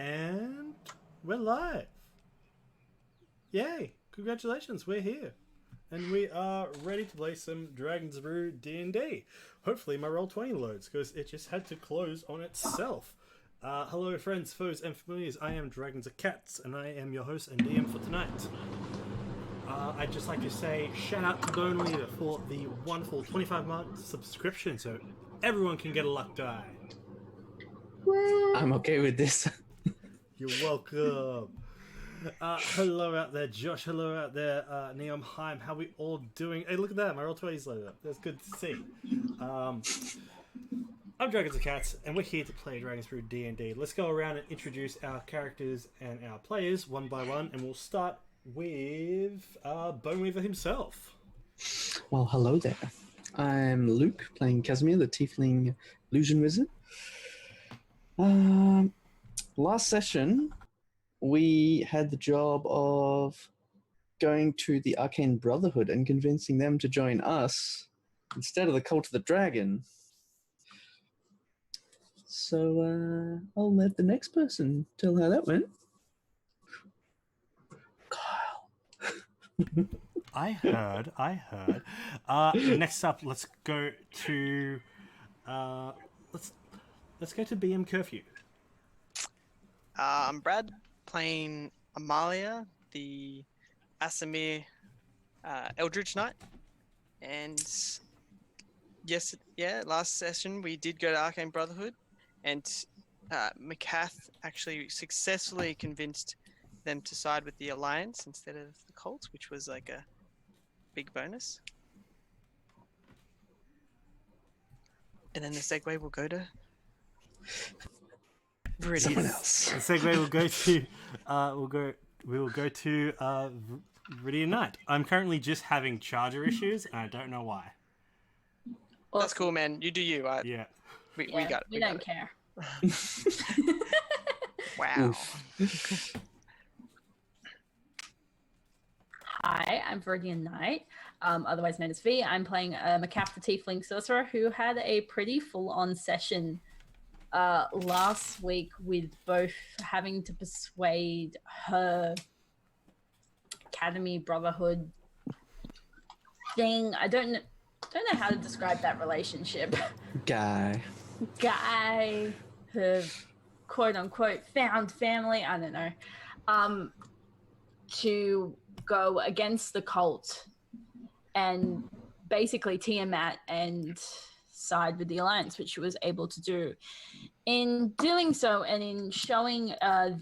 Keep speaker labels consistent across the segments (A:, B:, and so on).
A: And we're live. Yay! Congratulations, we're here. And we are ready to play some Dragon's Brew D&D. Hopefully my Roll20 loads, because it just had to close on itself. Hello friends, foes, and familiars. I am Dragons of Cats, and I am your host and DM for tonight. I'd just like to say shout out to Bone Leader for the wonderful 25-month subscription, so everyone can get a luck die.
B: I'm okay with this.
A: You're welcome. Hello out there, Josh. Hello out there, Neom Heim. How we all doing? Hey, look at that. My Roll20's loaded up. That's good to see. I'm Dragons of Cats, and we're here to play Dragons Brew D&D. Let's go around and introduce our characters and our players one by one, and we'll start with Boneweaver himself.
B: Well, hello there. I'm Luke, playing Casimir, the Tiefling Illusion Wizard. Last session, we had the job of going to the Arcane Brotherhood and convincing them to join us instead of the Cult of the Dragon. So I'll let the next person tell how that went. Kyle.
A: I heard. Next up, let's go to let's go to BM Curfew.
C: I'm Brad, playing Amalia, the Asimir Eldritch Knight. And last session we did go to Arcane Brotherhood, and Macath actually successfully convinced them to side with the Alliance instead of the Cult, which was like a big bonus. And then the segue will go to
B: Someone else.
A: The segue will go to we will go to Viridian Knight. I'm currently just having charger issues, and I don't know why.
C: That's cool, man. You do you.
A: Yeah.
C: We got it.
D: We don't care.
C: Wow.
D: Hi, I'm Viridian Knight, otherwise known as V. I'm playing Macath the Tiefling Sorcerer, who had a pretty full-on session last week with both having to persuade her Academy Brotherhood thing. I don't know how to describe that relationship.
B: Guy,
D: her quote unquote found family, I don't know, to go against the cult and basically Tiamat and side with the Alliance, which she was able to do. In doing so, and in showing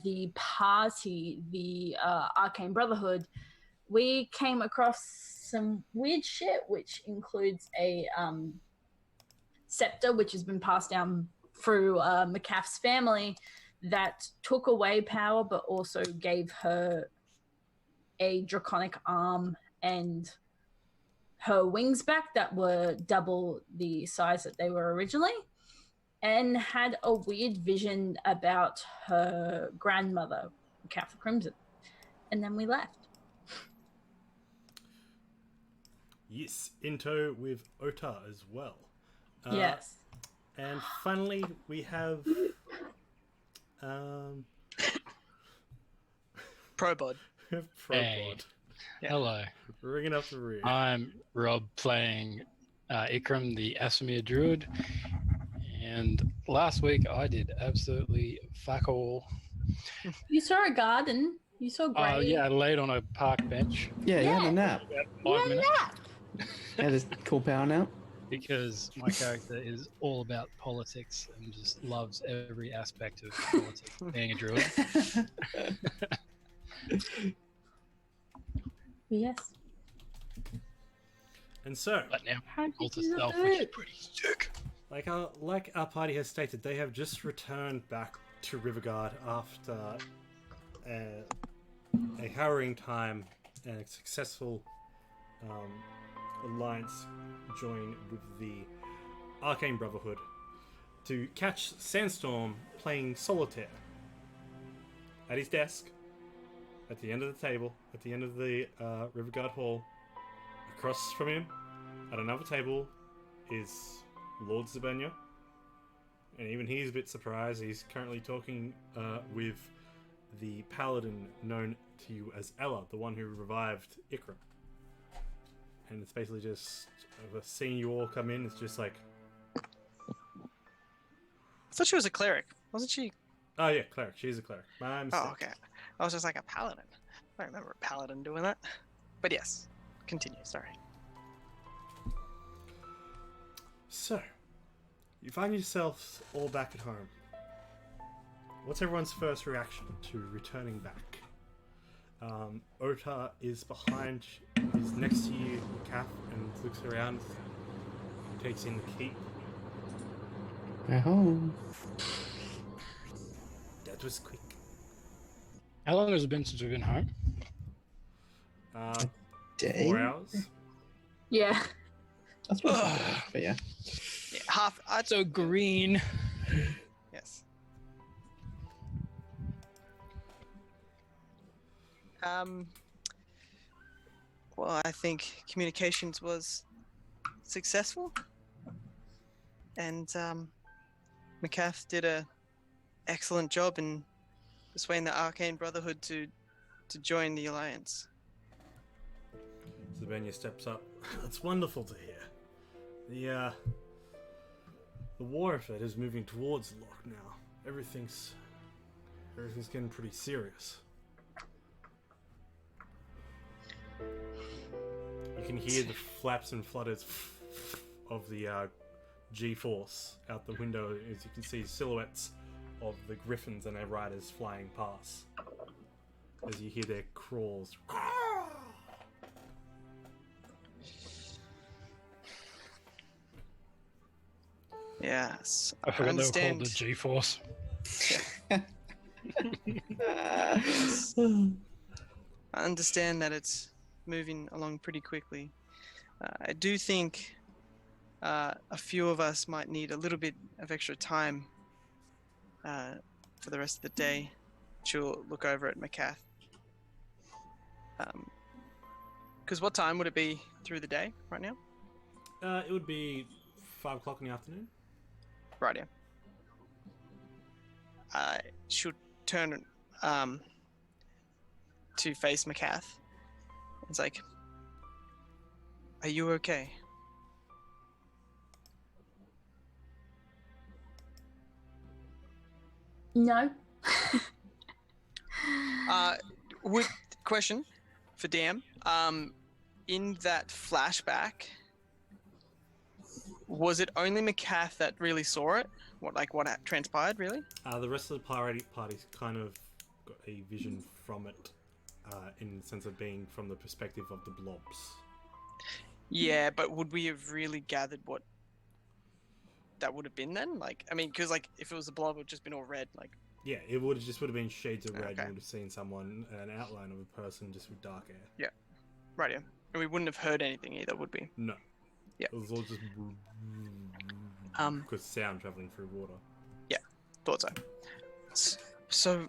D: the party, the Arcane Brotherhood, we came across some weird shit, which includes a scepter, which has been passed down through Macath's family, that took away power, but also gave her a draconic arm and her wings back that were double the size that they were originally, and had a weird vision about her grandmother, Macath the Crimson. And then we left.
A: Yes, in tow with Ota as well.
D: Yes.
A: And finally, we have
C: Probod.
E: Hey.
C: Yeah.
E: Hello.
A: Ringing up the rear.
E: I'm Rob, playing Ikram, the Asimir Druid. And last week I did absolutely fuck all.
D: You saw a garden. You saw grey.
E: Oh, yeah, I laid on a park bench.
B: yeah, you had a nap.
E: About 5 minutes.
B: Had a cool power nap.
E: Because my character is all about politics and just loves every aspect of politics, being a druid.
D: Yes.
A: And so,
E: But now,
D: How did
E: cult
D: you
E: itself,
D: not
E: which
D: do
E: is
D: it?
E: pretty sick.
A: like our party has stated, they have just returned back to Riverguard after a harrowing time and a successful alliance join with the Arcane Brotherhood to catch Sandstorm playing solitaire at his desk, at the end of the table, at the end of the Riverguard Hall. Across from him, at another table, is Lord Zabenya, And even he's a bit surprised. He's currently talking with the paladin known to you as Ella, the one who revived Ikram. And it's basically just seeing you all come in. It's just like,
C: I thought she was a cleric, wasn't she?
A: oh yeah, cleric. She's a cleric. My mistake.
C: Oh, okay. I was just like a paladin. I don't remember a paladin doing that. But yes, continue. Sorry.
A: So, you find yourselves all back at home. What's everyone's first reaction to returning back? Ota is is next to you, Kath, and looks around, takes in the keep.
B: Go home.
A: That was quick.
E: How long has it been since we've been home?
B: Day?
A: 4 hours.
D: Yeah.
B: That's what I thought, but yeah.
C: Yeah, half.
E: So green.
C: Yes. Well, I think communications was successful, and McCaff did a excellent job in persuading the Arcane Brotherhood to join the Alliance.
A: Zabenya steps up. That's wonderful to hear. The war effort is moving towards the lock now. Everything's getting pretty serious. You can hear the flaps and flutters of the G-force out the window as you can see silhouettes of the griffins and their riders flying past. As you hear their crawls.
C: Yes,
E: I forgot they were
C: understand.
E: called the G-force.
C: I understand that it's moving along pretty quickly. I do think a few of us might need a little bit of extra time for the rest of the day. She'll look over at McCath. Because what time would it be through the day right now?
A: It would be 5 o'clock in the afternoon.
C: Right, yeah. I should turn to face McCath. It's like, are you okay?
D: No.
C: Question for DM. In that flashback, was it only McCath that really saw it? What transpired, really?
A: The rest of the party's kind of got a vision from it, in the sense of being from the perspective of the blobs.
C: Yeah, but would we have really gathered what that would have been then? Like, I mean, because like if it was a blob, it would have just been all red. Like,
A: Yeah, it would have been shades of red.
C: Okay.
A: You would have seen someone, an outline of a person just with dark hair.
C: right, yeah. And we wouldn't have heard anything either, would we?
A: No.
C: Yeah.
A: It was all just because sound traveling through water.
C: Thought so. So,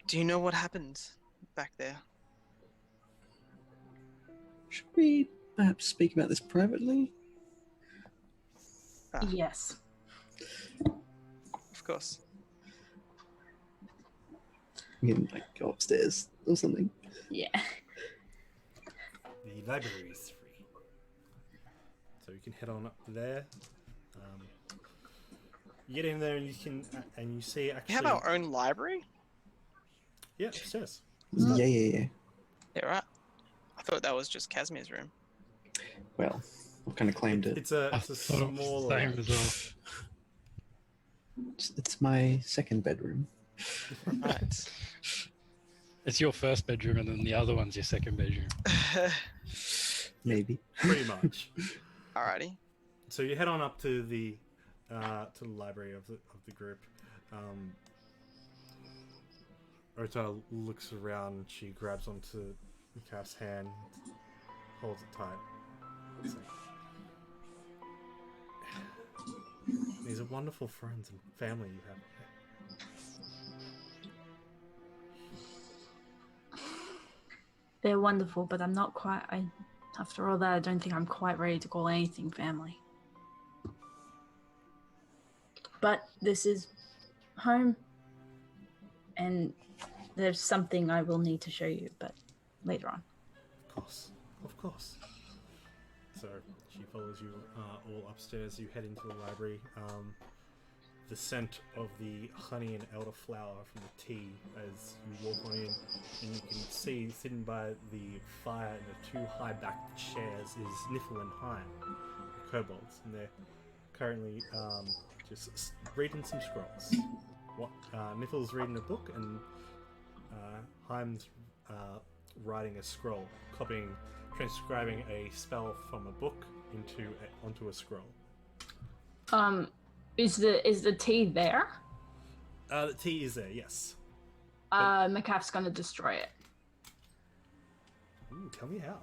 C: do you know what happened back there?
B: Should we perhaps speak about this privately?
D: Yes.
C: Of course.
B: We can like go upstairs or something.
D: Yeah.
A: The library is free, so you can head on up there. You get in there and you see actually.
C: We have our own library?
A: Yeah, upstairs.
B: Yeah.
C: Yeah, right. I thought that was just Casimir's room.
B: Well, I've kind of claimed it.
A: It's a
E: I thought it was
A: small.
E: the same as well.
B: It's my second bedroom.
C: Right.
E: It's your first bedroom, and then the other one's your second bedroom.
B: Maybe.
A: Pretty much.
C: Alrighty.
A: So you head on up to the library of the group. Ota looks around and she grabs onto Mikaf's hand, holds it tight. It's like, these are wonderful friends and family you have here.
D: They're wonderful, but I'm not quite. After all that, I don't think I'm quite ready to call anything family. But this is home, and there's something I will need to show you, but later on.
A: Of course. So she follows you all upstairs. You head into the library. The scent of the honey and elderflower from the tea as you walk on in, and you can see sitting by the fire in the two high-backed chairs is Niffle and Heim, the kobolds, and they're currently just reading some scrolls. Niffle's reading a book, and Heim's writing a scroll, transcribing a spell from a book onto a scroll.
D: Is the tea there?
A: The tea is there, yes.
D: Macaf's gonna destroy it.
A: Ooh, tell me how.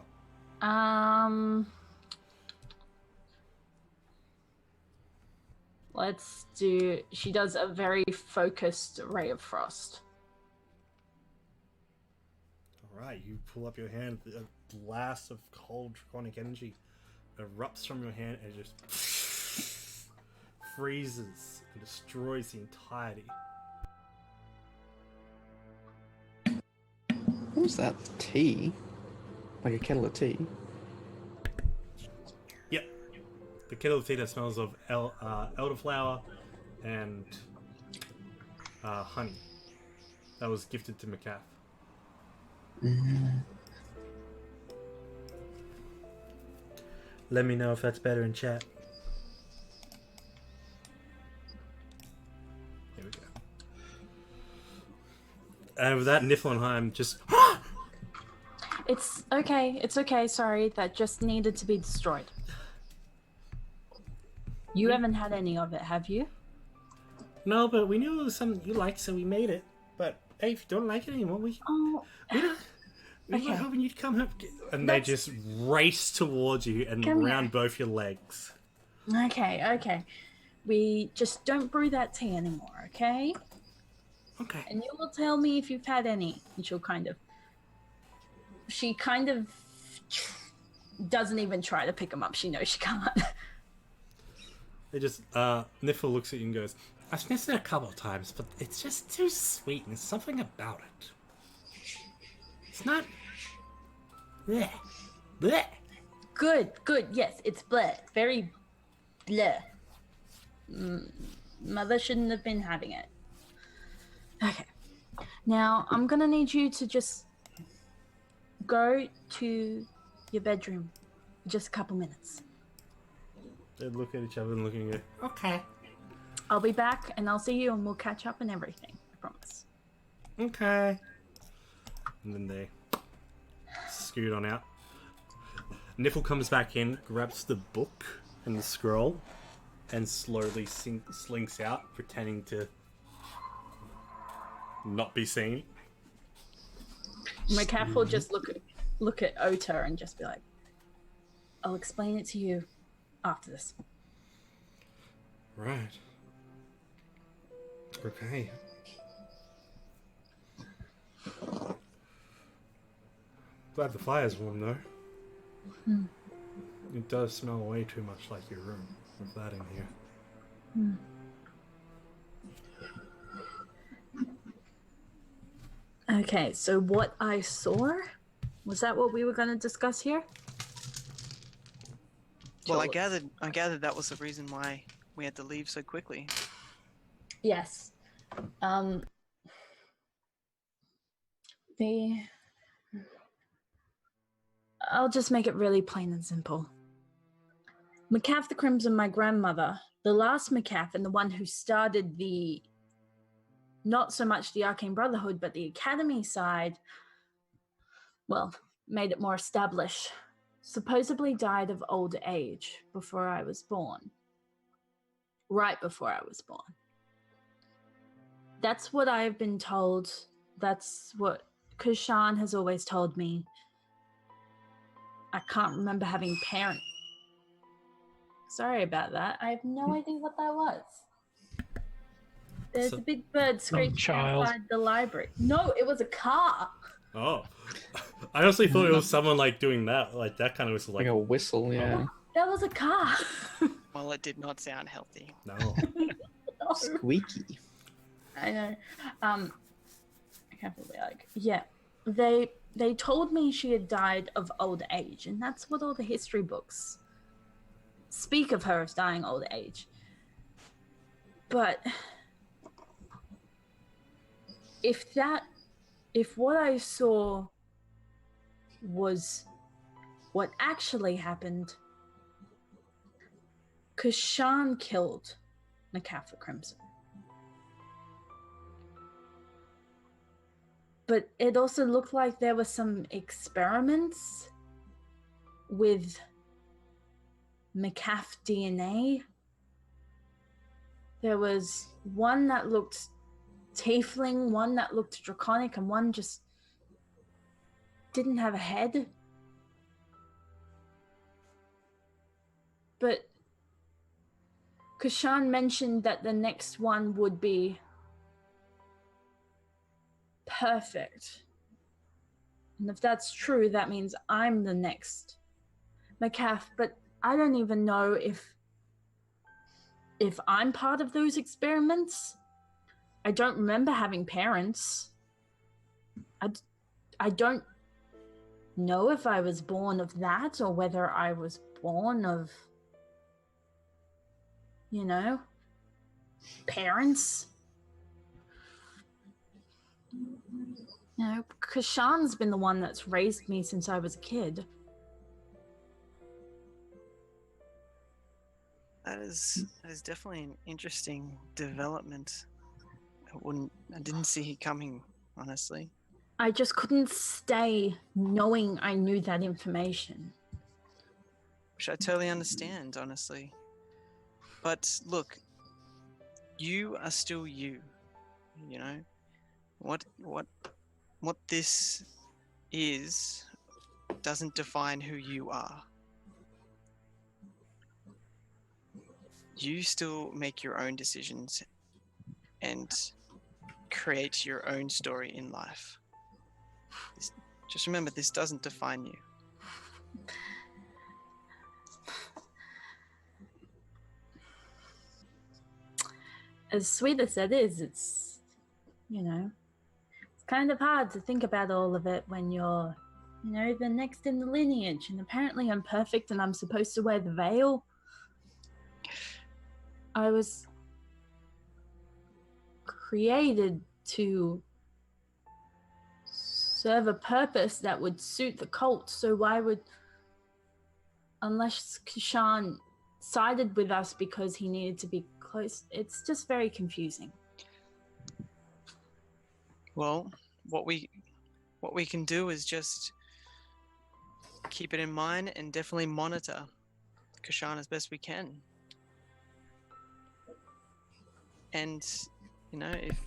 D: Let's do. She does a very focused ray of frost.
A: All right, you pull up your hand. A blast of cold draconic energy erupts from your hand and just freezes and destroys the entirety.
B: What was that? Tea? Like a kettle of tea?
A: Yep. The kettle of tea that smells of elderflower and honey. That was gifted to Macaf. Let me know if that's better in chat. Here we go. And with that, Niflheim just...
D: It's okay, sorry, that just needed to be destroyed. You haven't had any of it, have you?
A: No, but we knew it was something you liked, so we made it. But hey, if you don't like it anymore, we were hoping you'd come up. And they just race towards you and round both your legs.
D: Okay. We just don't brew that tea anymore, okay?
A: Okay.
D: And you will tell me if you've had any. And she kind of doesn't even try to pick them up. She knows she can't.
A: They just, Niffle looks at you and goes, I've sniffed it a couple of times, but it's just too sweet, and there's something about it. It's not... Bleh. Bleh.
D: Good, yes, it's bleh. Very bleh. Mother shouldn't have been having it. Okay. Now, I'm gonna need you to just go to your bedroom for just a couple minutes.
A: They look at each other and looking at, okay.
D: I'll be back and I'll see you and we'll catch up and everything. I promise.
A: Okay. And then they scoot on out. Niffle comes back in, grabs the book and the scroll, and slowly slinks out, pretending to not be seen.
D: Macaf will just look at Ota and just be like, I'll explain it to you after this.
A: Right. Okay. Glad the fire's warm though. It does smell way too much like your room with that in here.
D: Okay, so what I saw, was that what we were going to discuss here?
C: Well, I gathered that was the reason why we had to leave so quickly.
D: Yes. I'll just make it really plain and simple. Macaf the Crimson, my grandmother, the last Macaf and the one who started not so much the Arcane Brotherhood, but the Academy side, well, made it more established, supposedly died of old age before I was born. Right before I was born. That's what I've been told. That's what Kushan has always told me. I can't remember having parents. Sorry about that. I have no idea what that was. There's a big bird screeching outside the library. No, it was a car.
A: Oh. I honestly thought it was someone like doing that, like that kind of whistle.
B: Like a whistle, yeah.
D: That was a car.
C: Well, it did not sound healthy.
A: No.
B: Squeaky.
D: I know. I can't believe yeah. They told me she had died of old age, and that's what all the history books speak of her as dying old age. But if what I saw was what actually happened, Kashan killed Macaffer Crimson. But it also looked like there were some experiments with Macaff DNA. There was one that looked tiefling, one that looked draconic, and one just didn't have a head. But Kashan mentioned that the next one would be perfect. And if that's true, that means I'm the next Macaff. But I don't even know if I'm part of those experiments. I don't remember having parents. I don't know if I was born of that or whether I was born of, parents. Kashan's been the one that's raised me since I was a kid.
C: That is definitely an interesting development. I didn't see it coming, honestly.
D: I just couldn't stay knowing I knew that information.
C: Which I totally understand, honestly. But look, you are still you. What this is doesn't define who you are. You still make your own decisions and create your own story in life. Just remember, this doesn't define you.
D: As sweet as that is, it's kind of hard to think about all of it when you're, the next in the lineage. And apparently I'm perfect and I'm supposed to wear the veil. I was created to serve a purpose that would suit the cult. So why would, unless Kashan sided with us because he needed to be close, it's just very confusing.
C: Well, what we can do is just keep it in mind and definitely monitor Kashan as best we can. And if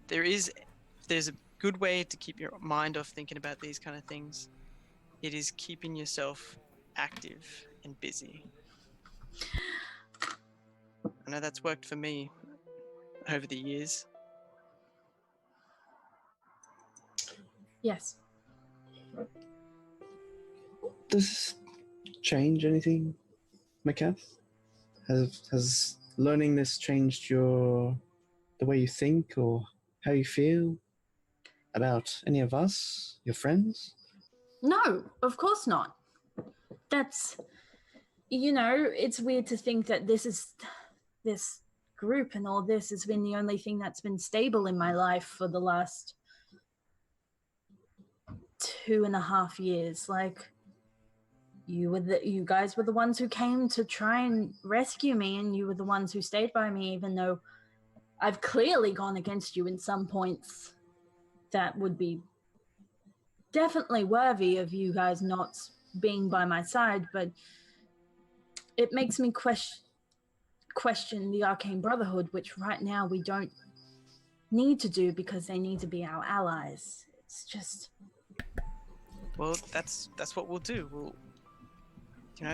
C: there's a good way to keep your mind off thinking about these kind of things, it is keeping yourself active and busy. I know that's worked for me over the years.
D: Yes.
B: Does this change anything, Macath? Has learning this changed the way you think or how you feel about any of us, your friends?
D: No, of course not. That's, it's weird to think that this group and all this has been the only thing that's been stable in my life for the last 2.5 years. Like, you guys were the ones who came to try and rescue me, and you were the ones who stayed by me, even though I've clearly gone against you in some points that would be definitely worthy of you guys not being by my side. But it makes me question the Arcane Brotherhood, which right now we don't need to do because they need to be our allies. It's just...
C: Well, that's what we'll do. We'll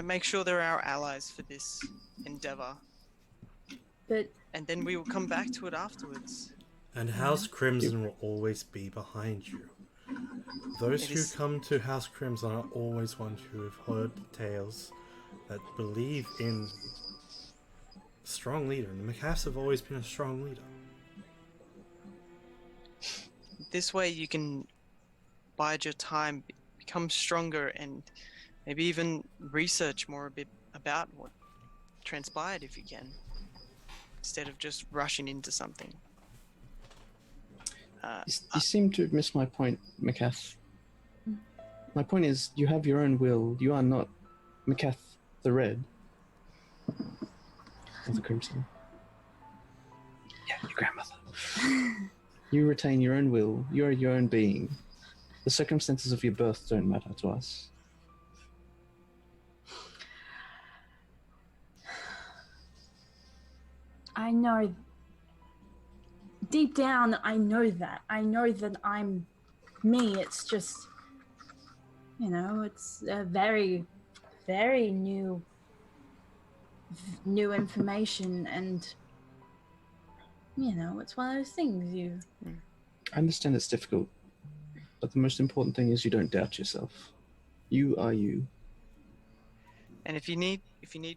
C: make sure they're our allies for this endeavor.
D: But...
C: And then we will come back to it afterwards.
A: And House Crimson will always be behind you. Those who come to House Crimson are always ones who have heard tales that believe in strong leader, and the Macaffs have always been a strong leader.
C: This way you can bide your time, become stronger, and maybe even research more a bit about what transpired if you can, instead of just rushing into something.
B: You seem to have missed my point, Macath. My point is, you have your own will. You are not Macath the Red. Of the Crimson. Yeah, your grandmother. You retain your own will. You are your own being. The circumstances of your birth don't matter to us.
D: I know. Deep down, I know that. I know that I'm me. It's just, it's a very, very new information, and it's one of those things
B: I understand it's difficult, but the most important thing is you don't doubt yourself. You are you.
C: And if you need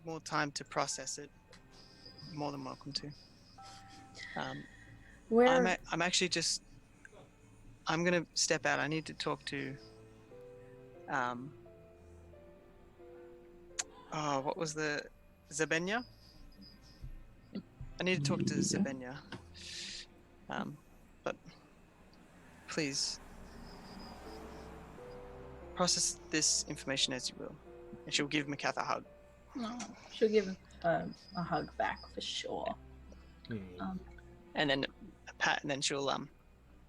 C: more time to process it, you're more than welcome to. I'm actually just. I'm gonna step out. I need to talk to. What was the Zabenya? I need to talk to Zabenya. But please process this information as you will, and she'll give Macath a hug.
D: No, she'll give a hug back for sure.
C: And then a pat, and then she'll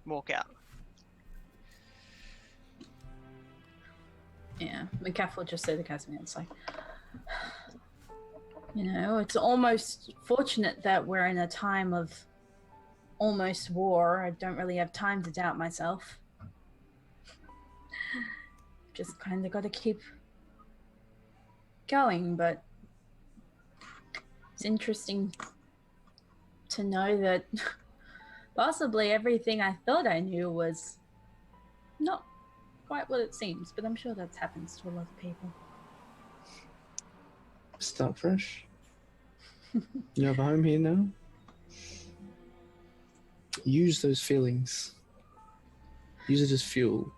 C: walk out.
D: Yeah, Macath will just say to Casimir, it's like, it's almost fortunate that we're in a time of almost war. I don't really have time to doubt myself. Just kind of got to keep going, but it's interesting to know that possibly everything I thought I knew was not quite what it seems, but I'm sure that happens to a lot of people.
B: Start fresh. You have a home here now. Use those feelings. Use it as fuel.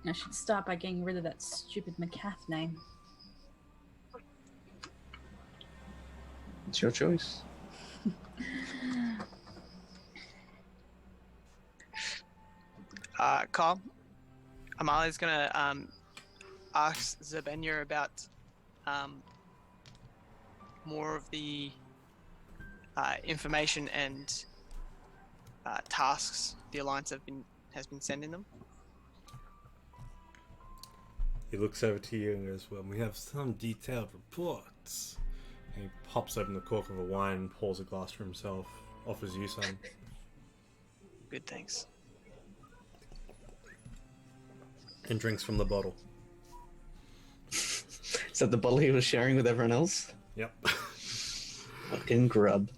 D: I should start by getting rid of that stupid Macath name.
B: It's your choice.
C: Carl, Amalia's gonna ask Zabenya about more of the information and tasks the Alliance has been sending them.
A: He looks over to you and goes, well, we have some detailed reports. And he pops open the cork of a wine, pours a glass for himself, offers you some.
C: Good, thanks.
A: And drinks from the bottle.
B: Is that the bottle he was sharing with everyone else?
A: Yep.
B: Fucking grub.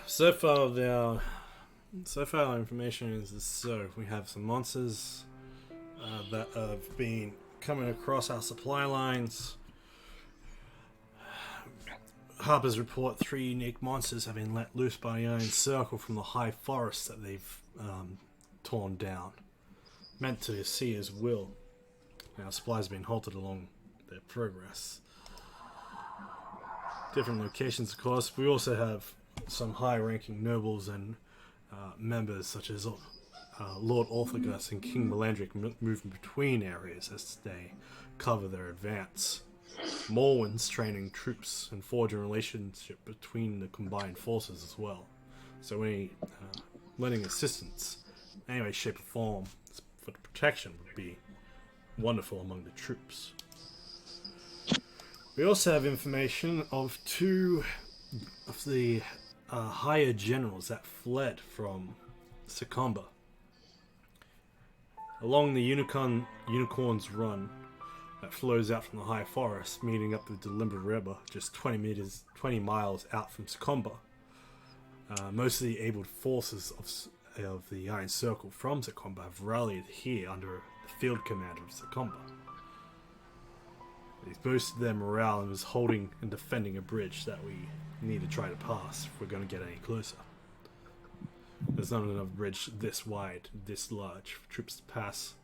A: So far, our information is so we have some monsters that have been coming across our supply lines. Harper's report 3 unique monsters have been let loose by the Iron Circle from the high forest that they've torn down. Meant to see as will. Our supplies have been halted along their progress. Different locations, of course. We also have some high-ranking nobles and members such as Lord Orthagus and King Melandric moving between areas as they cover their advance. Morwen's training troops and forging a relationship between the combined forces as well. So any lending assistance, in any way, shape or form, for the protection would be wonderful among the troops. We also have information of 2 of the higher generals that fled from Succumba. Along the Unicorn's Run that flows out from the high forest, meeting up with the Limber River, just 20 miles out from Succumba. Most of the able forces of the Iron Circle from Succumba have rallied here under the field commander of Succumba. He's boosted their morale and was holding and defending a bridge that we need to try to pass if we're going to get any closer. There's not another bridge this wide, this large, for troops to pass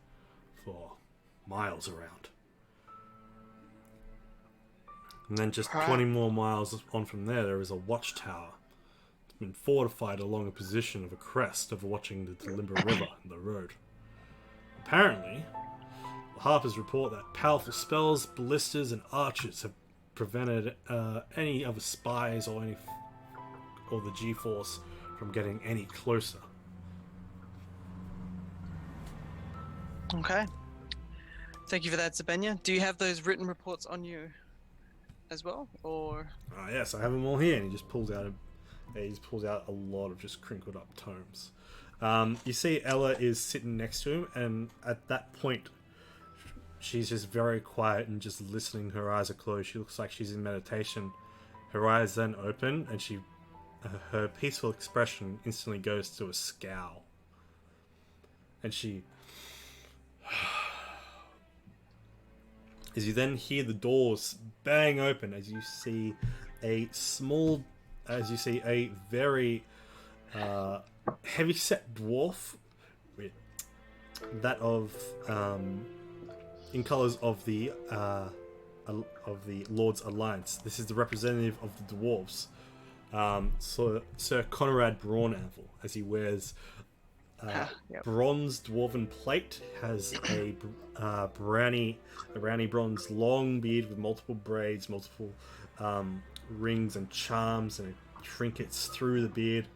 A: for miles around. And then just 20 more miles on from there is a watchtower. It's been fortified along a position of a crest overwatching the Talimba River and the road. Apparently, the Harpers report that powerful spells, ballistas, and archers have prevented any other spies or the G-Force from getting any closer.
C: Okay. Thank you for that, Zabenya. Do you have those written reports on you as well, or?
A: Yes, I have them all here. And he just pulls out a lot of just crinkled up tomes. You see Ella is sitting next to him, and at that point, she's just very quiet and just listening. Her eyes are closed. She looks like she's in meditation. Her eyes then open, and her peaceful expression instantly goes to a scowl. And she... As you then hear the doors bang open, as you see a very heavy-set dwarf with that of in colors of the Lord's Alliance. This is the representative of the dwarves, Sir Conrad Brawnanvil, as he wears bronze dwarven plate, has a brownie bronze long beard with multiple braids, multiple rings and charms and trinkets through the beard.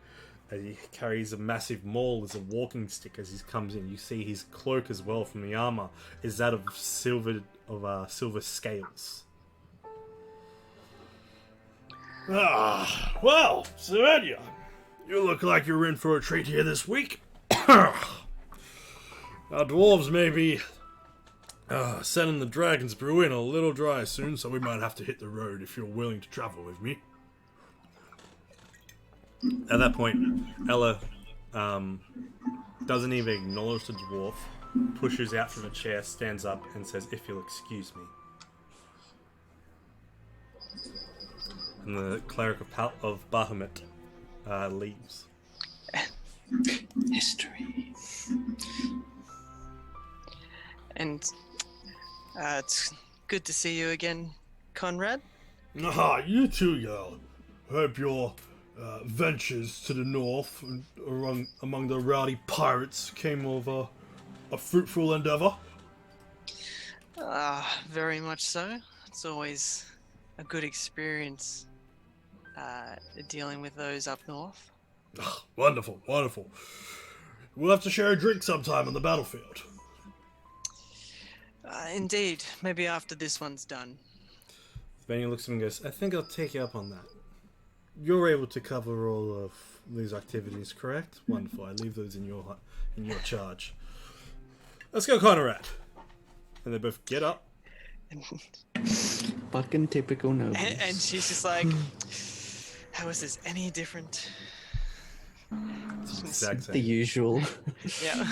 A: As he carries a massive maul as a walking stick as he comes in. You see his cloak as well from the armor is that of silver scales. Well, Savannah, you look like you're in for a treat here this week. Our dwarves may be sending the Dragon's Brew in a little dry soon, so we might have to hit the road if you're willing to travel with me. At that point, Ella doesn't even acknowledge the dwarf, pushes out from a chair, stands up, and says, "If you'll excuse me." And the cleric of Bahamut leaves.
B: History.
C: And it's good to see you again, Conrad.
A: You too, Yarl. Hope your ventures to the north and among the rowdy pirates came of a fruitful endeavor.
C: Very much so. It's always a good experience dealing with those up north.
A: Wonderful, wonderful. We'll have to share a drink sometime on the battlefield.
C: Indeed. Maybe after this one's done.
A: Benny looks at him and goes, "I think I'll take you up on that. You're able to cover all of these activities, correct? Wonderful. I leave those in your charge. Let's go, Conrad." And they both get up.
B: Fucking typical nobles.
C: And she's just like, how is this any different?
A: Exact
B: The
A: same.
B: usual.
C: Yeah.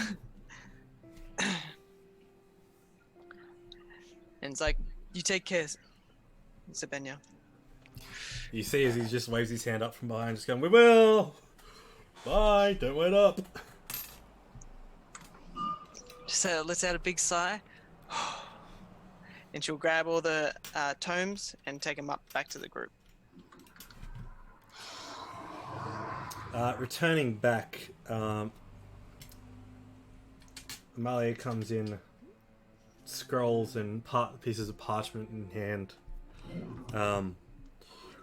C: And it's like, you take care, Zabenya.
A: You see as he just waves his hand up from behind, just going, "We will! Bye, don't wait up."
C: Just lets out a big sigh. And she'll grab all the tomes and take them up back to the group.
A: Returning back, Amalia comes in, scrolls and pieces of parchment in hand.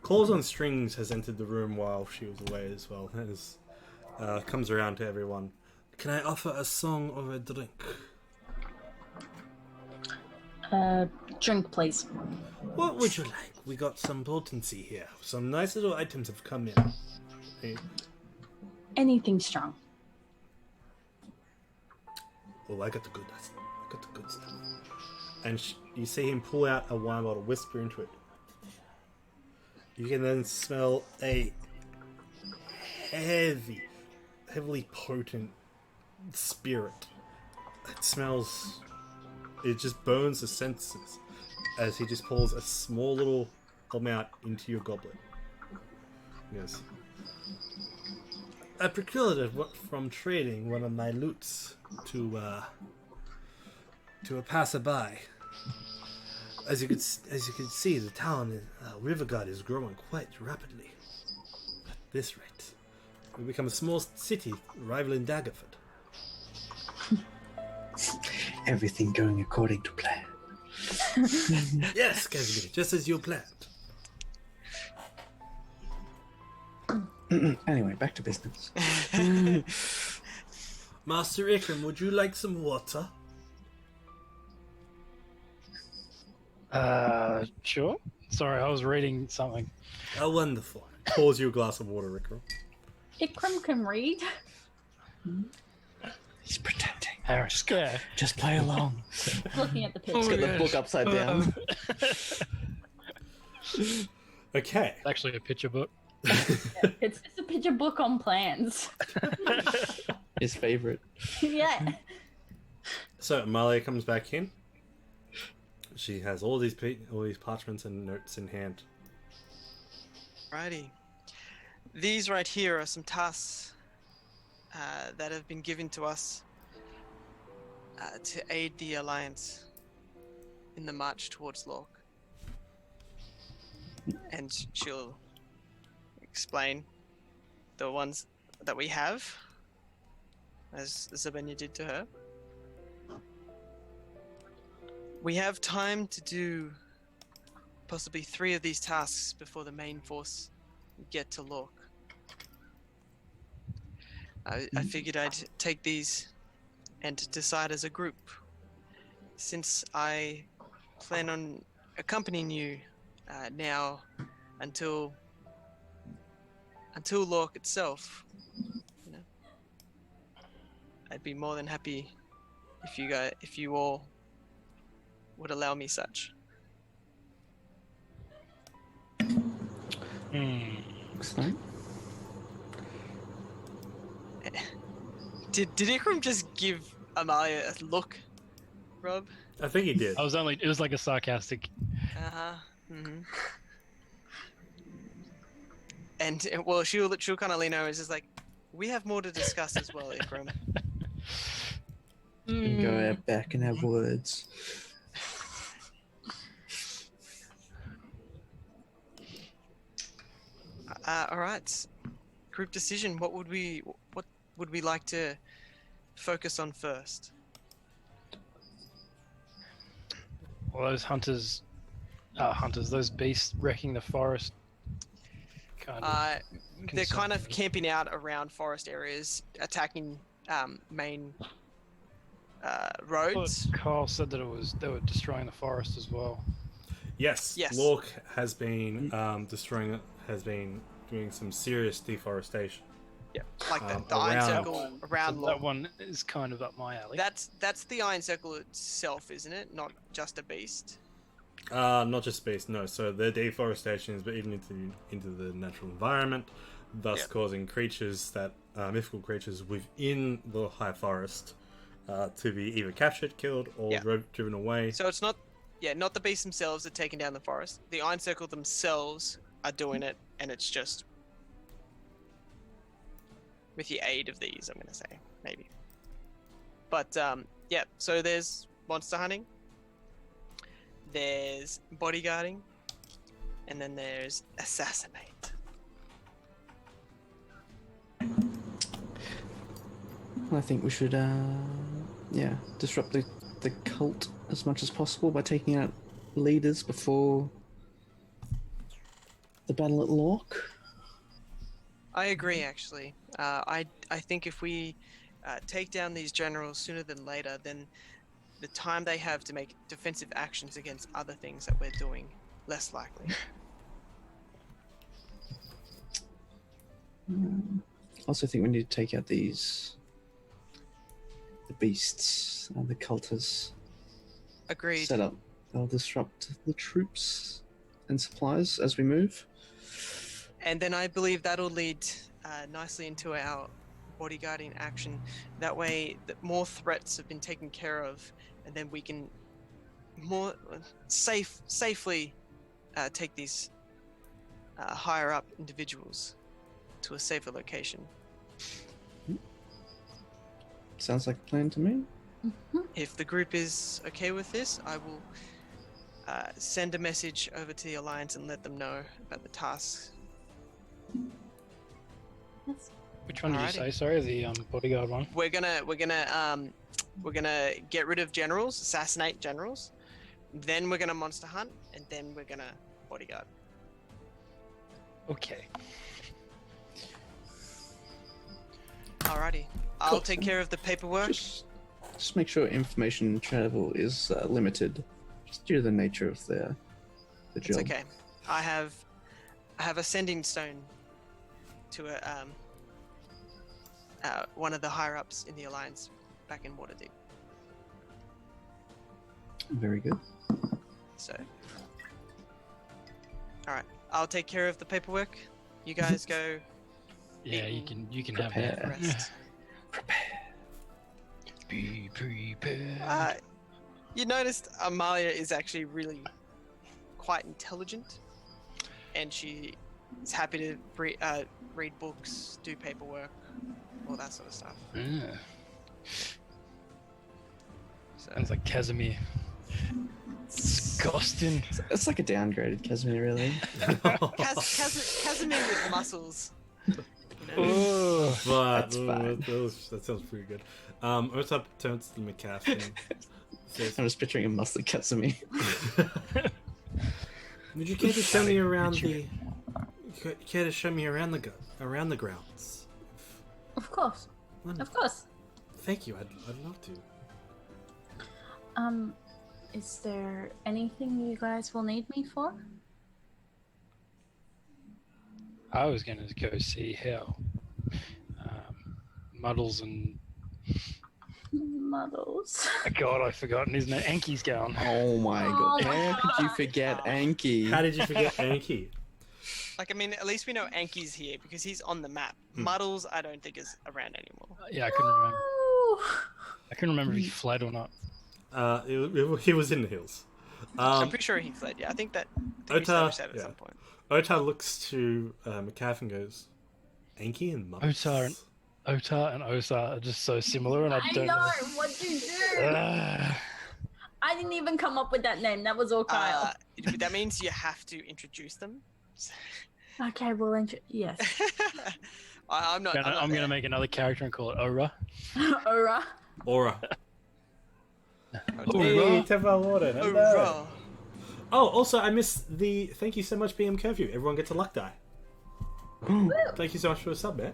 A: Claws on Strings has entered the room while she was away as well. As comes around to everyone. "Can I offer a song or a drink?"
D: Drink, please.
A: "What would you like? We got some potency here. Some nice little items have come in." Hey,
D: Anything strong.
A: "Oh, I got the good stuff." And you see him pull out a wine bottle, whisper into it. You can then smell a heavily potent spirit. It just burns the senses. as he just pulls a small little amount into your goblet. He goes, I procured it from trading one of my loots to a passerby. As you can see, the town Riverguard is growing quite rapidly. At this rate, we become a small city rivaling Daggerford.
B: Everything going according to plan.
A: Yes, Casimir, just as you planned.
B: Anyway, back to business.
A: Master Ikram, would you like some water?
E: Sure. Sorry, I was reading something.
A: Oh, wonderful. Pours you a glass of water, Ikram.
D: Ikram can read.
B: He's pretending.
E: Harris, yeah.
B: Just play along.
D: Looking at the
B: He's
D: picture.
B: got the book upside down.
A: Okay.
E: It's actually a picture book.
D: It's a picture book on plans.
B: His favorite.
D: Yeah.
A: So Amalia comes back in. She has all these parchments and notes in hand.
C: Righty. These right here are some tasks that have been given to us to aid the Alliance in the march towards Lork. And she'll explain the ones that we have, as Zabenya did to her. We have time to do possibly 3 of these tasks before the main force get to Lork. I figured I'd take these and decide as a group. Since I plan on accompanying you now until Lork itself, you know, I'd be more than happy if you all would allow me such.
B: Excellent.
C: Did Ikram just give Amalia a look, Rob?
A: I think he did.
E: It was like a sarcastic.
C: Uh-huh. Mm-hmm. And well, she'll kind of lean over and just like, we have more to discuss as well, Ikram.
B: We can go out back and have words.
C: All right. Group decision. What would we like to focus on first?
E: Well, those those beasts wrecking the forest.
C: They're kind of camping out around forest areas, attacking main roads.
E: Carl said that they were destroying the forest as well.
A: Yes.
C: Yes.
A: Lork has been destroying it. Has been doing some serious deforestation.
C: Yeah, like the
A: around-
C: Iron Circle around
E: So
C: Lork.
E: that one is kind of up my alley.
C: That's the Iron Circle itself, isn't it? Not just a beast.
A: Not just space, no. So the deforestation is eaten into the natural environment, thus causing creatures that mythical creatures within the high forest to be either captured, killed, or driven away.
C: So it's not the beasts themselves that are taking down the forest. The Iron Circle themselves are doing it, and it's just with the aid of these, I'm gonna say, maybe. But so there's monster hunting, there's bodyguarding, and then there's assassinate.
B: I think we should, disrupt the cult as much as possible by taking out leaders before the battle at Lork.
C: I agree, actually. I think if we take down these generals sooner than later, then the time they have to make defensive actions against other things that we're doing, less likely.
B: I also think we need to take out the beasts and the cultists.
C: Agreed.
B: Set up. They'll disrupt the troops and supplies as we move.
C: And then I believe that'll lead nicely into our bodyguarding action. That way, more threats have been taken care of, and then we can more safely take these higher up individuals to a safer location.
B: Sounds like a plan to me.
C: If the group is okay with this, I will send a message over to the Alliance and let them know about the tasks.
E: Which one did you
C: Alrighty.
E: say? Sorry, the bodyguard one.
C: We're gonna get rid of generals, assassinate generals, then we're gonna monster hunt, and then we're gonna bodyguard.
E: Okay.
C: Alrighty, I'll
B: Cool.
C: take care of the paperwork.
B: Just make sure information travel is limited, just due to the nature of the
C: It's
B: job.
C: okay. I have a sending stone to one of the higher ups in the Alliance back in Waterdeep.
B: Very good.
C: So, all right, I'll take care of the paperwork. You guys go
E: Yeah, you can have
B: Prepare.
E: that.
C: rest.
E: Be prepared.
C: You noticed Amalia is actually really quite intelligent, and she is happy to read books, do paperwork, all that sort of stuff.
E: Yeah.
C: So,
E: Sounds like Casimir. Disgusting.
B: It's like a downgraded Casimir, really.
C: Casimir with muscles. You know?
E: Oh.
A: But
B: That's fine.
A: that sounds pretty good. Otap turns to McCaff and says,
B: I'm just picturing a muscly Casimir.
A: "Would you care to show me around the? Care to show me around the grounds?
D: Of course.
A: Wonderful.
D: Of course.
A: Thank you. I'd love to.
D: Is there anything you guys will need me for?
E: I was going to go see how Muddles and
D: Muddles.
E: God, I've forgotten his name. Anki's going.
B: Oh my
D: Oh
B: god.
D: my
B: How could you
D: God.
B: forget Anki?
A: How did you forget Anki?
C: Like, I mean, at least we know Anki's here because he's on the map. Muddles, I don't think is around anymore.
E: Yeah, I couldn't remember.
D: Woo!
E: I couldn't remember if he fled or not.
A: He was in the hills.
C: I'm pretty sure he fled. Yeah, I think we
A: Ota,
C: established that at
A: yeah.
C: some point.
A: Ota looks to McCaff and goes, "Anki and Muddles."
E: Ota and Osa are just so similar, and I
D: I
E: don't
D: know what you do. I didn't even come up with that name. That was all Kyle.
C: That means you have to introduce them.
D: Okay, well, yes.
C: I'm not.
E: I'm gonna make another character and call it Ora.
D: Ora.
A: Aura.
E: Ora.
A: Hey, Teva Water. hello.
C: Hoorah.
A: Oh, also, I missed the thank you so much, BM Curfew. Everyone gets a luck die. Thank you so much for the sub, man.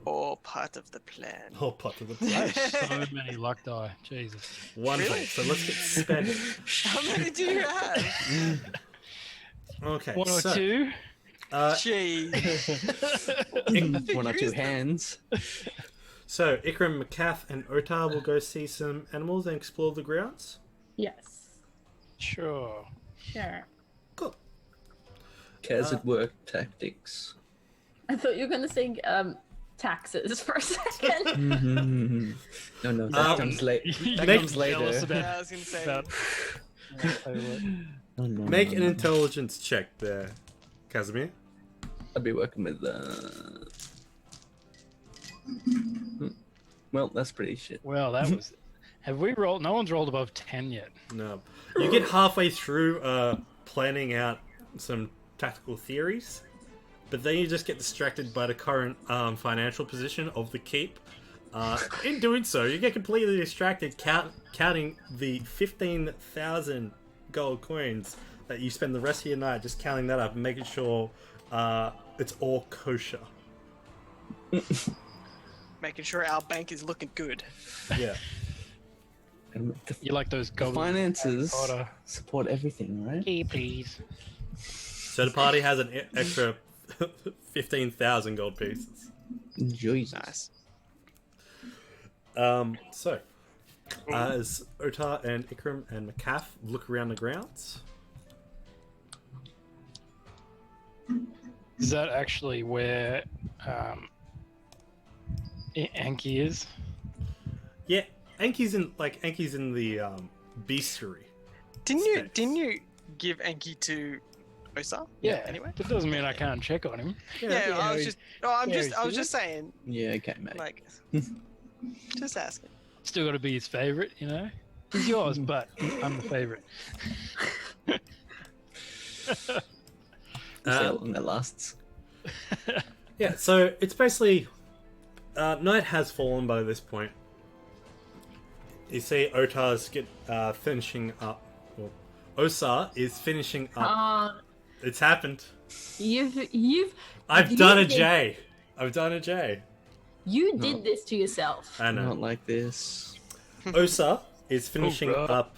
C: All part of the plan.
A: Oh, pot of the place.
E: So many luck die. Jesus.
A: Wonderful.
C: Really?
A: So let's get spent.
C: How many do you have?
A: Okay.
E: One or
A: so,
E: two.
C: Jeez.
B: One or two hands.
A: So, Ikram, McCaff, and Ota will go see some animals and explore the grounds.
D: Yes.
E: Sure.
D: Sure.
A: Cool.
B: Kaz at work tactics.
D: I thought you were going to say taxes for a second.
B: Mhm. No, that comes late. That
A: Make-
B: comes
E: Tell us
B: later.
E: about,
C: Yeah, I was gonna say.
E: about
B: Oh, no,
A: Make
B: no,
A: an
B: no.
A: intelligence check there, Casimir.
B: I'll be working with Well, that's pretty shit.
E: Well, that was. Have we rolled? No one's rolled above 10 yet.
A: No. You get halfway through planning out some tactical theories, but then you just get distracted by the current financial position of the keep. In doing so, you get completely distracted counting the 15,000 gold coins that you spend the rest of your night just counting that up and making sure it's all kosher.
C: Making sure our bank is looking good.
A: Yeah.
B: And the
E: You like those gold
B: finances
E: Order.
B: support everything, right?
E: Hey, please.
A: So the party has an extra 15,000 gold pieces.
B: Jesus.
C: Nice.
A: So, as Ota and Ikram and McCaff look around the grounds,
E: Is that actually where Anki is?
A: yeah, Anki's in the bestiary.
C: Didn't you give Enki to Osa?
E: Yeah.
C: Anyway.
E: That doesn't mean I can't check on him.
C: Yeah, I was
B: he-
C: just. Oh, I was
E: he
C: just saying.
B: Yeah, okay, mate.
C: Like, just asking.
E: Still got to be his favorite, you know. He's yours, but I'm the favorite.
B: See how long that lasts.
A: Yeah, so it's basically night has fallen by this point. You see Otar's finishing up. Well, Osa is finishing up. It's happened. I've done a J. I've done a J.
D: You did this to yourself.
A: I know.
B: Not like this.
A: Osa is finishing
E: Oh, bro.
A: up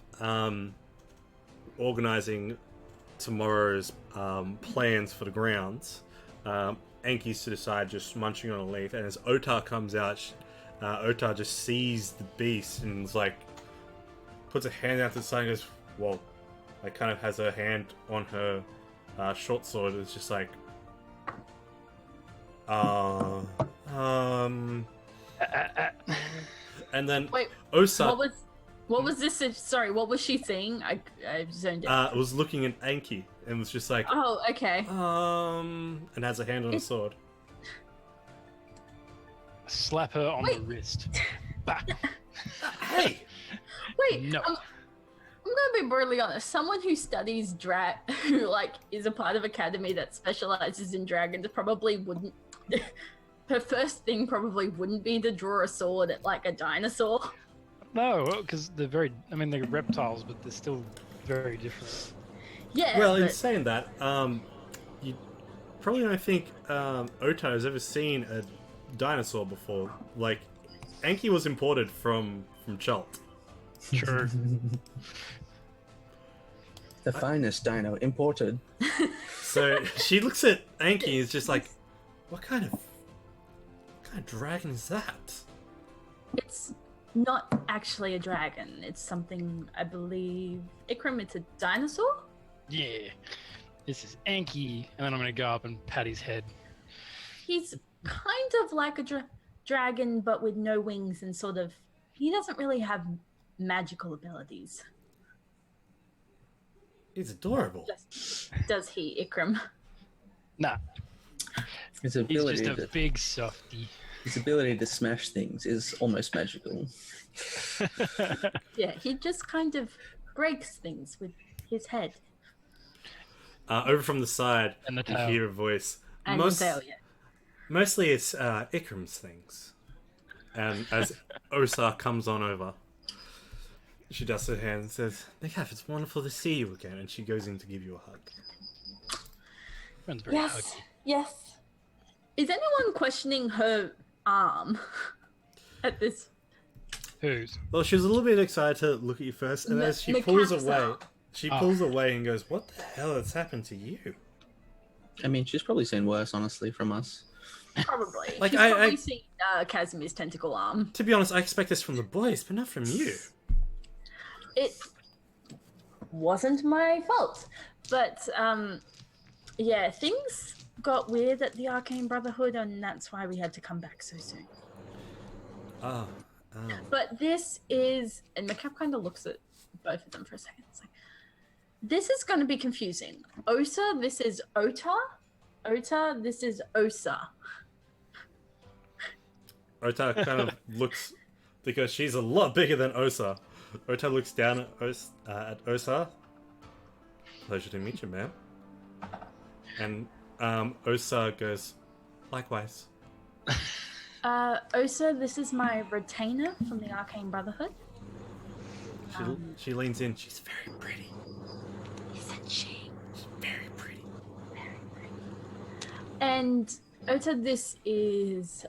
A: organizing tomorrow's plans for the grounds. Enki's to the side just munching on a leaf, and as Otar comes out, Otar just sees the beast and is like, puts a hand out to the side and goes, whoa. Like, kind of has her hand on her short sword. It's just like, and then
D: Wait,
A: Osa
D: what was this? Sorry, what was she saying? I zoned out.
A: was looking at Enki and was just like,
D: Oh, okay.
A: and has a hand on a sword.
E: Slap her on the wrist. Bah.
A: Hey!
D: Wait,
E: No.
D: I'm gonna be brutally honest. Someone who studies who like is a part of academy that specializes in dragons, probably wouldn't. Her first thing probably wouldn't be to draw a sword at like a dinosaur.
E: No, because they're very. I mean, they're reptiles, but they're still very different.
D: Yeah.
A: Well, in
D: but
A: saying that, you probably don't think Otar has ever seen a dinosaur before. Like, Enki was imported from Chult.
E: Sure.
B: The finest dino imported.
A: So she looks at Enki and is just like, what kind of dragon is that?
D: it's not actually a dragon. It's something I believe. Ikram, it's a dinosaur.
E: Yeah. This is Anki, and then I'm gonna go up and pat his head.
D: He's kind of like a dragon, but with no wings and sort of. He doesn't really have magical abilities.
A: He's adorable.
D: Does he, Ikram?
E: Nah,
B: His
E: he's
B: ability,
E: just a big softy.
B: his ability to smash things is almost magical.
D: Yeah, he just kind of breaks things with his head.
A: Over from the side,
E: And the
A: you
E: tail.
A: hear a voice.
D: And his tail, yeah.
A: Mostly it's Ikram's things. And as Osa comes on over, she dusts her hand and says, Nikav, it's wonderful to see you again. And she goes in to give you a hug.
E: Everyone's very
D: Yes,
E: huggy.
D: yes. Is anyone questioning her arm at this?
E: Who's?
A: Well, she was a little bit excited to look at you first, and
D: The-
A: as she
D: the
A: pulls
D: cat's
A: away,
D: arm.
A: she
E: Oh.
A: pulls away and goes, what the hell has happened to you?
B: I mean, she's probably seen worse, honestly, from us.
D: Probably.
A: Like,
D: She's
A: I-
D: probably seen Casimir's tentacle arm.
A: To be honest, I expect this from the boys, but not from you.
D: It wasn't my fault. But, yeah, things got weird at the Arcane Brotherhood, and that's why we had to come back so soon.
A: Ah,
D: But this is, and Macap kind of looks at both of them for a second. It's like, this is going to be confusing. Osa, this is Ota. Ota, this is Osa.
A: Ota kind of looks, because she's a lot bigger than Osa. Ota looks down at Osa. Pleasure to meet you, ma'am. And Osa goes, likewise.
D: Osa, this is my retainer from the Arcane Brotherhood.
A: She leans in. She's very pretty.
D: He said she.
A: She's very pretty.
D: And Ota, this is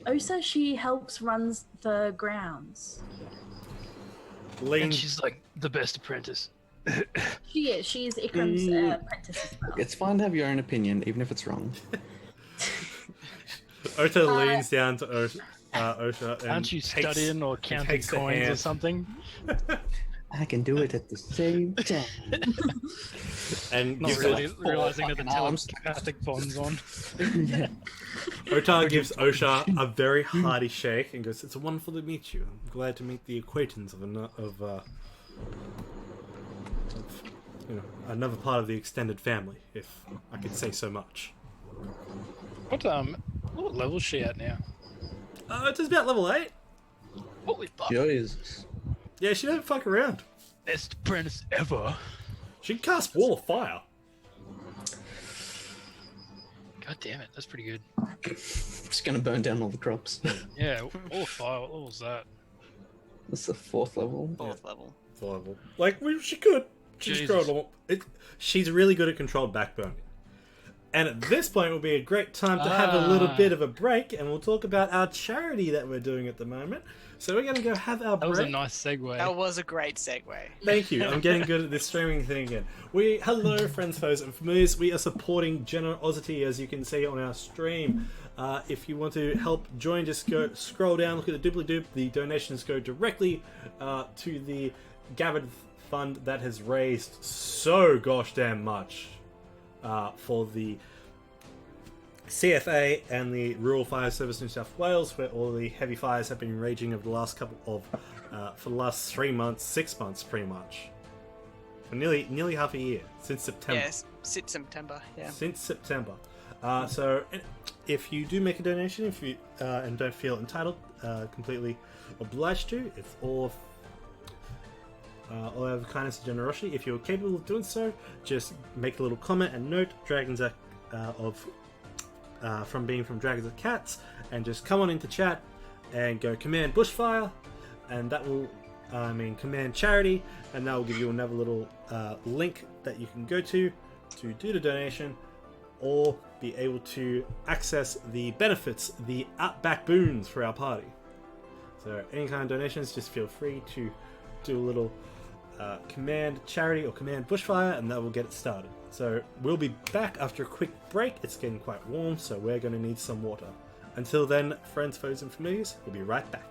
D: Osa. She helps runs the grounds.
E: And
A: Lean.
E: she's like the best apprentice.
D: She is. She is Ikram's apprentice as well.
B: It's fine to have your own opinion, even if it's wrong.
A: Ota leans down to Osha and
E: Aren't you
A: takes-
E: studying or counting
A: takes the
E: coins or
A: hand.
E: something?
B: I can do it at the same time.
A: and
E: Not
A: gives
E: really
A: it,
E: realizing that the
B: fucking arms.
E: telepathic bond's on.
B: Yeah.
A: Ota gives Osha a very hearty shake and goes, "It's wonderful to meet you. I'm glad to meet the acquaintance of another part of the extended family, if I could say so much.
E: What level is she at now?
A: It's just about level 8.
E: Holy fuck!
B: Jesus.
A: Yeah, she don't fuck around.
E: Best apprentice ever.
A: She can cast Wall of Fire.
E: God damn it, that's pretty good.
B: Just gonna burn down all the crops.
E: Yeah, all fire. What level's that?
B: That's the 4th level.
C: Fourth level.
A: Level. Like, she could. She's
E: Jesus.
A: She's really good at controlled backburning. And at this point will be a great time to have a little bit of a break, and we'll talk about our charity that we're doing at the moment. So we're going to go have our
E: That
A: break.
E: was a nice segue.
C: That was a great segue.
A: Thank you. I'm getting good at this streaming thing again. Hello, friends, foes, and familiars. We are supporting generosity, as you can see on our stream. If you want to help join, just go scroll down, look at the doobly-doop. The donations go directly to the gathered fund that has raised so gosh damn much for the CFA and the Rural Fire Service New South Wales, where all the heavy fires have been raging over the last for the last 3 months, 6 months, pretty much, for nearly half a year, since September.
C: Yes, since September. Yeah.
A: Since September. So if you do make a donation, if you and don't feel entitled, completely obliged to. It's all out of kindness and generosity. If you're capable of doing so, just make a little comment and note Dragons are from Dragons of Cats, and just come on into chat and go command bushfire, and that will command charity, and that will give you another little link that you can go to do the donation, or be able to access the benefits, the Outback boons for our party. So any kind of donations, just feel free to do a little command charity or command bushfire, and that will get it started. So we'll be back after a quick break. It's getting quite warm, so we're going to need some water. Until then, friends, foes, and familiars, we'll be right back.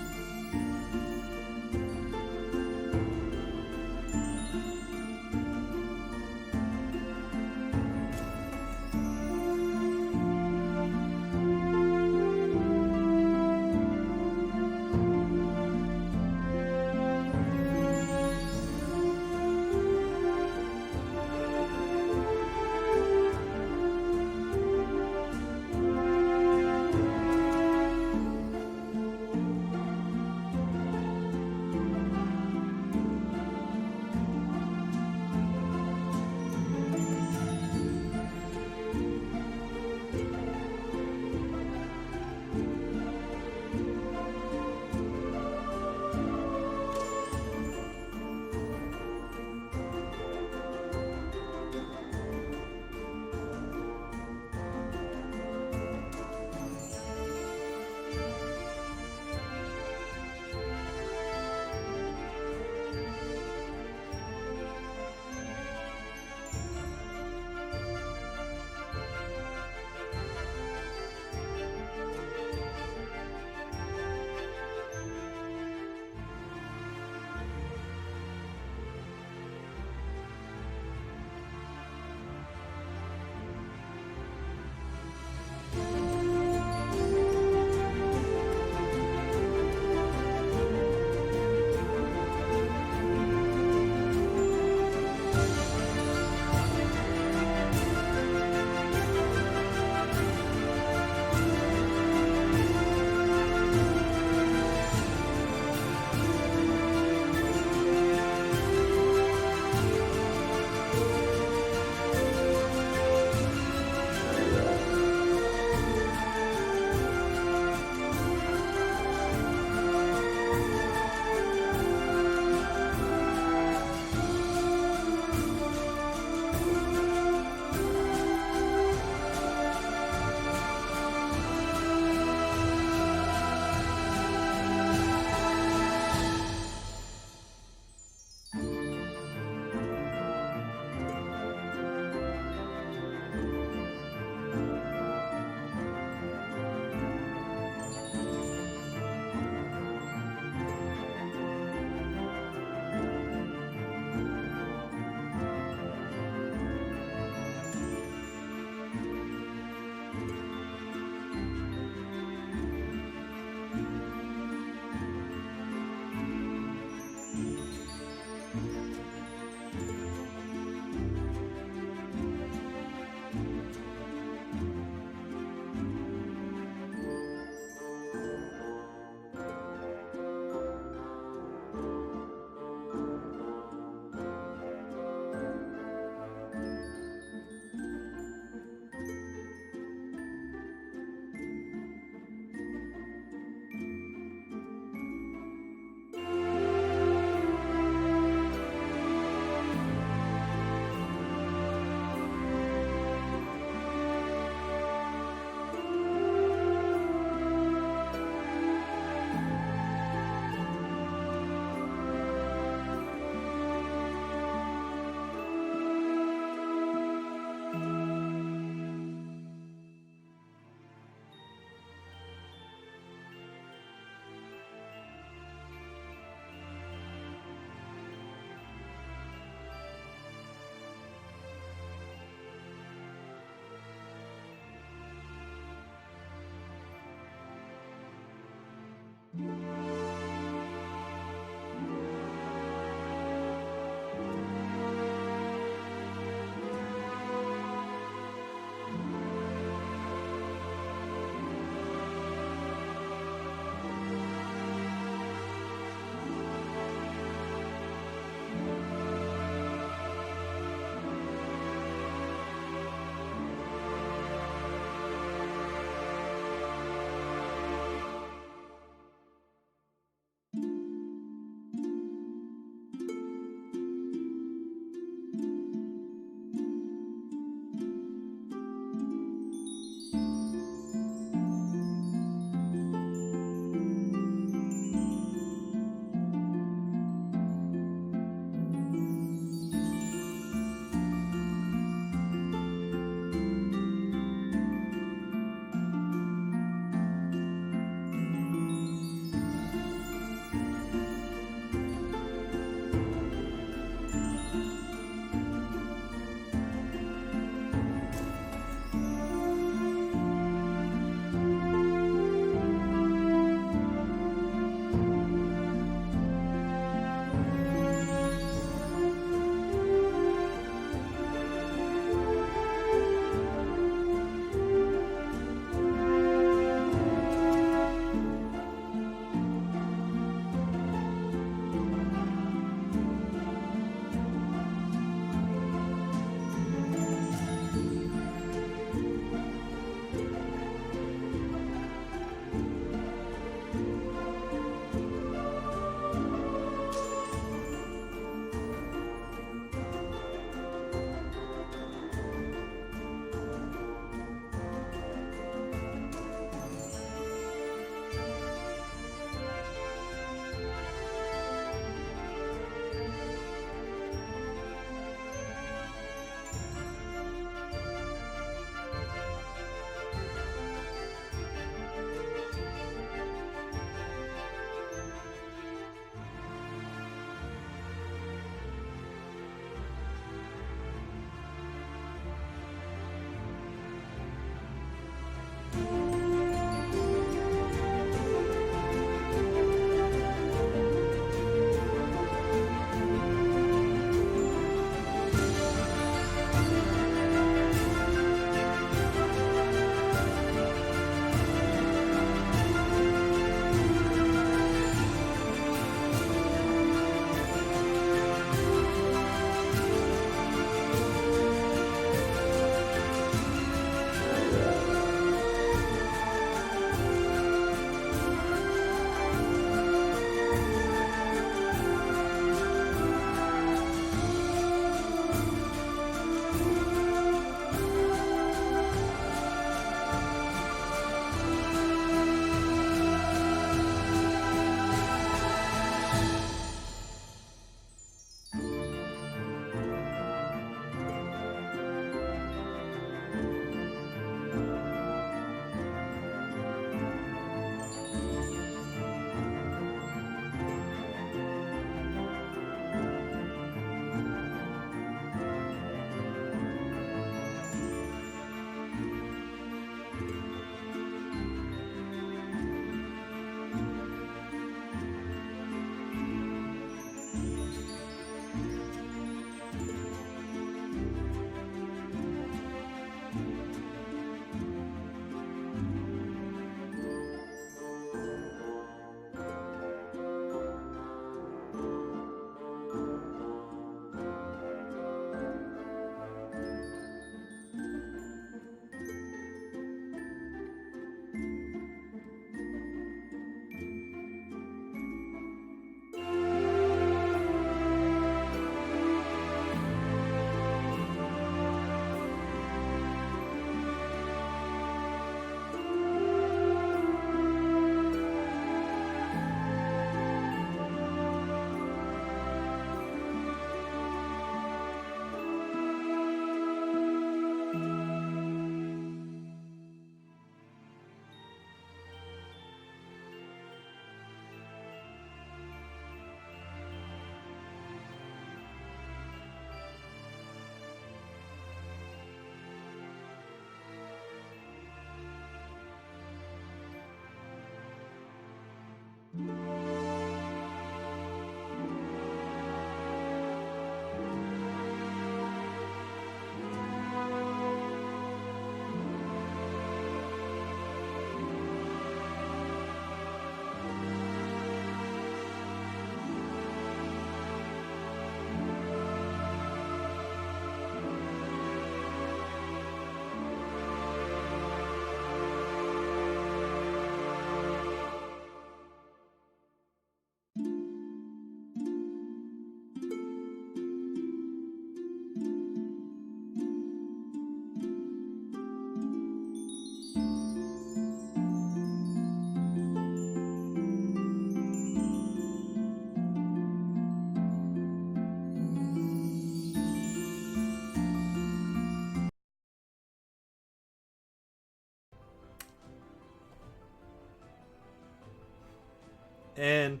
A: And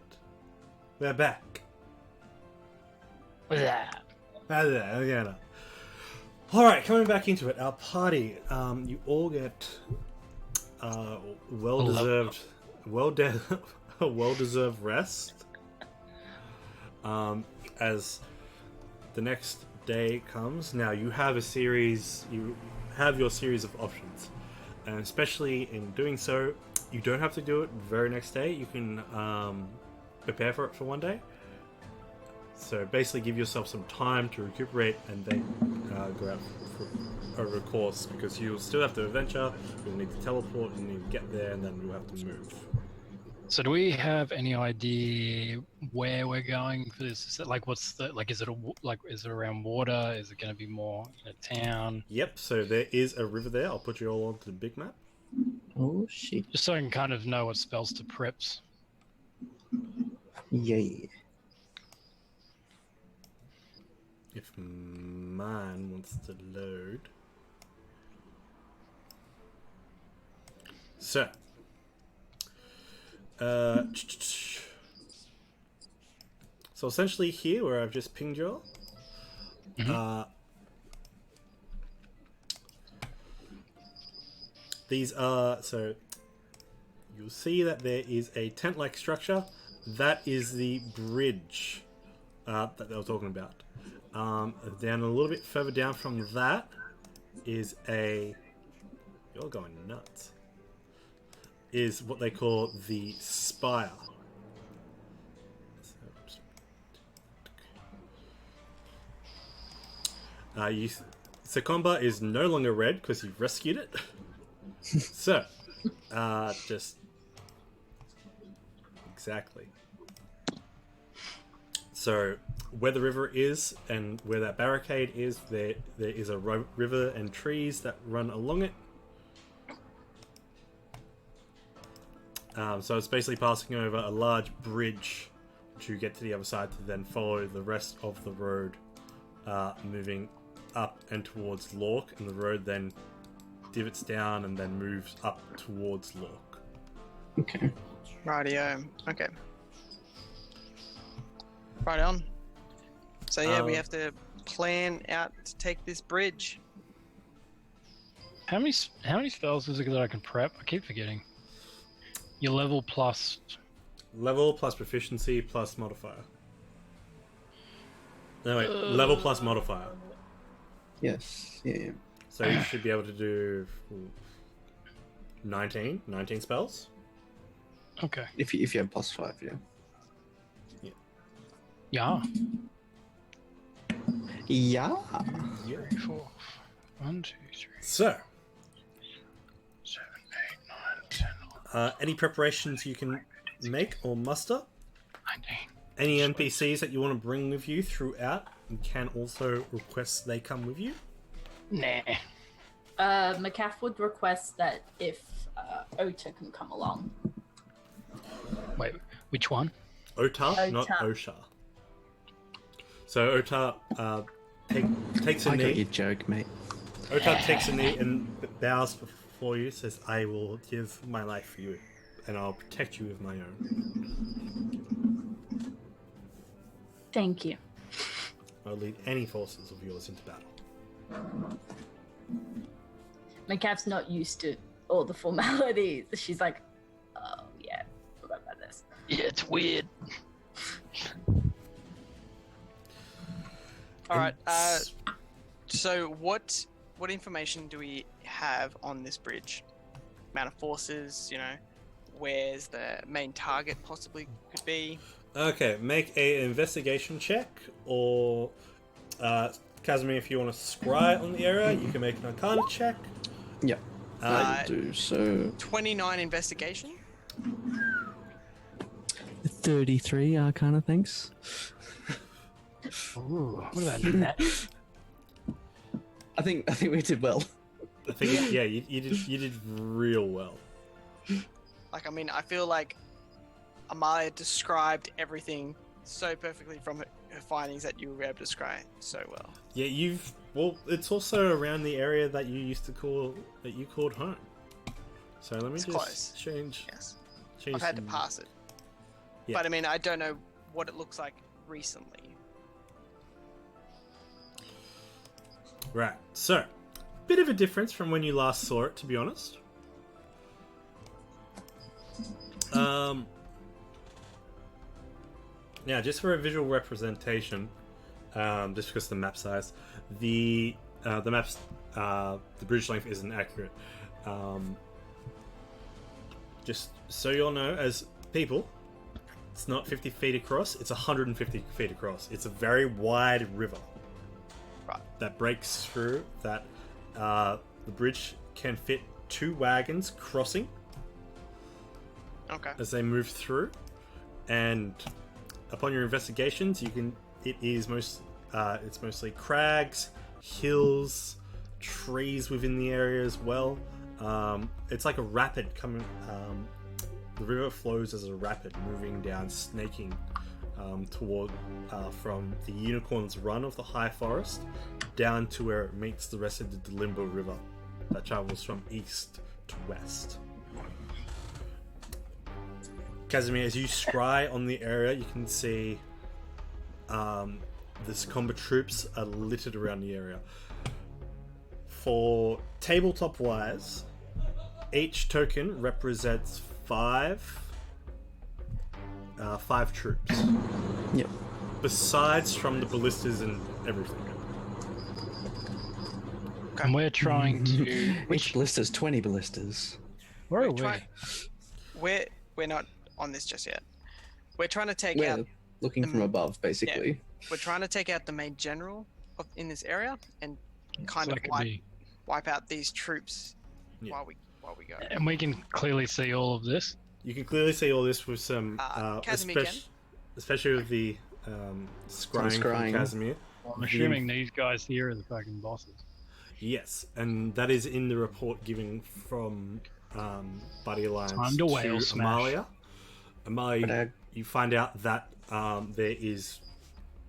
A: we're back.
E: What's that?
A: Alright, coming back into it. Our party, you all get well-deserved well-deserved rest. As the next day comes, now you have your series of options. And especially in doing so, you don't have to do it the very next day. You can prepare for it for one day. So basically give yourself some time to recuperate and then go out over a course, because you'll still have to adventure, you'll need to teleport, you need to get there, and then you'll have to move.
E: So do we have any idea where we're going for this? Is it like, what's the, like, is it around water? Is it going to be more in a town?
A: Yep, so there is a river there. I'll put you all onto the big map.
B: Oh shit!
E: Just so I can kind of know what spells to preps.
B: Yeah.
A: If mine wants to load. So. So essentially here, where I've just pinged you all, these are, so you'll see that there is a tent-like structure. That is the bridge that they were talking about. Down a little bit further down from that is a... You're going nuts. Is what they call the spire. Sekomba is no longer red because you've rescued it. So, just... Exactly. So, where the river is and where that barricade is, there is a river and trees that run along it. So it's basically passing over a large bridge to get to the other side to then follow the rest of the road, moving up and towards Lork, and the road then divots down and then moves up towards Lork.
B: Okay.
C: Rightio. Okay. Right on. So yeah, we have to plan out to take this bridge.
E: How many spells is it that I can prep? I keep forgetting. Your level plus
A: proficiency plus modifier. No wait, level plus modifier.
B: Yes. Yeah.
A: So you should be able to do 19 spells.
E: Okay.
B: If you have +5, yeah.
E: Yeah.
B: Yeah.
A: Yeah.
E: 3, 4. 1, 2, 3,
A: So,
E: 7, 8, 9, 10,
A: any preparations you can make or muster?
E: 19.
A: Any NPCs that you want to bring with you throughout, you can also request they come with you.
E: Nah.
D: Macath would request that if Ota can come along.
E: Wait, which one?
A: Ota, not
D: Ota.
A: Osha. So Ota takes a
B: I got
A: knee.
B: your joke, mate.
A: Ota takes a knee and bows before you, says, I will give my life for you, and I'll protect you with my own.
D: Thank you.
A: I'll lead any forces of yours into battle.
D: Macath's not used to all the formalities. She's like, oh yeah, forgot about this.
E: Yeah, it's weird.
C: All right. So what information do we have on this bridge? Amount of forces, where's the main target possibly could be?
A: Okay, make a investigation check, or Casimir, if you want to scry on the area, you can make an Arcana check.
B: Yep. I do so.
C: 29 investigation.
B: 33 Arcana, thanks.
E: Ooh, what about that?
B: I think we did well.
A: I think, yeah, you did real well.
C: I feel like Amalia described everything so perfectly from her findings that you were able to describe so well.
A: Yeah, it's also around the area that you called home. So let me
C: It's
A: just
C: close.
A: change.
C: Yes.
A: Change
C: I've had to
A: some-
C: pass it.
A: Yeah.
C: But I mean, I don't know what it looks like recently.
A: Right. So, bit of a difference from when you last saw it, to be honest. Now, just for a visual representation, just because of the map size, the maps, the bridge length isn't accurate. Just so you'll know, as people, it's not 50 feet across, it's 150 feet across. It's a very wide river.
C: Right.
A: That breaks through, that the bridge can fit 2 wagons crossing
C: Okay.
A: as they move through, and upon your investigations, it's mostly crags, hills, trees within the area as well. It's like a rapid coming. The river flows as a rapid, moving down, snaking toward from the Unicorn's Run of the High Forest down to where it meets the rest of the Limbo River that travels from east to west. Casimir, as you scry on the area, you can see the combat troops are littered around the area. For tabletop wise, each token represents 5 troops.
B: Yep.
A: Besides from the ballistas and everything.
E: And we're trying to.
B: Which ballistas? 20 ballistas.
E: Where are
C: We're
E: we?
C: trying- We're not on this just yet. We're trying to take
B: We're
C: out.
B: looking from above, basically.
C: We're trying to take out the main general in this area and kind
E: So
C: of
E: that could be.
C: wipe out these troops
A: Yeah.
C: while we go.
E: And we can clearly see all of this.
A: You can clearly see all this with some,
C: Casimir again?
A: especially with the scrying from
B: scrying.
A: Casimir.
E: I'm assuming these guys here are the fucking bosses.
A: Yes, and that is in the report given from Buddy Alliance
E: Time to whale smash.
A: Amalia. Amalia,
B: But,
A: you find out that there is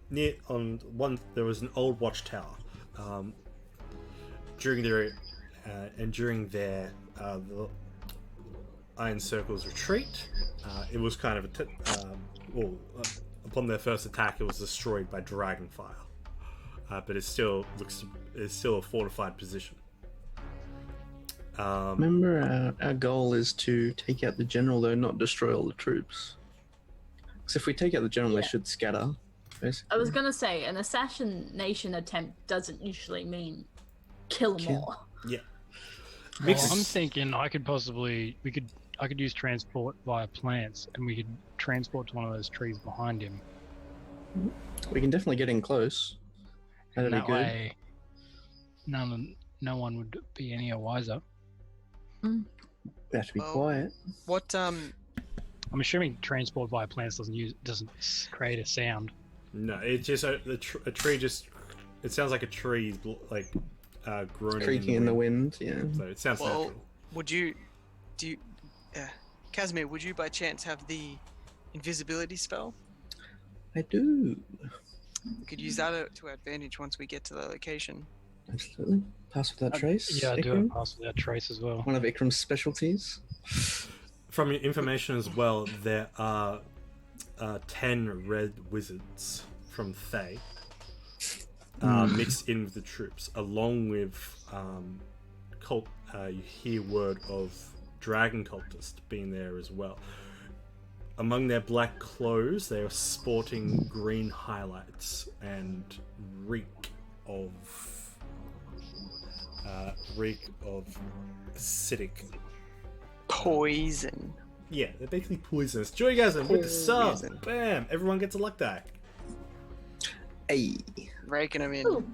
A: there was an old watchtower during their the Iron Circle's retreat. It was kind of upon their first attack, it was destroyed by Dragonfire, but it's still a fortified position.
B: Remember, our goal is to take out the general, though, not destroy all the troops. Because if we take out the general, they should scatter, basically.
D: I was gonna say an assassination attempt doesn't usually mean kill them
B: Kill.
D: all.
A: Yeah.
E: Well,
A: Mixes-
E: I'm thinking I could use transport via plants, and we could transport to one of those trees behind him.
B: We can definitely get in close. That'd be
E: That
B: good.
E: way, no one would be any wiser.
B: We have to be
C: Well-
B: quiet.
C: What
E: I'm assuming transport via plants doesn't create a sound.
A: No, it's just a tree. It sounds like a tree, like groaning
B: Creaking in the wind, yeah.
A: So it sounds
C: well
A: natural.
C: Casimir, would you by chance have the invisibility spell?
B: I do.
C: We could use that to our advantage once we get to the location.
B: Absolutely. Pass without trace.
E: Yeah, I do
B: Ikram?
E: have pass without trace as well.
B: One of Ikram's specialties.
A: From your information as well, there are 10 red wizards from Thay mixed in with the troops, along with cult. You hear word of dragon cultists being there as well. Among their black clothes, they are sporting green highlights and reek of acidic.
C: Poison.
A: Yeah, they're basically poisonous. Joygasm with the sub.
C: Poison.
A: Bam! Everyone gets a luck die.
B: Hey.
C: Raking them in.
D: Ooh.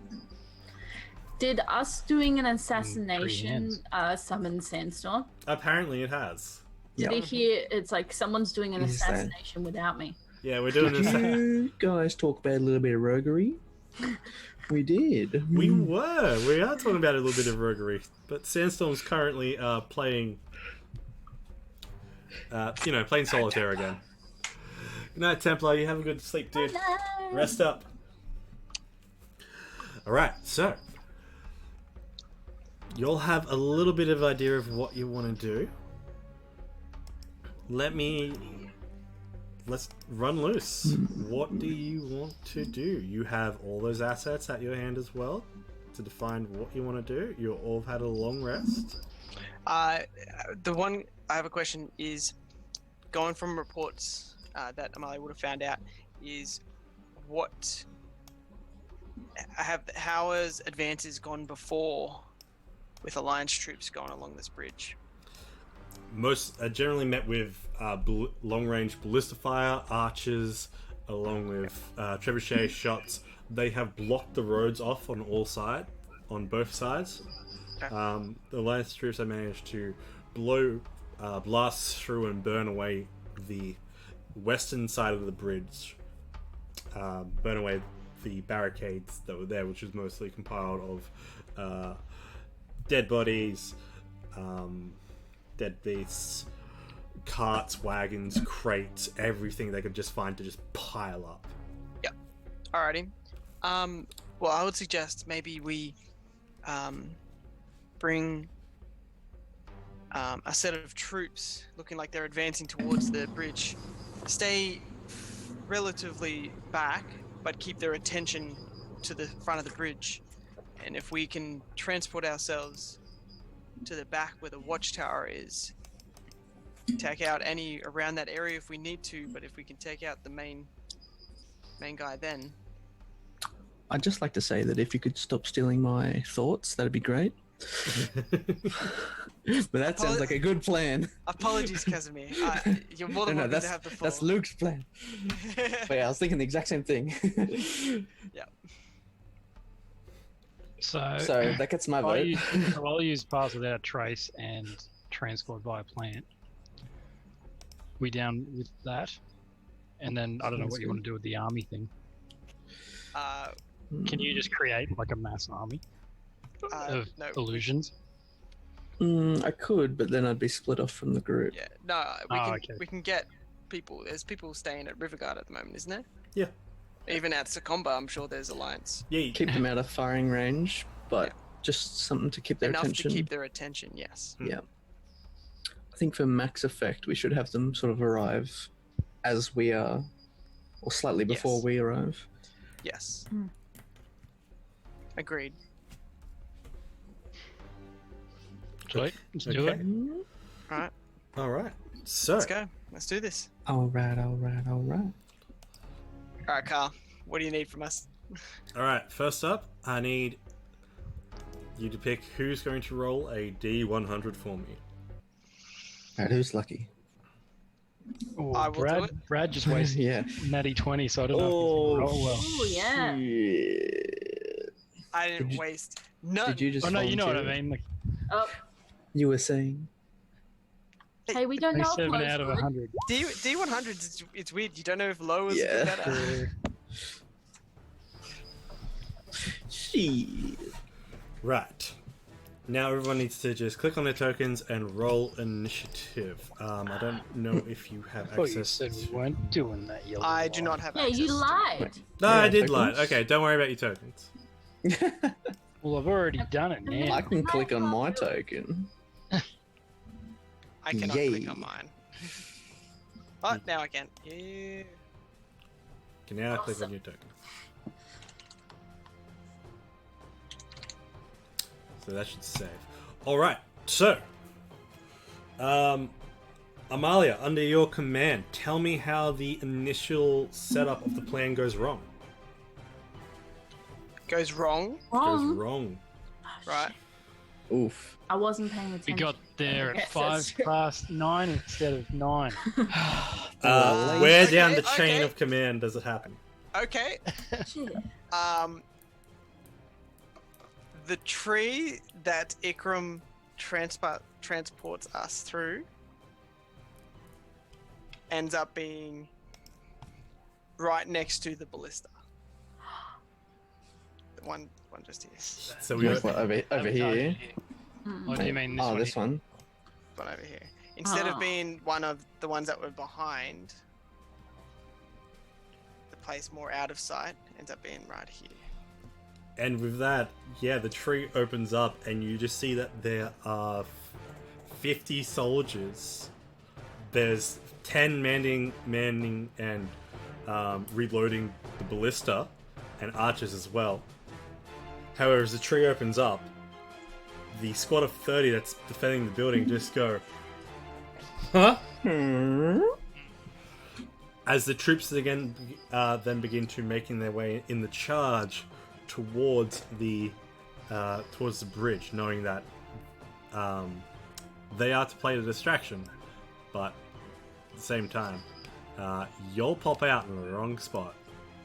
D: Did us doing an
E: three
D: assassination
E: hands.
D: summon Sandstorm?
A: Apparently, it has.
D: Did he hear? It's like someone's doing an
B: Is that-
D: assassination without me.
A: Yeah, we're doing
B: Did
A: this.
B: you guys talk about a little bit of roguery? We did.
A: We are talking about a little bit of roguery, but Sandstorm's currently playing solitaire again. Good night, Templar. You have a good sleep, dude. Rest up. Alright, so you'll have a little bit of idea of what you want to do. Let me let's run loose. What do you want to do? You have all those assets at your hand as well to define what you want to do. You all have had a long rest.
C: The one I have a question is, going from reports that Amalia would have found out, is how has advances gone before with Alliance troops going along this bridge?
A: Most are generally met with long-range ballista fire, archers, along with trebuchet shots. They have blocked the roads off on both sides.
C: Okay.
A: The Alliance troops have managed to blast through and burn away the western side of the bridge, burn away the barricades that were there, which was mostly compiled of dead bodies, dead beasts, carts, wagons, crates, everything they could just find to just pile up.
C: Yep. Alrighty. Well, I would suggest maybe we bring a set of troops looking like they're advancing towards the bridge, stay relatively back, but keep their attention to the front of the bridge. And if we can transport ourselves to the back where the watchtower is, take out any around that area if we need to, but if we can take out the main guy then.
B: I'd just like to say that if you could stop stealing my thoughts, that'd be great. But that sounds like a good plan.
C: Apologies, Casimir. You're more than welcome to have the floor.
B: That's Luke's plan. But yeah, I was thinking the exact same thing.
C: Yeah.
E: So
B: that gets my vote.
E: I'll use pass without trace and transport via plant. We down with that? And then I don't know what you want to do with the army thing. Can you just create like a mass army of illusions?
B: I could, but then I'd be split off from the group.
C: Yeah, no, we can get people. There's people staying at Riverguard at the moment, isn't there?
A: Yeah.
C: Even at Secomba, I'm sure there's Alliance.
A: Yeah.
B: Keep them out of firing range, but just something to keep their
C: Enough
B: attention.
C: to keep their attention, yes.
B: Yeah. I think for max effect, we should have them sort of arrive as we are, or slightly before we arrive.
C: Yes. Agreed.
E: Sweet. Let's do it.
C: All right,
A: So
C: let's go. Let's do this.
B: All right.
C: All right, Carl. What do you need from us?
A: all right, first up, I need you to pick who's going to roll a D100 for me.
B: All right, who's lucky?
E: Ooh,
C: I will do it.
E: Brad just wasted
B: Yeah.
E: natty 20, so I don't know if he's well.
D: Oh yeah.
B: Shit.
C: I didn't waste none.
B: Did you just
E: Oh no, you know what I
B: volunteer?
E: mean. Like,
D: Oh,
B: You were saying?
D: hey, we don't know. if
E: 7
D: Lowe's
E: out of
D: good.
E: 100.
C: D100s, it's weird. You don't know if low is
B: Yeah.
C: better.
B: Shit.
A: Right. Now everyone needs to just click on their tokens and roll initiative. I don't know if you have
E: I thought you
A: access.
E: said we weren't doing that. You
C: I do not have
D: Yeah,
C: access
D: you
C: to-
D: lied.
A: No,
B: Yeah,
A: I did lie.
B: tokens.
A: Okay, don't worry about your tokens.
E: Well, I've already done it now.
B: I can click on my token.
C: I cannot
B: Yay.
C: click on mine. But now I can. Yeah.
A: You can now click on your token. So that should save. Alright, so Amalia, under your command, tell me how the initial setup of the plan goes wrong.
C: Goes wrong,
A: Goes wrong.
C: right?
B: Oof.
D: I wasn't paying attention.
E: We got there at
D: Yes,
E: 5
D: that's true.
E: past 9 instead of 9.
A: Where down
C: Okay,
A: the chain
C: okay.
A: of command does it happen?
C: Okay.
D: Shit.
C: The tree that Ikram transports us through ends up being right next to the ballista. The one just here.
A: So we
B: Like,
A: got,
B: over here.
E: What do you mean this
B: Oh,
E: one?
B: this one.
C: One over here. Instead of
D: Oh.
C: being one of the ones that were behind, the place more out of sight ends up being right here.
A: and with that, yeah, the tree opens up and you just see that there are 50 soldiers. There's 10 manning and reloading the ballista and archers as well. However, as the tree opens up, the squad of 30 that's defending the building just go, huh? As the troops again then begin to making their way in the charge towards the bridge, knowing that they are to play the distraction, but at the same time, you'll pop out in the wrong spot.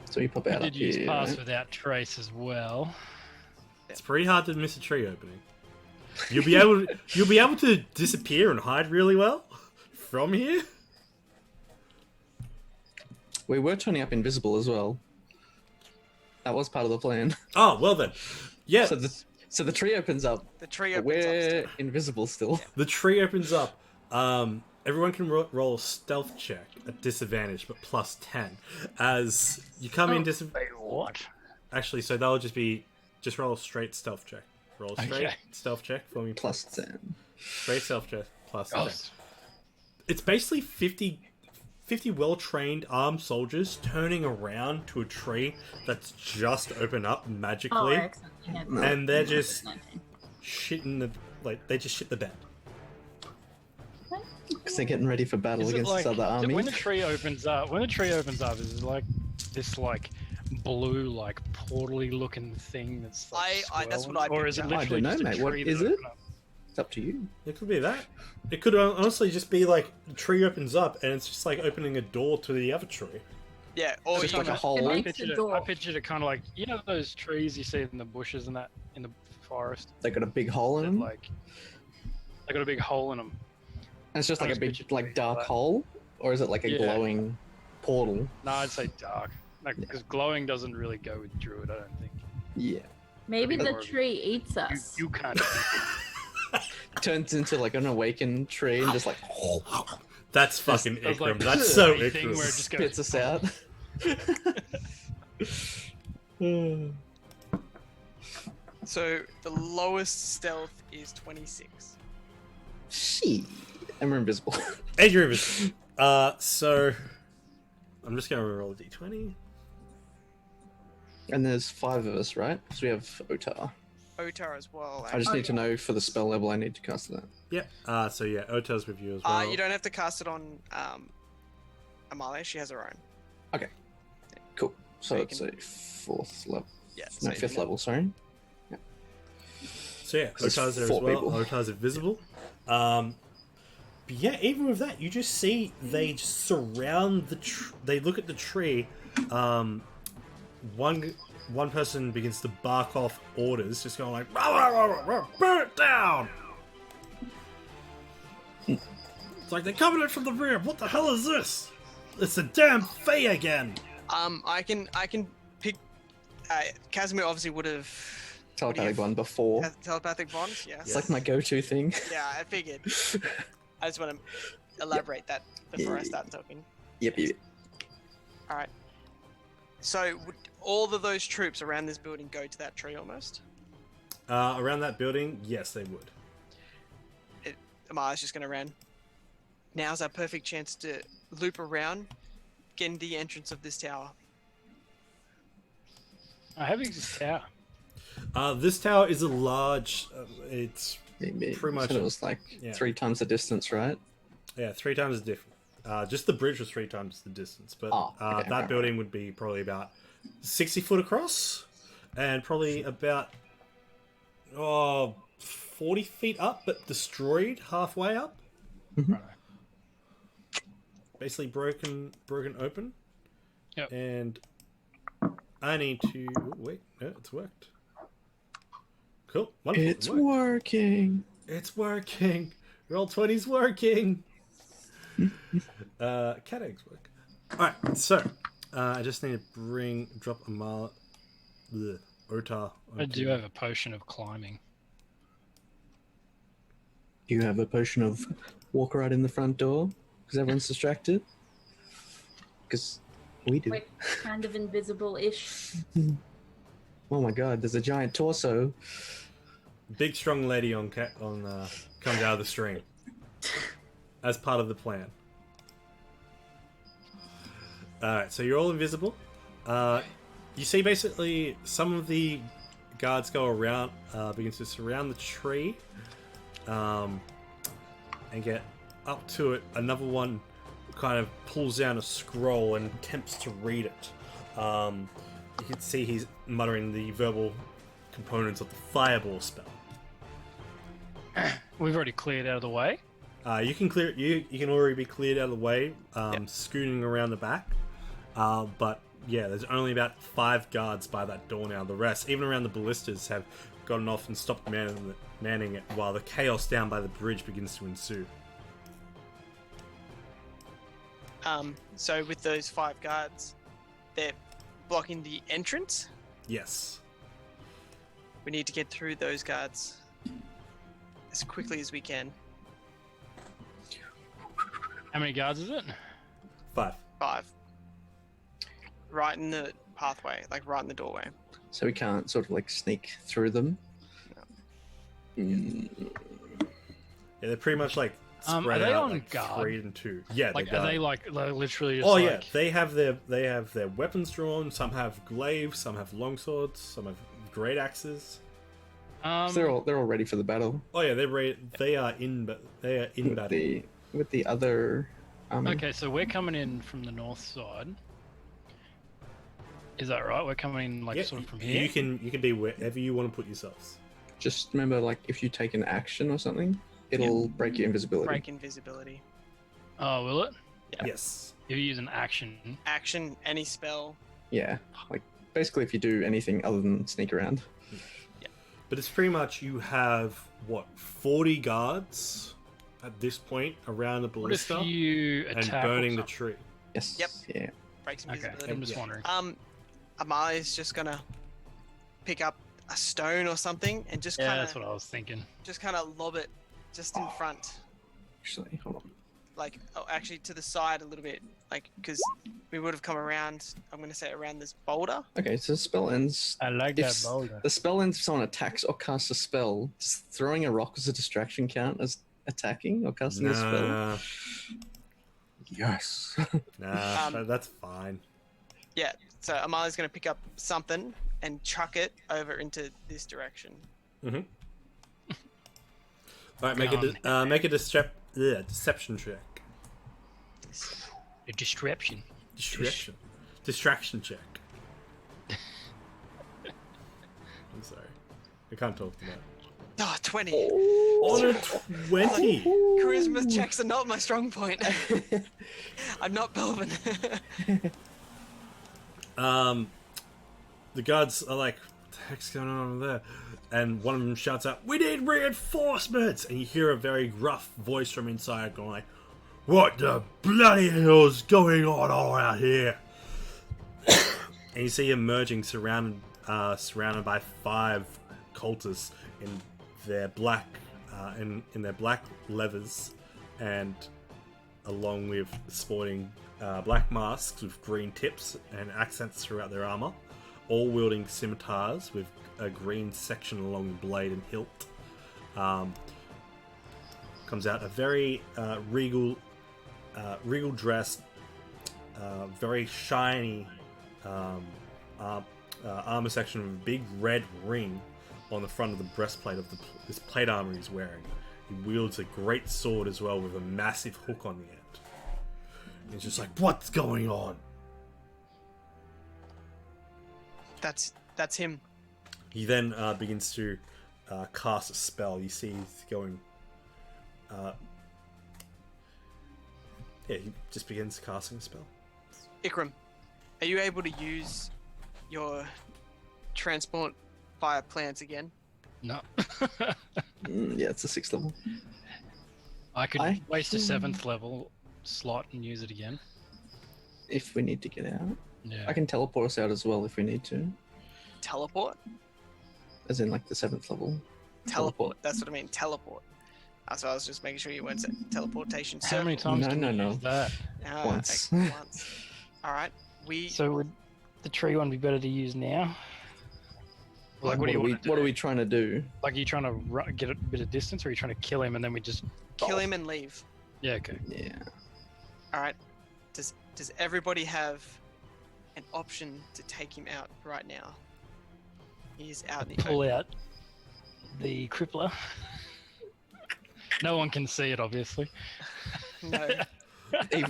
B: So you pop
E: I
B: out
E: did
B: up
E: use
B: here.
E: pass
B: right?
E: without trace as well.
A: It's pretty hard to miss a tree opening. You'll be able to disappear and hide really well from here.
B: We were turning up invisible as well. That was part of the plan.
A: Oh, well then. Yeah,
B: So the tree opens up.
C: The tree
B: But
C: opens up.
B: we're
C: Still.
B: invisible still.
A: the tree opens up. Everyone can roll a stealth check at disadvantage, but plus 10. As you come in
E: Wait, what?
A: Actually, so that'll just roll a straight stealth check. Roll a straight
E: Okay.
A: stealth check for me.
B: Plus 10.
A: Straight stealth check plus
E: Oh,
A: 10. It's basically 50 well-trained armed soldiers turning around to a tree that's just opened up
D: Oh,
A: magically,
D: excellent. Yeah.
A: and they're just shitting they just shit the bed.
B: Because they're getting ready for battle
E: Is it
B: against
E: like,
B: this other army.
E: when the tree opens up, is it like this like blue like portally looking thing that's like
C: that's what
E: swirling?
C: I
E: or is it
C: picture.
B: I
E: literally
B: don't know,
E: just a
B: mate. What
E: tree
B: is
E: that
B: it?
E: opened up?
B: It's up to you.
A: It could be that. It could honestly just be like a tree opens up and it's just like opening a door to the other tree.
C: Yeah, or
B: Just
C: you
B: like a
C: know,
B: hole.
D: It
E: I
D: makes the
E: pictured
D: door.
E: it kind of like, you know, those trees you see in the bushes and that in the forest.
B: They got a big hole in
E: That,
B: them.
E: like they got a big hole in them.
B: And it's just
E: I
B: like a
E: just
B: big,
E: pictured
B: like
E: trees
B: dark
E: like that.
B: hole, or is it like a
E: Yeah.
B: glowing portal?
E: No, I'd say dark. Because glowing doesn't really go with druid, I don't think.
B: Yeah.
D: Maybe the
E: Or-
D: tree eats us.
E: You can't.
B: Turns into like an awakened tree and just like
A: That's fucking
E: There's, like,
A: Ikram. That's so
E: a thing where it
A: Ikram.
E: just goes.
B: spits us out.
C: so the lowest stealth is 26.
B: Shit. And we're invisible.
A: Adrian Rivers. So I'm just gonna roll a d20.
B: And there's 5 of us, right? So we have Otar.
C: Otar as well.
B: I just need to know for the spell level I need to cast that.
A: Yep. So yeah, Otar's with you as well.
C: You don't have to cast it on Amalia. She has her own.
B: Cool. So
C: you
B: it's
C: can-
B: a 4th level.
C: Yeah.
B: No,
C: you
B: 5th
C: can-
B: level, sorry.
A: So yeah,
B: There's
A: Otar's there as
B: 4
A: well.
B: people.
A: Otar's invisible. But yeah, even with that, you just see they just surround the. They look at the tree. One person begins to bark off orders, just going like, "Rah, rah, rah, rah, rah, burn it down!" It's like they're coming in from the rear. What the hell is this? It's a damn Fae again.
C: I can pick. Casimir obviously would have
B: Telepathic one before.
C: telepathic bonds. Yes.
B: It's like my go-to thing.
C: Yeah, I figured. I just want to elaborate that before I start talking.
B: Yep.
C: All right. So would all of those troops around this building go to that tree almost?
A: Around that building, yes, they would.
C: Amara's just going to run. Now's our perfect chance to loop around, get into the entrance of this tower.
E: How big is this tower?
A: This tower is a large. It's
B: Maybe.
A: Pretty much
B: So it was like
A: yeah.
B: 3 times the distance, right?
A: 3 times the difference. Just the bridge was 3 times the distance, but
B: okay,
A: that
B: okay.
A: building would be probably about 60 foot across, and probably about 40 feet up, but destroyed halfway up.
E: Right.
A: Basically broken open.
E: Yep.
A: And I need to wait. No, it's worked. Cool. Wonderful.
B: It's
A: it worked.
B: working.
A: It's working. Roll 20's working. Cat eggs work. Alright, so I just need to drop Otar.
E: I do have a potion of climbing.
B: You have a potion of walk right in the front door because everyone's distracted. Because we do.
D: We're kind of invisible-ish.
B: Oh my god, there's a giant torso.
A: Big strong lady comes out of the stream as part of the plan. Alright, so you're all invisible. You see basically some of the guards go around, begin to surround the tree, and get up to it. Another one kind of pulls down a scroll and attempts to read it. You can see he's muttering the verbal components of the fireball spell.
E: We've already cleared out of the way.
A: You can clear. You can already be cleared out of the way, scooting around the back. But yeah, there's only about 5 guards by that door now. The rest, even around the ballistas, have gotten off and stopped manning it, while the chaos down by the bridge begins to ensue.
C: So with those 5 guards, they're blocking the entrance.
A: Yes.
C: We need to get through those guards as quickly as we can.
E: How many guards is it?
A: 5.
C: 5. Right in the pathway, like right in the doorway.
B: So we can't sort of like sneak through them.
A: Yeah, they're pretty much like
E: Are
A: spread
E: they
A: out
E: on
A: like
E: guard?
A: 3 and 2. Yeah,
E: Like,
A: they're
E: are they
A: guard.
E: like literally just
A: Oh
E: like...
A: yeah, they have their weapons drawn. Some have glaives, some have longswords, some have great axes.
B: So they're all ready for the battle.
A: Oh yeah, they're ready. They are in battle.
B: With the other army.
E: Okay, so we're coming in from the north side. Is that right? We're coming in like
A: Yeah,
E: sort of from here.
A: you can be wherever you want to put yourselves.
B: Just remember, like, if you take an action or something, it'll break your invisibility.
C: Break invisibility.
E: Oh, will it?
C: Yeah.
A: Yes.
E: If you use an action.
C: Action, any spell.
B: Yeah, like basically if you do anything other than sneak around.
A: But it's pretty much you have 40 guards at this point around the
E: What if
A: ballista
E: you
A: and
E: attack
A: burning
E: or
A: the
E: something?
A: tree.
B: Yes.
C: Yep.
B: Yeah.
C: Breaks
E: Okay,
C: invisibility.
E: I'm just
A: Yeah.
E: wondering.
C: Amalia's just gonna pick up a stone or something and just
E: Yeah,
C: kind
E: that's
C: of
E: what I was thinking.
C: lob it just in front.
B: Actually, hold on.
C: Like, oh, actually to the side a little bit, like, because we would have come around, I'm going to say around this boulder.
B: Okay, so the spell ends.
E: I like
B: If
E: that boulder.
B: the spell ends if someone attacks or casts a spell, does throwing a rock as a distraction count as attacking or casting a spell?
A: Nah,
B: Yes.
A: that's fine.
C: Yeah, so Amalia's going to pick up something and chuck it over into this direction.
A: Mm-hmm. All right, make a deception check.
E: A distraction.
A: Distraction check. I'm sorry, I can't talk to that.
C: Oh, 20.
A: On a 20.
C: Charisma checks are not my strong point. I'm not Belvin.
A: The guards are like, what the heck's going on over there? And one of them shouts out, "We need reinforcements!" And you hear a very gruff voice from inside going like, "What the bloody hell's going on all out here?" And you see emerging, surrounded by 5 cultists in their black, in their black leathers, and along with sporting black masks with green tips and accents throughout their armor, all wielding scimitars with a green section along the blade and hilt. Comes out a very regal dressed, very shiny armor section with a big red ring on the front of the breastplate of this plate armor he's wearing. He wields a great sword as well with a massive hook on the end. He's just like, "What's going on?"
C: That's him.
A: He then begins to cast a spell. You see he's going... he just begins casting a spell.
C: Ikram, are you able to use your transport fire plants again?
E: No.
B: Yeah, it's a 6th level.
E: I could waste a 7th level slot and use it again.
B: If we need to get out.
E: Yeah.
B: I can teleport us out as well if we need to.
C: Teleport?
B: As in like the 7th level.
C: Teleport. That's what I mean. Teleport. So I was just making sure you weren't saying teleportation.
E: How many times
B: No,
E: can
B: no,
E: we
B: no.
E: use that?
B: Once.
C: Once. All right.
E: So would the tree one be better to use now? Like, what do you want to do?
B: What are we trying to do?
E: Like, are you trying to get a bit of distance, or are you trying to kill him and then we just...
C: kill him and leave.
E: Yeah, okay.
B: Yeah.
C: All right. Does Does everybody have an option to take him out right now? He is out in the
E: Pull
C: open.
E: out the crippler. No one can see it, obviously.
C: No,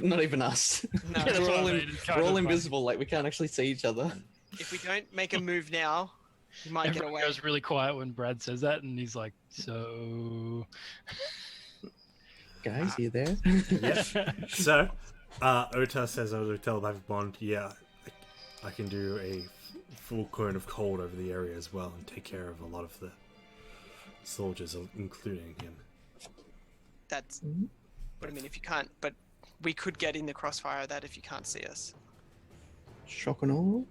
B: Not even us.
C: no.
E: That's
B: we're
E: what I
B: all,
E: mean, it's kind
B: we're all
E: of funny.
B: invisible. Like we can't actually see each other.
C: If we don't make a move now, he might get
E: Everyone
C: away.
E: goes really quiet when Brad says that, and he's like, "So."
B: Guys, are you there?
A: Yeah. So, Ota says over the telepathic bond, yeah, I can do a full cone of cold over the area as well and take care of a lot of the soldiers, including him.
C: That's.
B: Mhm.
C: But I mean, if you can't, but we could get in the crossfire of that if you can't see us.
B: Shock and all.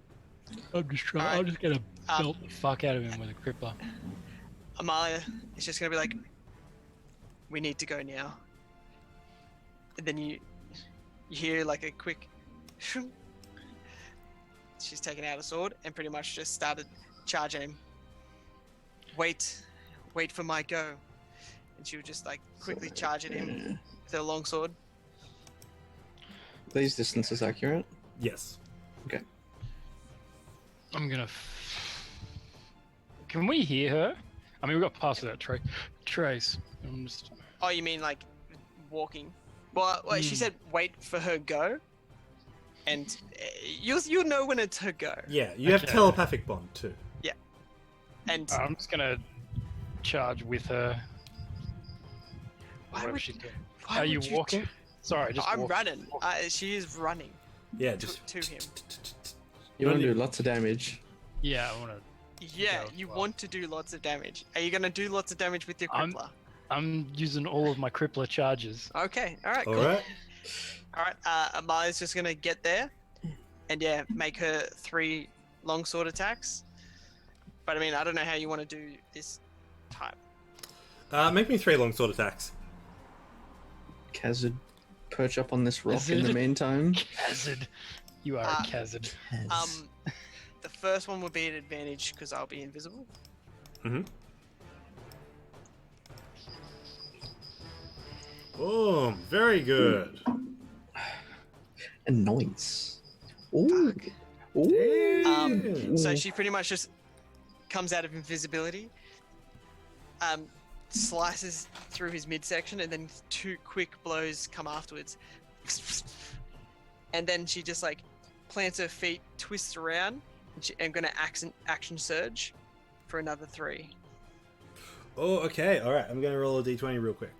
E: I'm just trying.
C: Alright.
E: I'm just gonna belt the fuck out of him with a crippler.
C: Amalia is just gonna be like, "We need to go now." And then you hear like a quick. She's taken out a sword and pretty much just started charging him. Wait for my go. And she would just like quickly charge at him with her long sword.
B: These distances accurate.
A: Yes.
E: I'm gonna. Can we hear her? I mean, we got past that trace. I'm just.
C: Oh, you mean like walking? Well, she said wait for her go, and you'll know when it's her go.
A: Yeah, you have
E: Okay.
A: telepathic bond too.
C: And
E: I'm just gonna charge with her.
C: why
E: Whatever
C: would,
E: she's doing.
C: why
E: Are you
C: would
E: walking? Sorry, just
C: I'm
E: walk.
C: running. She is running
A: Yeah, just
C: to him.
B: You want to do lots of damage.
E: Yeah, I wanna.
C: Yeah,
E: go as
C: you
E: well.
C: want to do lots of damage. Are you gonna do lots of damage with your
E: I'm-
C: crippler?
E: I'm using all of my crippler charges.
C: Okay, all right,
A: all
C: cool.
A: right.
C: All right, Amalia's just gonna get there, and yeah, make her 3 longsword attacks. But I mean, I don't know how you want to do this type.
A: Make me 3 longsword attacks.
B: Kazid, perch up on this rock in the
E: Kazid.
B: meantime.
E: Kazid. You are
C: Uh,
E: a Kazid.
C: The first one would be an advantage because I'll be invisible.
A: Mm-hmm. Boom. Very good.
B: And noise. Ooh. Ooh.
C: So she pretty much just comes out of invisibility, slices through his midsection, and then 2 quick blows come afterwards. And then she just like plants her feet, twists around, and gonna action surge for another 3.
A: Oh, okay. All right. I'm gonna roll a d20 real quick.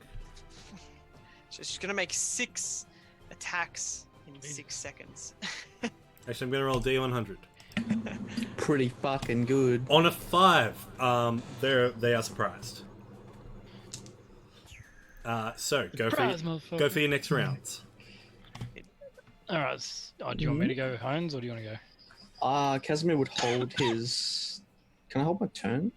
C: So she's gonna make 6 attacks in 6 seconds.
A: Actually, I'm gonna roll d100.
B: Pretty fucking good.
A: On a 5, they are surprised. So go
E: Surprise,
A: for
E: motherfucker.
A: go for your next rounds.
E: All right. Oh, do you want me to go, Hones, or do you want to go?
B: Casimir would hold his. Can I hold my turn?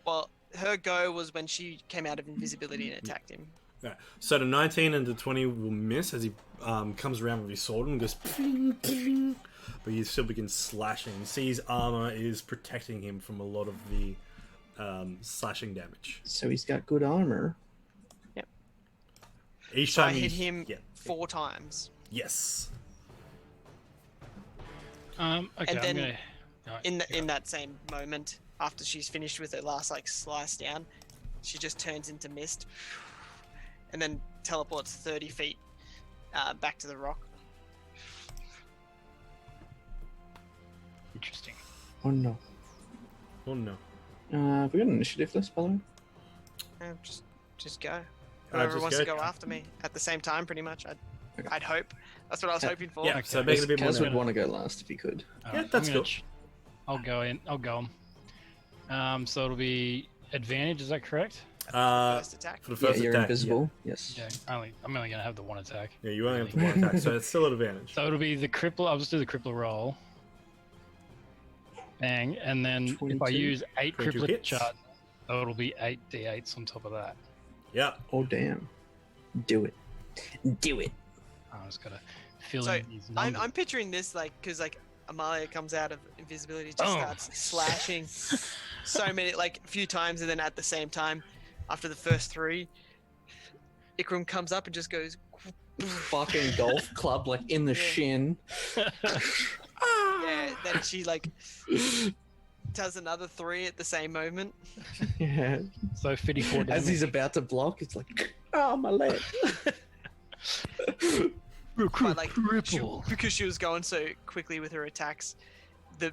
C: Well, her go was when she came out of invisibility and attacked him.
A: Right. So the 19 and the 20 will miss as he comes around with his sword and goes, ping, ping, but he still begins slashing. You see his armor is protecting him from a lot of the slashing damage.
B: So he's got good armor.
A: Each
C: So I
A: time
C: hit
A: you-
C: him
A: Yeah.
C: 4 times.
A: Yes.
E: Okay,
C: And
E: I'm
C: then
E: gonna. Alright,
C: In
E: go.
C: that same moment, after she's finished with her last like slice down, she just turns into mist, and then teleports 30 feet back to the rock.
E: Interesting.
B: Oh no.
A: Oh no.
B: Have we got an initiative list, by the way?
C: Just go. Whoever
A: just
C: wants
A: go.
C: to go after me at the same time, pretty much.
B: Okay.
C: I'd hope. That's what I was
B: Yeah.
C: hoping for.
A: Yeah. So make it a bit more.
B: Kaz would
A: now.
B: want to go last if he could.
E: Alright, I'm
A: that's
E: gonna
A: cool.
E: I'll go in. I'll go. So it'll be advantage. Is that correct?
C: First attack.
A: For the
B: Yeah,
A: first
B: you're
A: attack.
B: invisible. Yes.
E: Yeah. I'm only gonna have the 1 attack.
A: Yeah, you only have the 1 attack, so it's still an advantage.
E: So it'll be the crippler. I'll just do the crippler roll. Bang, and then if I
B: 22.
E: use 8
A: 22
E: crippler
A: hits.
E: charge, so it'll be 8 d8s on top of that.
A: Yeah.
B: Oh damn. Do it. Do it.
E: I just gotta fill
C: So,
E: in these numbers.
C: I'm picturing this like because like Amalia comes out of invisibility, just
E: Oh.
C: starts slashing so many like a few times, and then at the same time, after the first 3, Ikram comes up and just goes
B: fucking golf club like in the
C: Yeah.
B: shin.
C: Yeah, then she like does another 3 at the same moment.
B: Yeah.
E: So 54 damage.
B: As he's about to block, it's like, oh, my leg.
C: But like
E: Triple.
C: because she was going so quickly with her attacks, the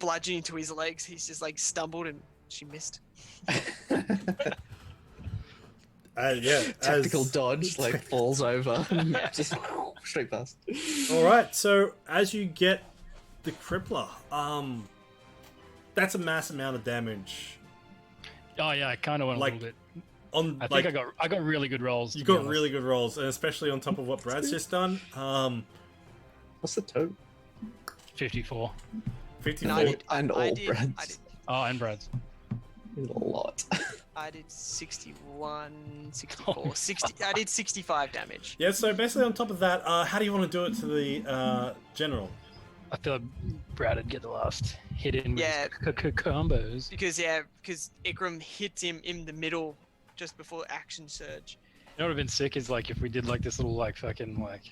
C: bludgeoning to his legs, he's just like stumbled and she missed.
A: Yeah.
B: Tactical dodge, like falls over. Just straight past.
A: All right. So as you get the crippler, that's a mass amount of damage.
E: Oh yeah, I kind of went
A: Like,
E: a little bit.
A: On
E: I think I got really good rolls.
A: You
E: to be
A: got
E: honest.
A: really good rolls, and especially on top of what Brad's just done.
B: What's the total?
E: 54.
A: 54.
C: No, I did,
B: And
C: I
B: all
C: did,
B: Brad's.
C: I did,
E: Oh, and Brad's.
B: It's a lot.
C: I did 61, 64,
E: Oh,
C: 60. I did 65 damage.
A: Yeah. So basically, on top of that, how do you want to do it to the general?
E: I feel like Brad would get the last hit in with
C: Yeah.
E: his combos.
C: Because Ikram hits him in the middle just before action surge.
E: You know what would have been sick is like if we did like this little like fucking like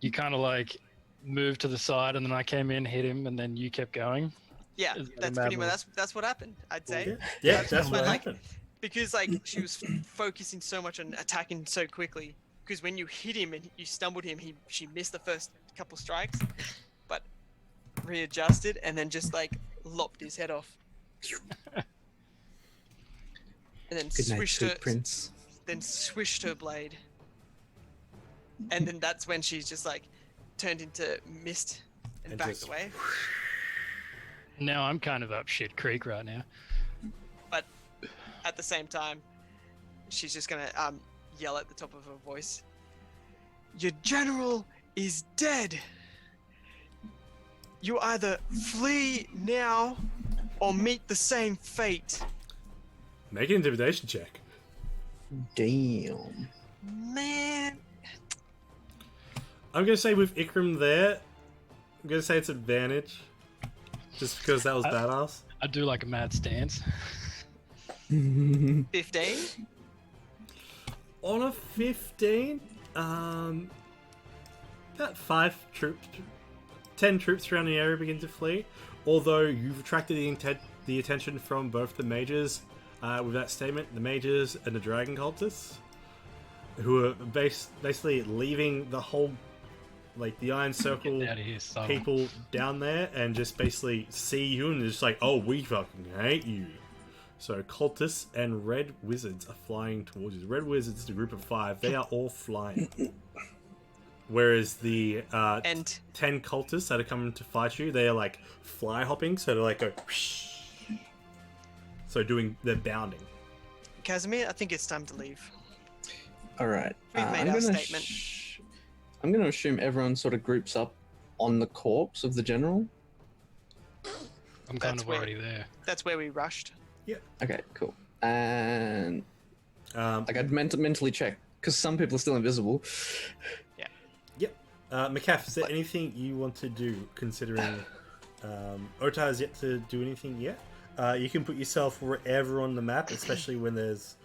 E: you kind of like moved to the side and then I came in, hit him, and then you kept going.
C: Yeah,
E: Is that a
C: that's
E: mad
C: pretty much
E: move?
C: that's what happened. I'd say.
A: Yeah,
C: That's
A: that's
C: what
A: what
C: like-
A: happened.
C: Because like she was focusing so much on attacking so quickly. Because when you hit him and you stumbled him, she missed the first couple strikes, but readjusted and then just like lopped his head off. And then
B: Good night,
C: swished
B: sweet
C: her,
B: prince.
C: then swished her blade. And then that's when she's just like turned into mist and
A: And
C: backed
A: just-
C: away.
E: Now I'm kind of up shit creek right now.
C: But at the same time, she's just gonna yell at the top of her voice. Your general is dead. You either flee now or meet the same fate.
A: Make an intimidation check.
B: Damn.
C: Man,
A: I'm gonna say with Ikram there, I'm gonna say it's advantage, just because that was badass.
E: I do like a mad stance.
C: 15?
A: On a 15, about 10 troops around the area begin to flee. Although you've attracted the attention from both the mages with that statement, the mages and the dragon cultists, who are basically leaving the whole, like the Iron Circle
E: Get out of here, son.
A: people down there, and just basically see you and just like, oh, we fucking hate you. So cultists and red wizards are flying towards you. The red wizards, the group of 5, they are all flying. Whereas the
C: And
A: 10 cultists that are coming to fight you, they are like fly hopping, so they're like go whoosh. So they're bounding.
C: Casimir, I think it's time to leave.
B: All right.
C: We've made our statement.
B: I'm going to assume everyone sort of groups up on the corpse of the general.
E: I'm kind
C: That's
E: of
C: where-
E: already there.
C: That's where we rushed.
B: Okay, cool. And
A: Yep.
B: like I'd mentally check because some people are still invisible.
A: Macaf, is there anything you want to do, considering Ota has yet to do anything yet? You can put yourself wherever on the map, especially when there's...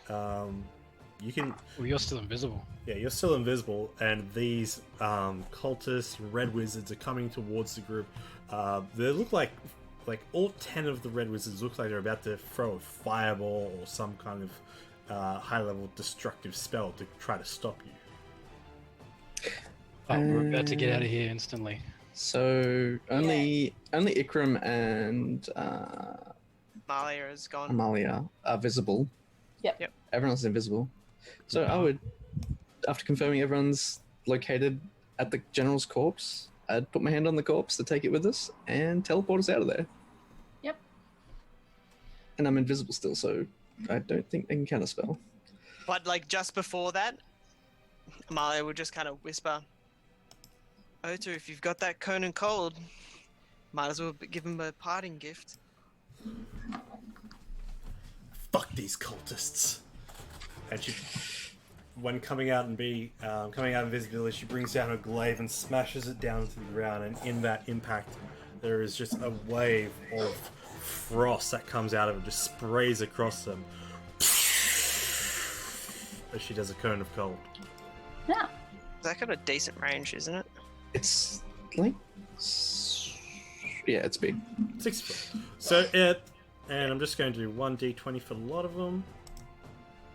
A: you can...
E: Well, you're still invisible.
A: Yeah, you're still invisible, and these cultists, red wizards, are coming towards the group. They look like all 10 of the red wizards look like they're about to throw a fireball or some kind of high-level destructive spell to try to stop you.
E: Oh, we're about to get out of here instantly.
B: So only Ikram and
C: Malia is gone.
B: Amalia are visible.
D: Yep.
B: Everyone else is invisible. So I would, after confirming everyone's located at the general's corpse, I'd put my hand on the corpse to take it with us and teleport us out of there.
D: Yep.
B: And I'm invisible still, so I don't think they can counter spell.
C: But like just before that, Amalia would just kind of whisper, Ota, if you've got that Conan cold, might as well give him a parting gift.
A: Fuck these cultists. And she, when coming out in visibility, she brings down her glaive and smashes it down to the ground, and in that impact there is just a wave of frost that comes out of it, just sprays across them. as she does a cone of cold.
D: Yeah.
C: That got a decent range, isn't it?
B: It's like, yeah, it's big.
A: 6 foot. So it, and I'm just going to do 1d20 for a lot of them.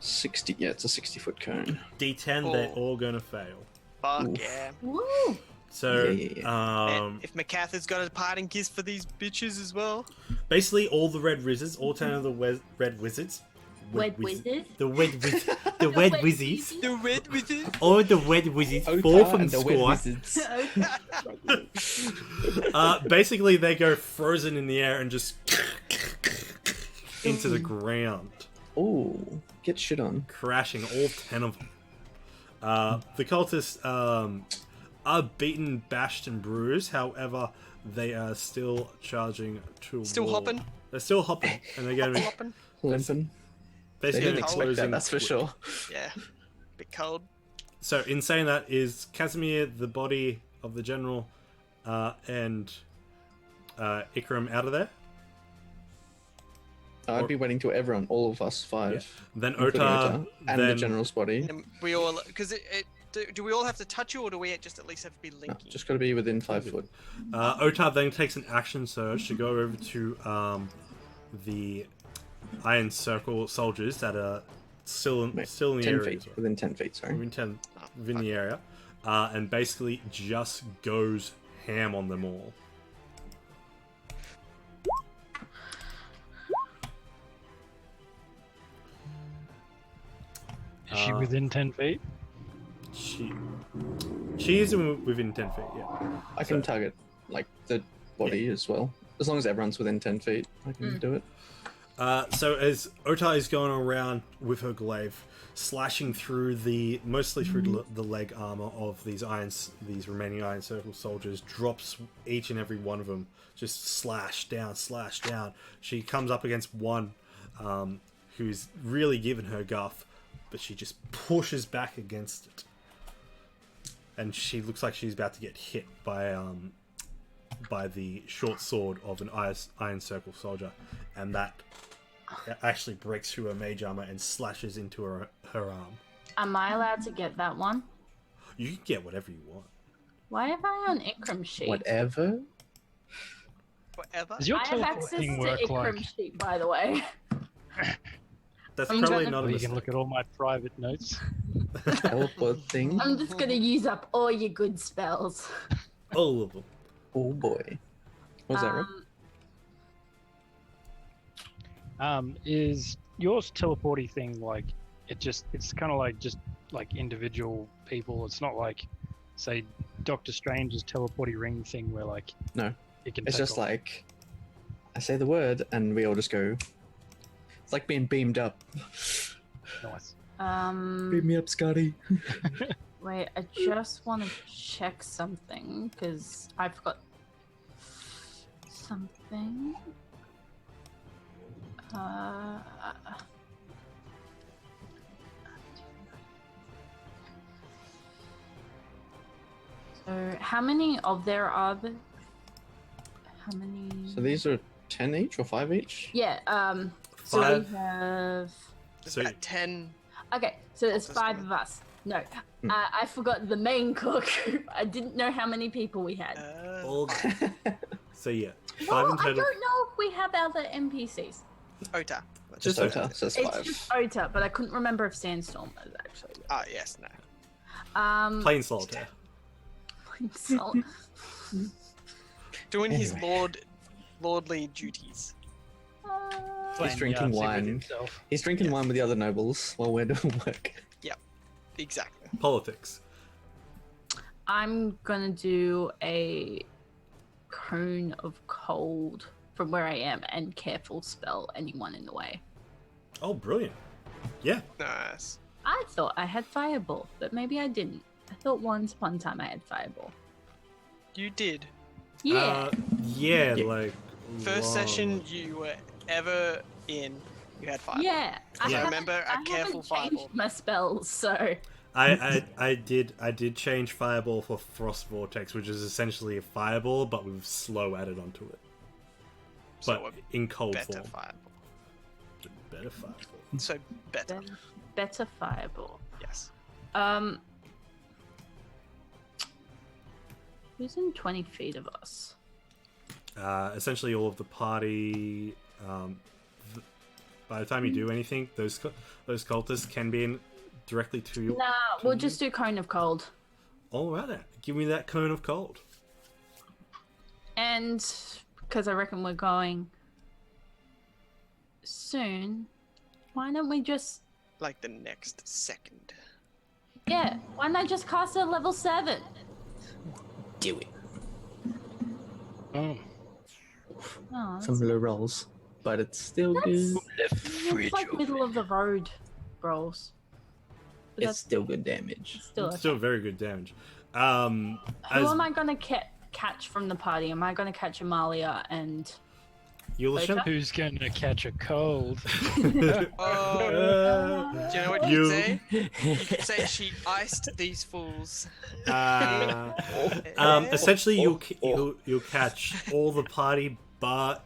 B: 60. Yeah, it's a 60-foot cone.
A: D10, they're
C: Oh.
A: all going to fail.
C: Fuck
B: Oof.
C: yeah.
D: Woo!
A: So,
B: Yeah.
C: And if McCath has got a parting kiss for these bitches as well.
A: basically all the red wizards, all 10 of the red wizards.
D: Wed wizard.
A: The red wizards. The red wizards.
C: The red wizard.
A: All the red wizards
B: Ota
A: fall from
B: and
A: the
B: the Wet
A: score.
B: Wizards.
A: Basically, they go frozen in the air and just into the ground,
B: Oh, get shit on.
A: crashing, all 10 of them. The cultists are beaten, bashed, and bruised. However, they are still charging to
C: Still hopping.
A: They're still hopping, and they're going to be
C: Hopping.
B: Limping. They
A: basically
B: didn't expect that,
A: exposing
B: that's for
A: quick.
B: sure.
C: Yeah. Bit cold.
A: So, in saying that, is Casimir the body of the general and Ikram out of there?
B: I'd be waiting till everyone, all of us five,
A: Then
B: including
A: Ota,
B: and
A: then
B: the general's body.
C: And we all, because do we all have to touch you, or do we just at least have to be
B: No,
C: linking?
B: just got to be within 5 foot.
A: Ota then takes an action surge to go over to the Iron Circle soldiers that are still in the
B: 10
A: area.
B: feet.
A: as well.
B: Within 10 feet, sorry.
A: Within the area, and basically just goes ham on them all.
E: Is she within 10 feet?
A: She is within 10 feet. Yeah.
B: I can target, like, the body as well. As long as everyone's within 10 feet, I can do it.
A: So as Ota is going around with her glaive, slashing through mostly through the leg armor of these remaining Iron Circle soldiers, drops each and every one of them, just slash down. She comes up against one who's really given her guff, but she just pushes back against it, and she looks like she's about to get hit by the short sword of an Iron Circle soldier, and that actually breaks through her mage armor and slashes into her arm.
D: Am I allowed to get that one?
A: You can get whatever you want.
D: Why am I on Ikram's sheet?
B: Whatever.
C: Whatever.
E: Does your
D: I have access to
E: teleporting work
D: Ikram's
E: like
D: sheet, by the way.
A: That's
D: I'm
A: probably
D: gonna-
A: not a
E: you can
A: mistake.
E: look at all my private notes?
B: Teleport thing.
D: I'm just gonna use up all your good spells.
A: All of them.
B: Oh boy. What was that, Rob?
E: Is yours teleporting thing like it's kind of like just like individual people? It's not like, say, Doctor Strange's teleporting ring thing where like
B: No.
E: it can
B: It's
E: take
B: just
E: off.
B: like, I say the word and we all just go. It's like being beamed up.
E: Nice.
B: Beam me up, Scotty.
D: Wait, I just want to check something because I forgot something. So, how many of there are there? How many?
B: So these are 10 each or 5 each?
D: Yeah. So
A: Five.
D: we have.
C: There's
A: So-
C: about 10.
D: Okay, so there's
C: Office
D: 5
C: women.
D: of us. No, I forgot the main cook. I didn't know how many people we had.
A: All. So yeah, 5
D: Well,
A: in
D: I
A: total.
D: don't know if we have other NPCs.
C: Ota.
B: Just
A: Just
B: Ota, so it's
D: It's
B: 5.
D: just Ota, but I couldn't remember if Sandstorm was actually there.
C: Oh, yes, no.
A: Plain solitaire.
D: So,
C: Doing his
B: Anyway.
C: lordly duties.
E: Playing
B: drinking
E: Yahtzee with
B: wine.
E: himself.
B: He's drinking wine with the other nobles while we're doing work.
C: Exactly.
A: Politics.
D: I'm gonna do a cone of cold from where I am and careful spell anyone in the way.
A: Oh, brilliant. Yeah.
C: Nice.
D: I thought I had fireball, but maybe I didn't. I thought once upon a time I had fireball.
C: You did.
D: Yeah.
A: Yeah,
B: Yeah.
A: like.
C: First
A: long-
C: session you were ever in, you had fire.
D: Yeah.
C: I
A: Yeah.
C: remember a
D: haven't
C: careful
D: changed
C: fireball.
D: my spells, so
A: I did change fireball for frost vortex, which is essentially a fireball but with slow added onto it, but
C: So
A: in cold
C: better
A: form.
C: fireball.
A: Better fireball.
C: So better.
D: better fireball.
C: Yes.
D: Who's in 20 feet of us?
A: Essentially, all of the party. By the time you do anything, those cultists can be in directly to you.
D: Nah, we'll just do cone of cold.
A: All right, then. Give me that cone of cold.
D: And because I reckon we're going soon, why don't we just...
C: Like the next second.
D: Yeah, why not just cast it at level 7?
B: Do it.
E: Oh.
D: Oh,
B: Some low rolls, but it's still good.
D: it's like middle of the road rolls. But
B: It's still good damage.
D: still
A: It's
D: okay.
A: still very good damage.
D: Who am I going to catch from the party? Am I going to catch Amalia and...
A: You'll
D: Later?
E: Who's going to catch a cold?
C: Oh, do you know what you
A: You-
C: could say? You could say she iced these fools.
A: Essentially, you'll catch all the party but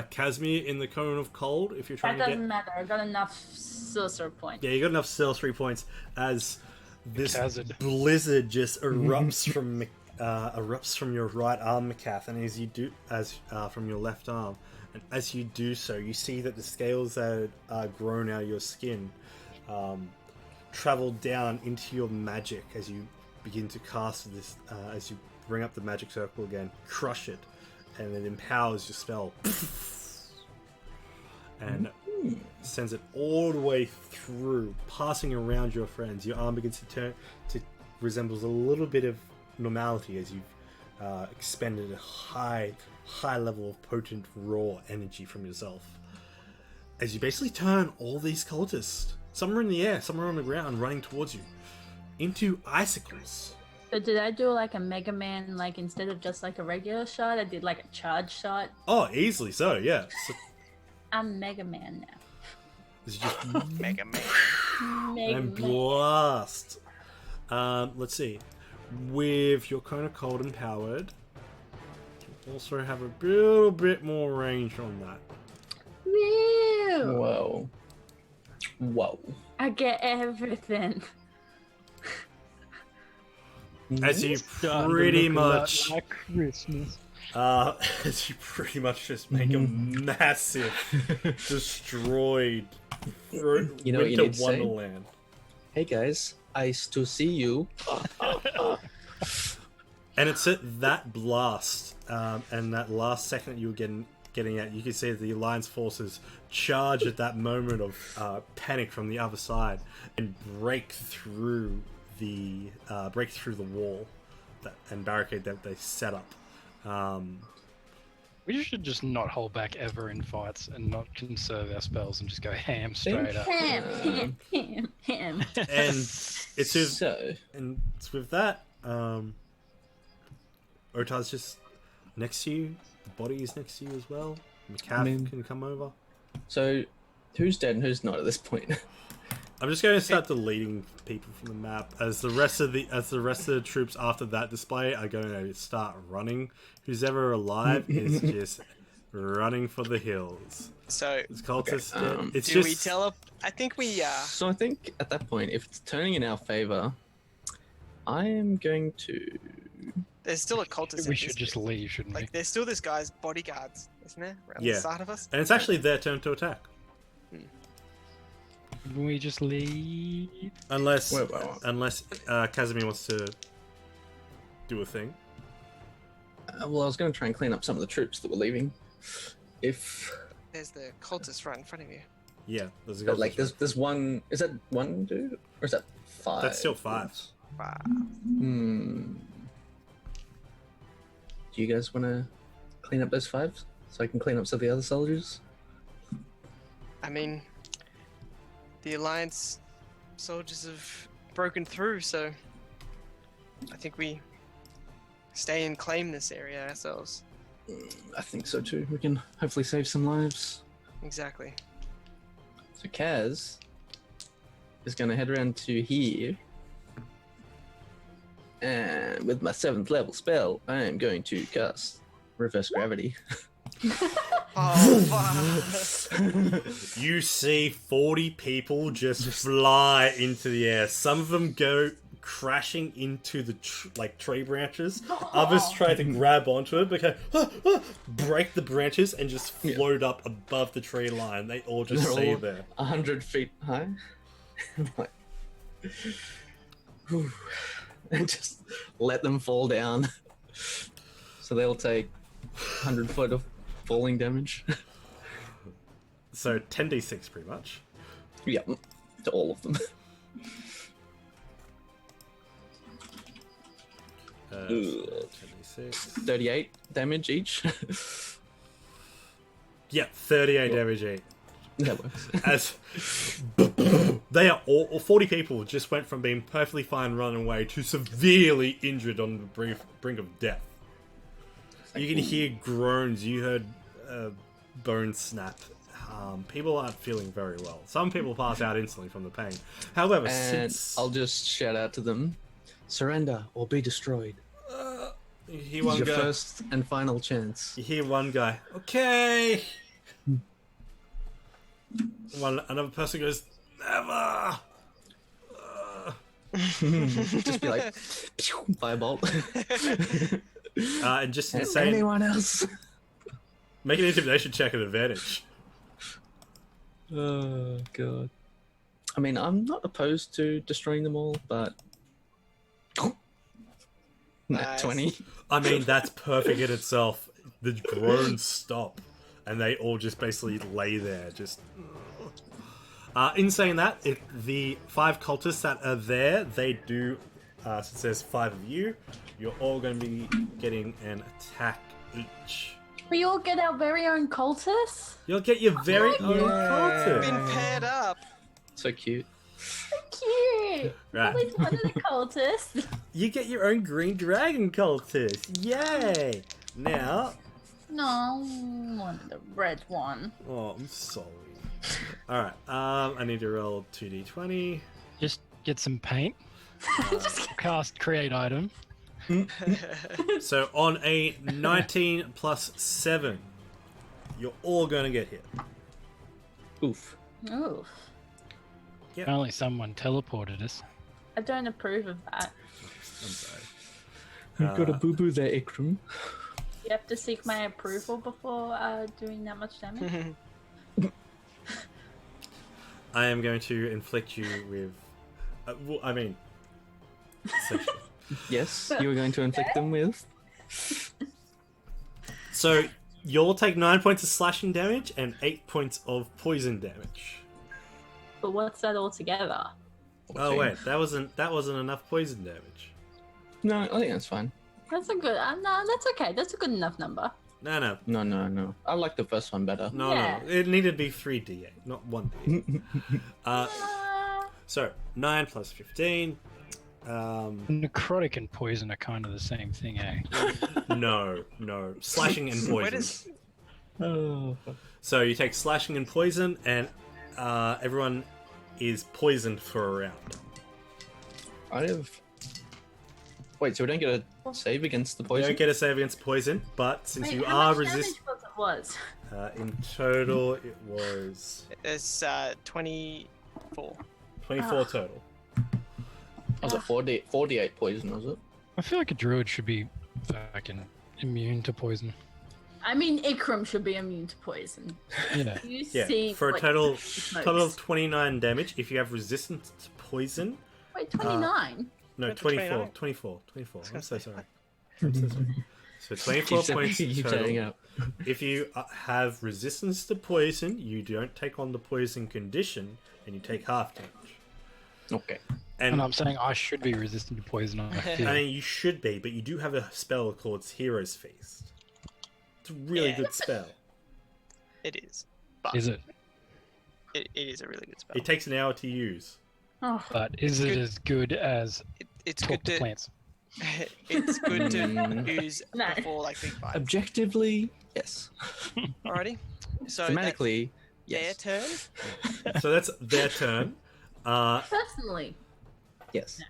A: Casimir in the cone of cold if you're trying
D: That
A: to
D: doesn't
A: get.
D: matter. I got enough sorcerer points.
A: Yeah, you got enough sorcery points as this
E: Hazard.
A: blizzard just erupts from your right arm, Macath, and as you do, from your left arm, and as you do so, you see that the scales that are grown out of your skin travel down into your magic as you begin to cast this. As you bring up the magic circle again, crush it, and it empowers your spell, and sends it all the way through, passing around your friends. Your arm begins to turn to resembles a little bit of normality as you've expended a high level of potent raw energy from yourself. As you basically turn all these cultists, some are in the air, some are on the ground, running towards you, into icicles.
D: So did I do like a Mega Man, like instead of just like a regular shot, I did like a charge shot?
A: Oh, easily so, yeah. So,
D: I'm Mega Man now.
A: this is just
C: Mega Man.
D: Mega
A: and
D: Man.
A: blast. Let's see. With your cone of cold empowered, you also have a little bit more range on that.
D: Woo!
B: Whoa.
D: I get everything.
A: As you
E: Starting to
A: pretty
E: look a lot
A: much,
E: like Christmas.
A: as you pretty much just make a massive, destroyed
B: You know what you
A: winter
B: need to say?
A: wonderland.
B: Hey guys, nice to see you.
A: And it's at that blast, and that last second that you were getting at, you can see the Alliance forces charge at that moment of panic from the other side and break through the wall and barricade that they set up.
E: We should just not hold back ever in fights and not conserve our spells and just go ham straight up.
D: Ham.
A: And it's with,
B: So,
A: and it's with that. Otar's just next to you. The body is next to you as well. Macath can come over.
B: so who's dead and who's not at this point?
A: I'm just going to start deleting people from the map as the rest of the troops after that display are going to start running. Who's ever alive is just running for the hills.
C: So,
A: It's cultists. It's
C: do
A: just
C: we tell up? I think we.
B: So I think at that point, if it's turning in our favor, I am going to.
C: There's still a cultist.
E: We
C: at
E: should
C: this-
E: just leave, shouldn't we?
C: Like, there's still this guy's bodyguards, isn't there? Around
A: Yeah.
C: the side of us.
A: and it's actually their turn to attack,
E: We just leave.
A: unless
B: Wait.
A: Casimir wants to do a thing.
B: Well, I was going to try and clean up some of the troops that were leaving. If
C: There's the cultist right in front of you.
A: Yeah, there's a
B: but, like there's one. Is that one dude or is that 5?
A: That's still 5.
C: Wow.
B: Do you guys want to clean up those 5 so I can clean up some of the other soldiers?
C: I mean, the Alliance soldiers have broken through, so I think we stay and claim this area ourselves.
B: I think so too. We can hopefully save some lives.
C: Exactly.
B: So Kaz is going to head around to here. And with my 7th level spell, I am going to cast Reverse Gravity.
C: Oh, fuck.
A: You see 40 people just fly into the air. Some of them go crashing into the tree branches. Others try to grab onto it, because break the branches and just float up above the tree line. They all just stay there.
B: 100 feet high. Like, whew. And just let them fall down. So they'll take 100 foot of falling damage.
A: So 10d6 pretty much.
B: Yeah, to all of them.
A: 10d6.
B: 38 damage each.
A: Yeah, 38 damage each.
B: That works.
A: As they are all 40 people just went from being perfectly fine running away to severely injured on the brink of death. You can hear groans. You heard bones snap. People aren't feeling very well. Some people pass out instantly from the pain. However,
B: And
A: since
B: I'll just shout out to them, surrender or be destroyed.
A: you hear
B: This
A: one
B: is your
A: guy,
B: first and final chance.
A: you hear one guy, okay. Another person goes, never.
B: Just be like, firebolt.
A: And just insane.
B: Anyone else?
A: Make an intimidation check at advantage.
B: Oh god. I mean, I'm not opposed to destroying them all, but Nat
C: Nice.
B: 20.
A: I mean, that's perfect in itself. The groans stop, and they all just basically lay there. Just. In saying that, if the 5 cultists that are there, they do. Since there's 5 of you, you're all going to be getting an attack each.
D: We all get our very own cultists?
A: You'll get your very own cultist.
C: Been paired up.
B: So cute.
D: Cute!
A: Right.
D: At least one of the cultists.
A: You get your own green dragon cultist. Yay! Now,
D: No, one of the red one.
A: oh, I'm sorry. All right. I need to roll 2d20.
E: Just get some paint. Cast create item.
A: So on a 19 plus 7, you're all going to get hit.
B: Oof.
D: Oof.
A: Yep.
E: Only someone teleported us.
D: I don't approve of that.
A: I'm sorry.
B: You've got a boo-boo there, Ikram.
D: You have to seek my approval before doing that much damage.
A: I am going to inflict you with. Well, I mean. essentially.
B: Yes, you were going to inflict them with?
A: So you'll take 9 points of slashing damage and 8 points of poison damage.
D: But what's that all together?
A: Oh wait, that wasn't enough poison damage.
B: No, I think that's fine.
D: That's a good. No, that's okay. That's a good enough number.
A: No.
B: No. I like the first one better.
A: No. It needed to be 3d8, not 1d8. So 9 plus 15.
E: Necrotic and poison are kind of the same thing, eh?
A: No. Slashing and
C: Where
A: poison.
C: does
B: Oh.
A: So you take slashing and poison, and everyone is poisoned for a round.
B: I have... Wait, so we don't get a save against the
A: You
B: poison?
A: don't get a save against poison, but since
D: Wait,
A: you
D: how
A: are
D: much
A: resist,
D: damage was
A: in total it was
C: it's 24.
A: 24 total.
B: Was it 48 poison, was it?
E: I feel like a druid should be fucking immune to poison.
D: I mean, Ikram should be immune to poison.
E: Yeah.
D: You
A: Yeah,
D: see,
A: for a
D: what
A: total
D: he smokes.
A: of 29 damage. If you have resistance to poison,
D: Wait, 29.
A: no,
C: Went to
A: 24.
C: 29.
A: 24. I'm so sorry. I'm so sorry. So 24 points
B: Keep adding
A: total.
B: up.
A: If you have resistance to poison, you don't take on the poison condition, and you take half damage.
B: Okay.
A: And
E: And I'm saying I should be resistant to poison. I feel.
A: I mean, you should be, but you do have a spell called Hero's Feast. It's a really
C: Yeah.
A: good spell.
C: It is. But
E: Is it?
C: it is a really good spell.
A: It takes an hour to use.
D: Oh,
E: But is it
C: good.
E: as good as
C: It's
E: talk
C: good
E: to
C: to
E: plants?
C: it's good to
B: Mm.
C: use
D: No.
C: before like big fights.
B: Objectively, yes.
C: Alrighty. So
B: Thematically,
C: that's their
B: yes.
C: turn.
A: So that's their turn.
D: personally.
B: Yes.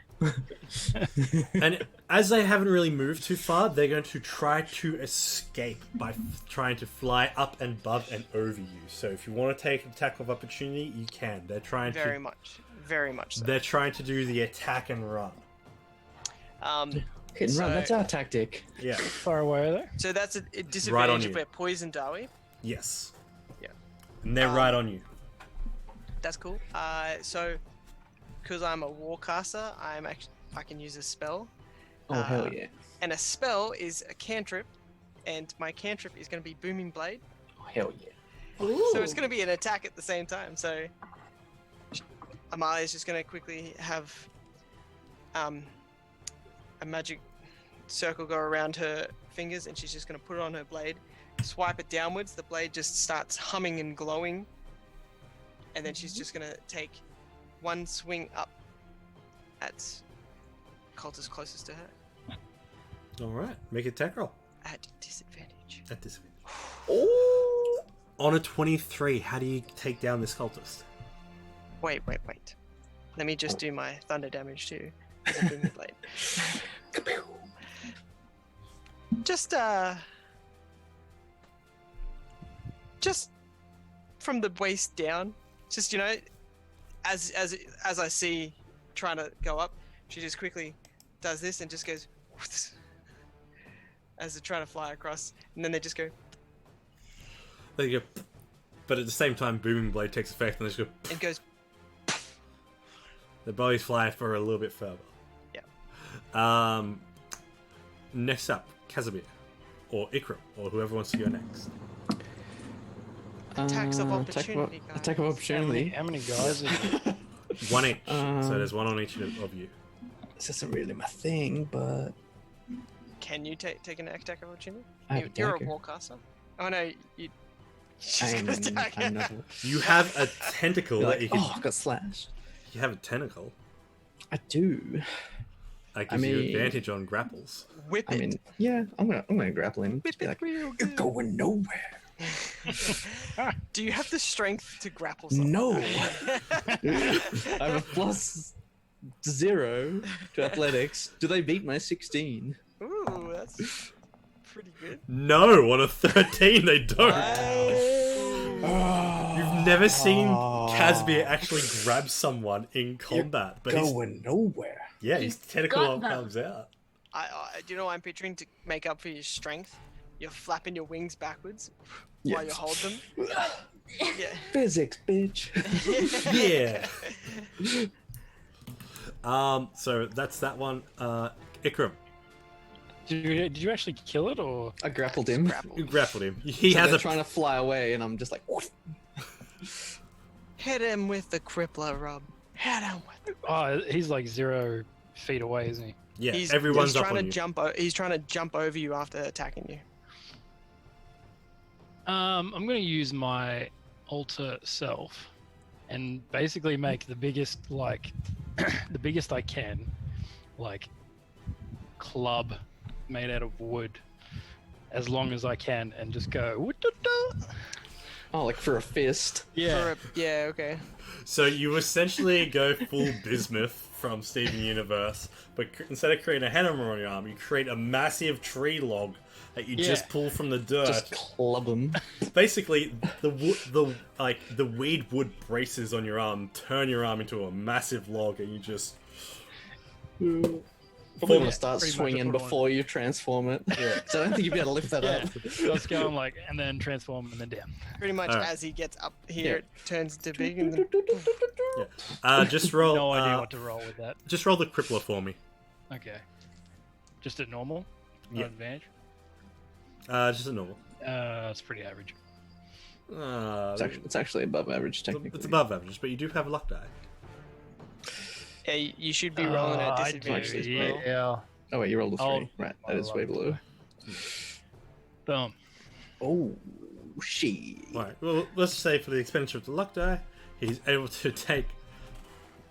A: And as they haven't really moved too far, they're going to try to escape by trying to fly up and above and over you. So if you want to take an attack of opportunity, you can. They're trying
C: Very much so.
A: They're trying to do the attack and run.
B: Hit and run, that's our tactic.
A: Yeah.
E: Far away are they?
C: So that's a
A: Right on
C: disadvantage
A: you.
C: if we're poisoned, are we?
A: Yes.
C: Yeah.
A: And they're right on you.
C: That's cool. So because I'm a warcaster, I can use a spell.
B: Oh, hell yeah.
C: And a spell is a cantrip, and my cantrip is going to be Booming Blade.
B: Oh, hell yeah.
C: So it's going to be an attack at the same time. So Amalia's just going to quickly have a magic circle go around her fingers, and she's just going to put it on her blade, swipe it downwards. The blade just starts humming and glowing, and then she's just going to take one swing up at cultist closest to her
A: All right. Make an attack roll.
C: at disadvantage.
A: At disadvantage.
B: Oh!
A: On a 23, how do you take down this cultist?
C: Wait. Let me just do my thunder damage too. As a booming blade. Just from the waist down. Just as I see trying to go up, she just quickly does this and just goes as they're trying to fly across, and then they just go
A: They go, but at the same time, Booming Blade takes effect, and they just go.
C: and goes.
A: The bodies fly for a little bit further.
C: Yeah.
A: Next up, Casimir, or Ikram, or whoever wants to go next.
C: Attacks of opportunity, guys.
B: Attack of opportunity.
E: How many guys?
A: One each. So there's one on each of you.
B: This isn't really my thing, but
C: Can you take an attack of opportunity?
B: I have a
C: You're a
B: dagger.
C: warcaster. Oh no, you.
B: I'm
C: attack.
B: not.
A: You have a tentacle
B: You're
A: that you
B: like,
A: can.
B: oh, I got slashed.
A: You have a tentacle.
B: I do.
A: That
B: I
A: gives you
B: mean-
A: advantage on grapples.
C: Whip
B: I
C: it.
B: mean, yeah, I'm gonna grapple him.
C: Whip
B: Just be
C: it
B: like,
C: real
B: you're
C: good.
B: going nowhere.
C: Do you have the strength to grapple someone?
B: No. I have a +0 to athletics. Do they beat my 16?
C: Ooh, that's pretty good.
A: No, on a 13 they don't.
B: Oh,
A: You've never seen Casimir actually grab someone in combat, but
B: going nowhere.
A: his tentacle
D: got them.
A: comes out.
C: Do you know what I'm picturing to make up for your strength? You're flapping your wings backwards
B: Yeah.
C: while you hold them. Yeah.
B: Physics, bitch.
A: Yeah. So that's that one. Ikram,
E: Did you actually kill it or?
B: I grappled him.
C: Grapple.
A: you grappled him. He
B: So
A: has
B: they're
A: a.
B: trying to fly away, and I'm just like,
C: Hit him with the crippler, Rob. Hit him with it.
E: Oh, he's like 0 feet away, isn't he?
A: Yeah,
C: He's
A: everyone's up
C: trying
A: on
C: to
A: you.
C: jump. He's trying to jump over you after attacking you.
E: I'm gonna use my alter self, and basically make the biggest the biggest I can, club made out of wood, as long as I can, and just go. "Woo-doo-doo."
B: oh, like for a fist.
E: Yeah.
C: Yeah. Okay.
A: So you essentially go full bismuth from Steven Universe, but instead of creating a hammer on your arm, you create a massive tree log that you just
E: Yeah.
A: pull from the dirt.
B: Just club him.
A: Basically, the weed wood braces on your arm turn your arm into a massive log, and you just.
B: Probably
A: Yeah,
B: want to start
E: pretty much
B: swinging
E: what I
B: before you transform it.
A: Yeah.
B: So I don't think you'd be able to lift that
E: Yeah.
B: up.
E: Let's go and and then transform and then down.
C: Pretty much
A: Alright.
C: as he gets up here,
B: Yeah.
C: it turns to big, and then
A: Just roll.
E: No idea what to roll with that.
A: Just roll the crippler for me.
E: Okay. Just at normal. No
A: Yeah.
E: advantage.
A: Just a normal.
E: It's pretty average.
B: It's actually above average, technically.
A: It's above average, but you do have a luck die.
C: yeah, you should be rolling at
E: I do,
C: disadvantage as well.
E: yeah.
B: Oh wait, you rolled a 3.
E: Oh,
B: Right,
E: I
B: that is way
E: love
B: below.
E: Boom.
B: Oh, shit.
A: Right. Well, let's say for the expenditure of the luck die, he's able to take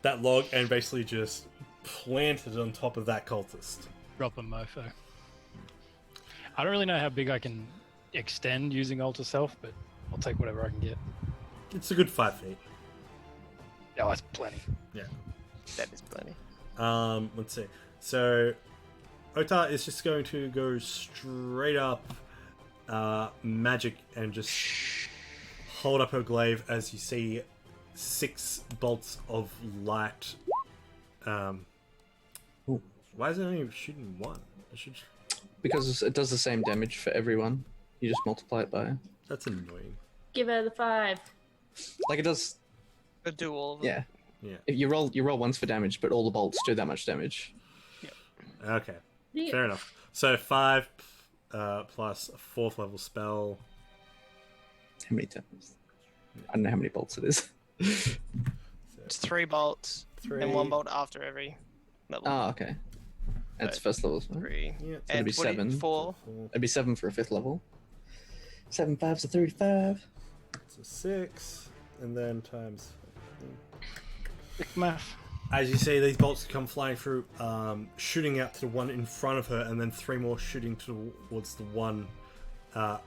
A: that log and basically just plant it on top of that cultist.
E: Drop a mofo. I don't really know how big I can extend using alter self, but I'll take whatever I can get.
A: It's a good 5 feet.
E: Oh, that's plenty.
A: Yeah.
C: That is plenty.
A: Let's see. So, Ota is just going to go straight up magic and just hold up her glaive as you see 6 bolts of light. Why is it only shooting 1? It should...
B: Because it does the same damage for everyone. You just multiply it by.
A: That's annoying.
D: Give her the 5.
B: Like it does.
C: Could do all of them.
B: Yeah.
A: Yeah.
B: You roll once for damage, but all the bolts do that much damage.
A: Okay.
D: Yeah.
A: Fair enough. So 5 plus a 4th level spell.
B: How many times? I don't know how many bolts it is.
C: It's 3 bolts
A: 3.
C: and 1 bolt after every level.
B: Oh, okay. That's first level. Right?
C: 3.
A: Yeah.
B: So it'd be 7.
C: 4.
B: It'd be 7 for a 5th level. 7 5's a 35.
A: So 6, and then times.
E: Quick math.
A: As you see, these bolts come flying through, shooting out to the one in front of her, and then 3 more shooting towards the one, I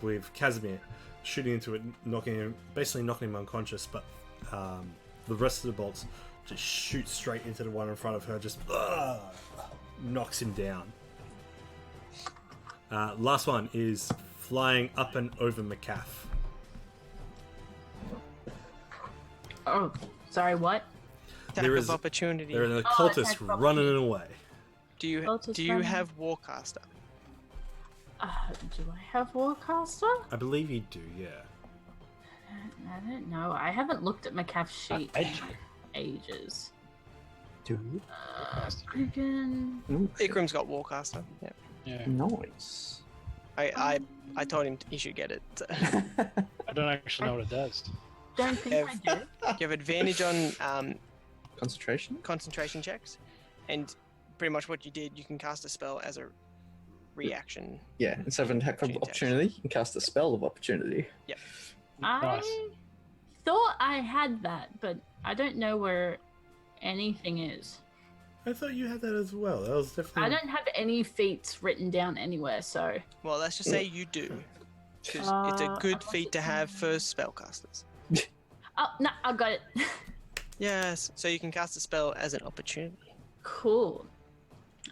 A: believe, Casimir, shooting into it, basically knocking him unconscious. But the rest of the bolts just shoot straight into the one in front of her, just knocks him down. Last one is flying up and over McCaff.
D: Oh, sorry, what?
C: Attack
A: There
C: of
A: is-
C: opportunity.
A: There are the
D: Oh,
A: cultists
D: attack of
A: running away.
C: Do you
D: Cultist
C: do you
D: running.
C: have Warcaster?
D: Do I have Warcaster?
A: I believe you do, yeah.
D: I don't know. I haven't looked at McCaff's sheet in
E: Edge.
D: ages.
B: Dude.
D: Freaking...
C: Ikram's got Warcaster. Yeah.
E: Yeah.
B: Nice.
C: I told him he should get it. So.
E: I don't actually know what it does.
D: Don't think I do.
C: You have advantage on
B: Concentration?
C: concentration checks, and pretty much what you did, you can cast a spell as a reaction.
B: Yeah, instead of an attack of
C: Change
B: opportunity, you can cast a spell of opportunity.
E: Nice.
D: I thought I had that, but I don't know where anything is.
A: I thought you had that as well. That was definitely...
D: I don't have any feats written down anywhere, so...
C: Well, let's just say you do, because it's a good feat to have for spellcasters.
D: Oh, no, I got it.
C: Yes, so you can cast a spell as an opportunity.
D: Cool.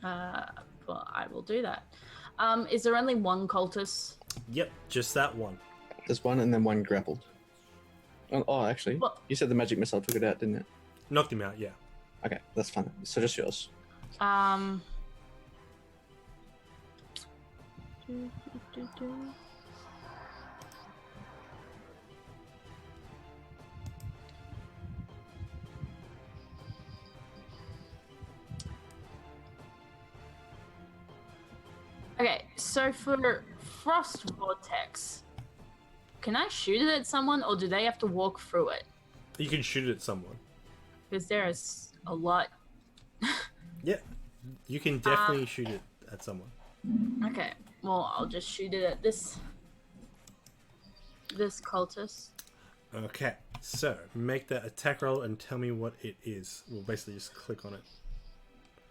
D: Well, I will do that. Is there only one cultist?
A: Yep, just that one.
B: There's one and then one grappled. Oh, actually,
D: Well-
B: you said the magic missile took it out, didn't it?
A: Knocked him out, yeah.
B: Okay, that's fine. So just yours.
D: Okay, so for Frost Vortex, can I shoot it at someone or do they have to walk through it?
A: You can shoot it at someone.
D: Because there is a lot.
A: Yeah, you can definitely shoot it at someone.
D: Okay, well, I'll just shoot it at this cultist.
A: Okay, so make that attack roll and tell me what it is. We'll basically just click on it.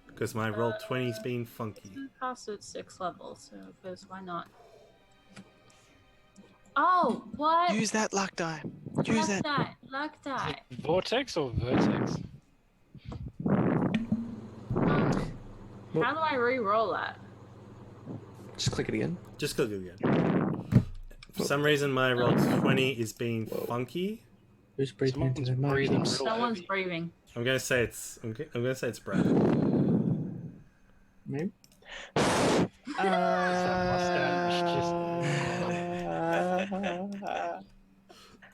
A: Because my roll 20's been funky.
D: Cast at 6th level, so because why not? Oh, what?
C: Use that luck die. Use
D: Luck
C: that.
D: die, luck die.
E: Vortex or vertex?
D: How do I re-roll that?
B: Just click it again.
A: Just click it again. For some reason, my roll 20 is being funky.
B: Who's breathing into
E: Someone's
B: their
E: breathing
B: mouthpiece?
E: real
D: Someone's
E: heavy.
D: breathing.
A: I'm gonna say it's. I'm gonna say it's Brad.
B: Maybe?
A: All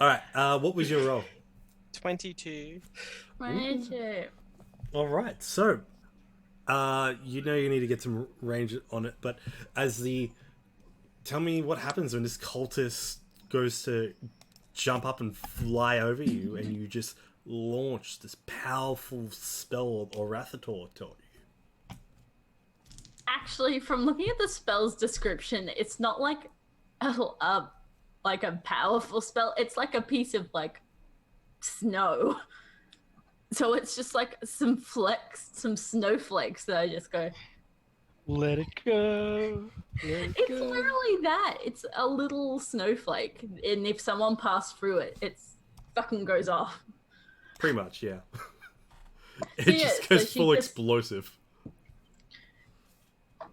A: right. What was your roll?
C: 22.
D: 22.
A: All right. So, you know you need to get some range on it, but tell me what happens when this cultist goes to jump up and fly over you, and you just launch this powerful spell or Rathator taught you.
D: Actually, from looking at the spell's description, it's not like a powerful spell. It's like a piece of like snow. So it's just like some snowflakes that I just go.
E: Let it go. Let it
D: It's
E: go.
D: literally that. It's a little snowflake, and if someone passed through it, it's fucking goes off.
A: Pretty much, yeah. It
D: yeah,
A: just
D: so
A: goes
D: she
A: full
D: just-
A: explosive.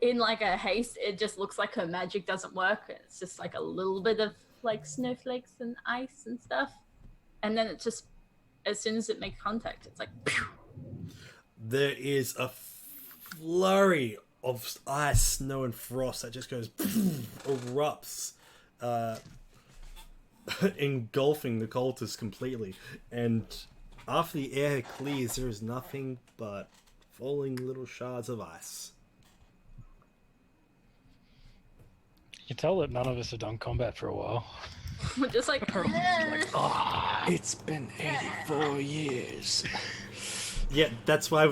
D: In like a haste, it just looks like her magic doesn't work. It's just like a little bit of like snowflakes and ice and stuff. And then it just, as soon as it makes contact, it's like, pew.
A: There is a flurry of ice, snow, and frost that just goes erupts, engulfing the cultists completely. And after the air clears, there is nothing but falling little shards of ice.
E: You can tell that none of us have done combat for a while.
D: We're just like,
B: It's been 84 years.
A: Yeah, that's why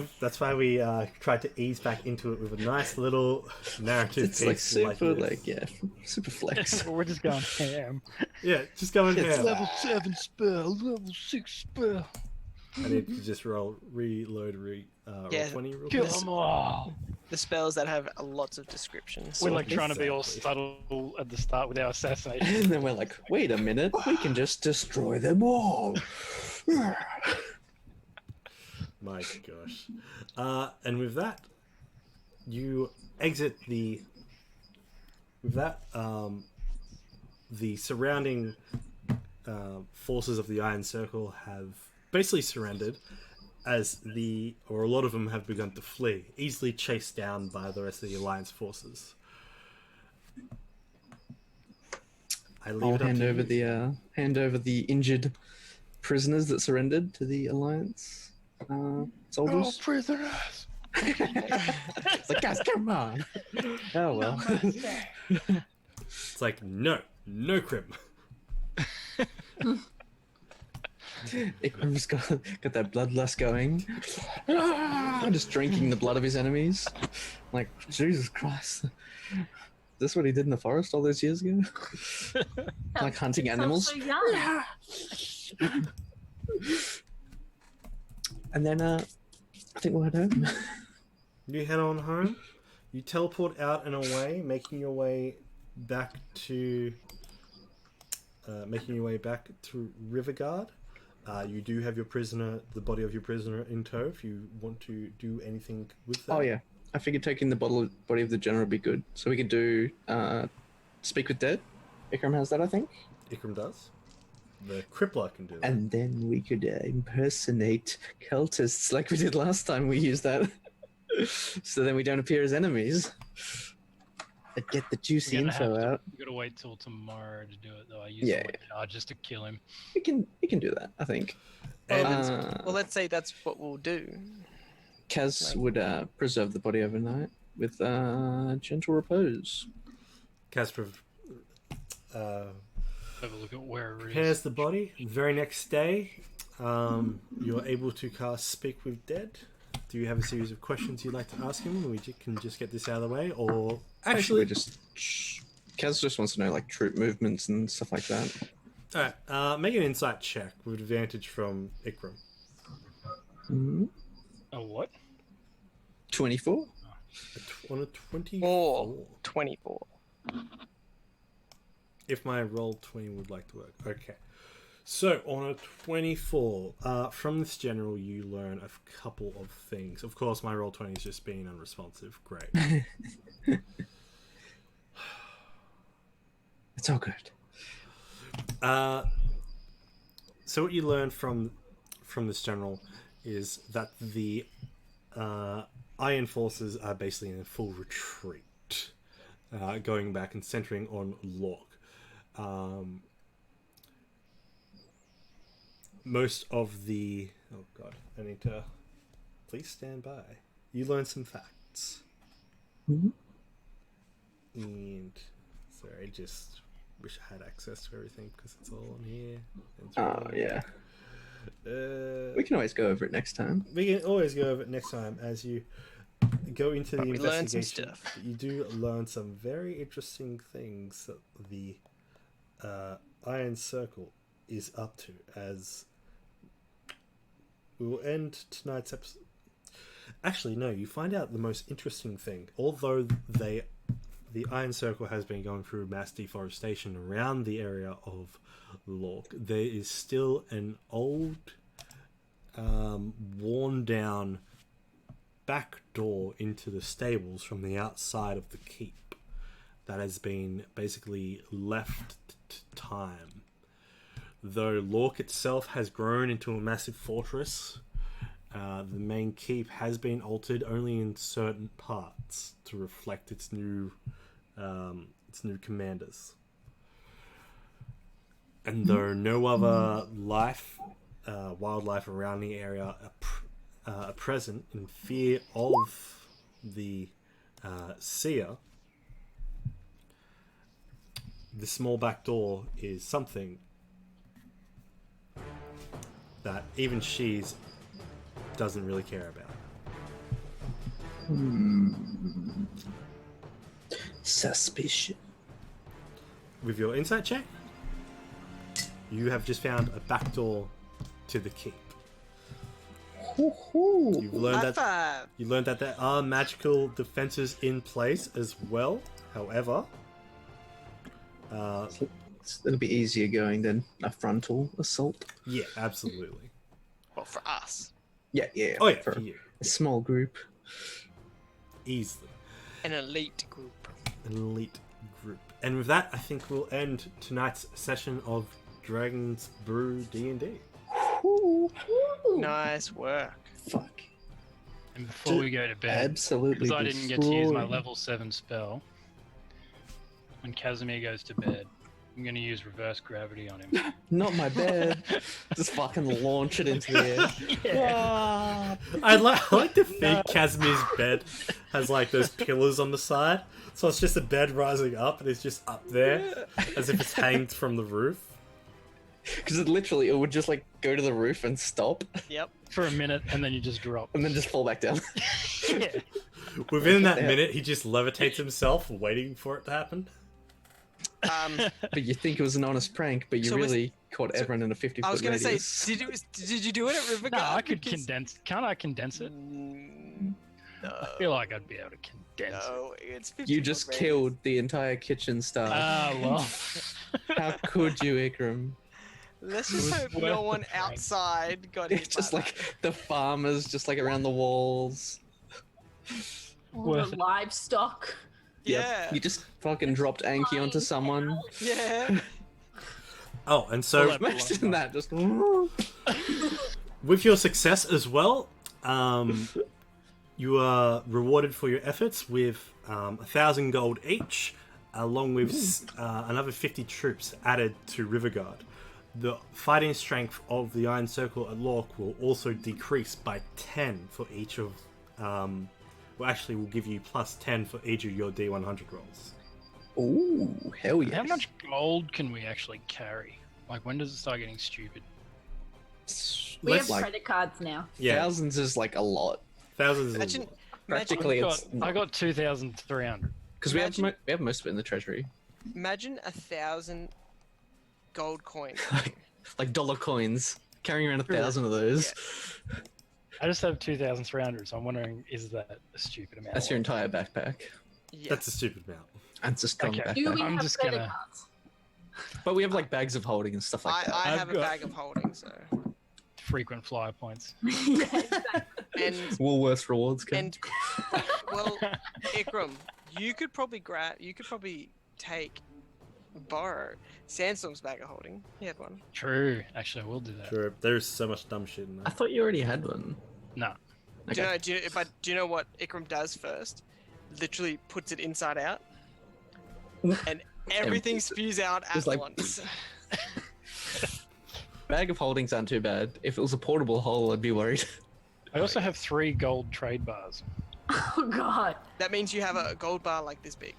A: we tried to ease back into it with a nice little narrative
B: It's like
A: piece
B: super,
A: this.
B: like, yeah, super flex.
E: We're just going ham.
A: Yeah, just going
B: It's
A: here.
E: Level 7 spell, level 6 spell.
A: I need to just roll 20 real
E: Kill
A: quick.
E: them all.
C: The spells that have lots of descriptions.
E: We're like trying to be all
A: Exactly.
E: subtle at the start with our assassination.
B: And then we're like, wait a minute, we can just destroy them all.
A: My gosh. And with that, you exit the... With that, the surrounding forces of the Iron Circle have basically surrendered, as a lot of them have begun to flee, easily chased down by the rest of the Alliance forces. I leave
B: I'll
A: it up
B: hand
A: to
B: over
A: you.
B: the injured prisoners that surrendered to the Alliance soldiers.
E: prisoners!
B: It's like, guys, come on. Oh well.
A: It's like, no crim.
B: Ikram's got that bloodlust going. Just drinking the blood of his enemies. Like, Jesus Christ. Is this what he did in the forest all those years ago? Like hunting animals?
D: So young.
B: And then I think we'll head home.
A: You head on home. You teleport out and away, making your way back to Riverguard. You do have the body of your prisoner in tow. If you want to do anything with that.
B: Oh yeah. I figured taking the body of the general would be good. So we could do Speak with Dead. Ikram has that, I think.
A: Ikram does. The Crippler can do that.
B: And then we could impersonate cultists like we did last time we used that. So then we don't appear as enemies. But get the juicy info out.
E: We gotta wait till tomorrow to do it though. I use
B: Yeah.
E: just to kill him.
B: We can do that, I think.
A: And
C: Well, let's say that's what we'll do.
B: Kaz would preserve the body overnight with gentle repose.
A: Casper
E: Have a look at where it
A: prepares
E: is.
A: the body. The very next day, you're able to cast Speak with Dead. Do you have a series of questions you'd like to ask him? We can just get this out of the way, or
B: Actually, Kaz just wants to know like troop movements and stuff like that.
A: all right. Make an insight check with advantage from Ikram.
E: Oh, what?
B: 24.
A: On a 24.
C: 24.
A: If my roll 20 would like to work. Okay. So, on a 24, from this general, you learn a couple of things. Of course, my roll 20 is just being unresponsive. Great.
B: It's all good.
A: So, what you learn from this general is that the Iron Forces are basically in a full retreat, going back and centering on Lork. Most of the... Oh god, I need to... Please stand by. You learn some facts.
B: Mhm.
A: And... Sorry, I just wish I had access to everything because it's all on here. And
B: Oh yeah.
A: Uh,
B: We can always go over it next time.
A: we can always go over it next time as you go into the
C: We learn some
A: investigation.
C: stuff.
A: You do learn some very interesting things that the Iron Circle is up to, as we will end tonight's episode. Actually, no, you find out the most interesting thing. Although the Iron Circle has been going through mass deforestation around the area of Lork, there is still an old worn down back door into the stables from the outside of the keep that has been basically left to time. Though Lork itself has grown into a massive fortress, the main keep has been altered only in certain parts to reflect its new commanders. And though no other wildlife around the area are present in fear of the seer, the small back door is something that even she doesn't really care about.
B: Suspicion.
A: With your insight check, you have just found a back door to the keep. You've learned that there are magical defenses in place as well. However,
B: It'll be easier going than a frontal assault.
A: yeah, absolutely.
C: Well, for us,
B: Yeah.
A: Oh yeah,
B: For
A: for you,
B: a small group.
A: easily.
C: an elite group.
A: An elite group. And with that, I think we'll end tonight's session of Dragon's Brew D&D.
C: Nice work.
B: Fuck.
E: And before we go to bed,
B: Absolutely.
E: because I didn't get to use my
B: destroyed.
E: level 7 spell, when Casimir goes to bed, I'm going to use reverse gravity on him.
B: Not my bed. Just fucking launch it into the air. Ah.
A: I like to think Casimir's bed has like those pillars on the side, so it's just a bed rising up and it's just up there as if it's hanged from the roof.
B: Because it would just like go to the roof and stop,
C: Yep.
E: For a minute, and then you just drop.
B: and then just fall back down.
E: Yeah.
A: Within that minute, he just levitates himself, waiting for it to happen.
B: But you think it was an honest prank, but you
C: So
B: really caught everyone in a 50-foot
C: I was gonna
B: radius.
C: say, did you do it at Riverguard?
E: No, I could
C: Because-
E: condense. Can't I condense it? I feel like I'd be able to condense it.
C: No, it's 50
B: You just killed the entire kitchen staff.
E: Ah, well.
B: How could you, Ikram?
C: Let's
E: It
C: just
E: was
C: hope
E: worth
C: no
E: the
C: one
E: prank.
C: outside got hit
B: It's just
C: by
B: like the farmers, just like around the walls.
D: All
E: Worth
D: the
E: it.
D: livestock.
C: that.
B: Yep.
C: Yeah.
B: You just fucking dropped Anki onto someone.
C: Yeah.
A: Oh, and so
E: Well,
B: Imagine that, just...
A: with your success as well, you are rewarded for your efforts with 1,000 gold each, along with another 50 troops added to Riverguard. The fighting strength of the Iron Circle at Lork will also decrease by 10 for each of... well, actually, we'll give you plus 10 for each of your D100 rolls.
B: Ooh, hell yeah.
E: How much gold can we actually carry? Like, when does it start getting stupid?
D: We
A: Let's-
D: have credit cards now.
A: Yeah,
B: Thousands is like a lot.
A: thousands is a
C: Imagine,
A: lot.
B: Practically,
E: I got 2,300.
B: because we
C: imagine-
B: have most of it in the treasury,
C: imagine 1,000 gold coins.
B: like dollar coins. Carrying around
E: True.
B: 1,000 of those.
E: I just have 2,300, so I'm wondering, is that a stupid amount?
B: That's your entire backpack.
C: Yeah.
A: That's a stupid amount.
B: That's a strong
E: Okay.
D: Do
B: backpack.
D: we
E: I'm
D: have
E: just
D: credit
E: gonna-
D: cards?
B: But we have like bags of holding and stuff like that.
C: I
E: I've
C: have a
E: got-
C: bag of holding, so.
E: Frequent flyer points.
D: Yeah, exactly.
C: And
B: Woolworths rewards. Code.
C: and well, Ikram, you could probably borrow Sandstorm's bag of holding. He had one.
E: True. Actually, I will do that.
A: Sure, there's so much dumb shit in
B: I
A: there.
B: thought you already had one.
E: No.
B: Okay.
C: Do you know what Ikram does first? Literally puts it inside out, and everything spews out at
B: Just like-
C: once.
B: Bag of holdings aren't too bad. If it was a portable hole, I'd be worried.
E: I also have 3 gold trade bars.
D: Oh god.
C: That means you have a gold bar like this big.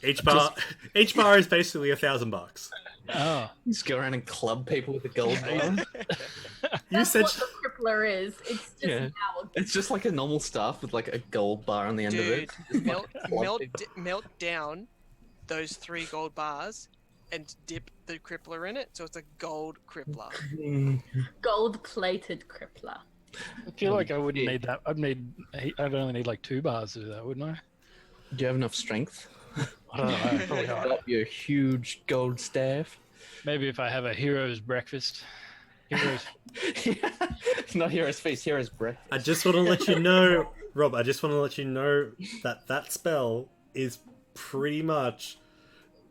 A: Each bar is basically $1,000.
E: Oh.
B: Just go around and club people with a gold bar.
A: You
D: That's
A: said
D: what the crippler is. It's just
B: Yeah.
D: an hour.
B: It's just like a normal staff with like a gold bar on the end of it.
C: Dude, melt,
B: club
C: melt,
B: people.
C: melt down those 3 gold bars and dip the crippler in it, so it's a gold crippler.
D: Gold-plated crippler.
E: I feel like I wouldn't need that. I'd only need like 2 bars to do that, wouldn't I?
B: Do you have enough strength?
E: I don't know. Probably
B: Put
E: not.
B: up your huge gold staff.
E: Maybe if I have a hero's breakfast. Heroes.
B: Not Hero's Feast, Hero's Breath.
A: I just want to let you know, Rob. I just want to let you know that that spell is pretty much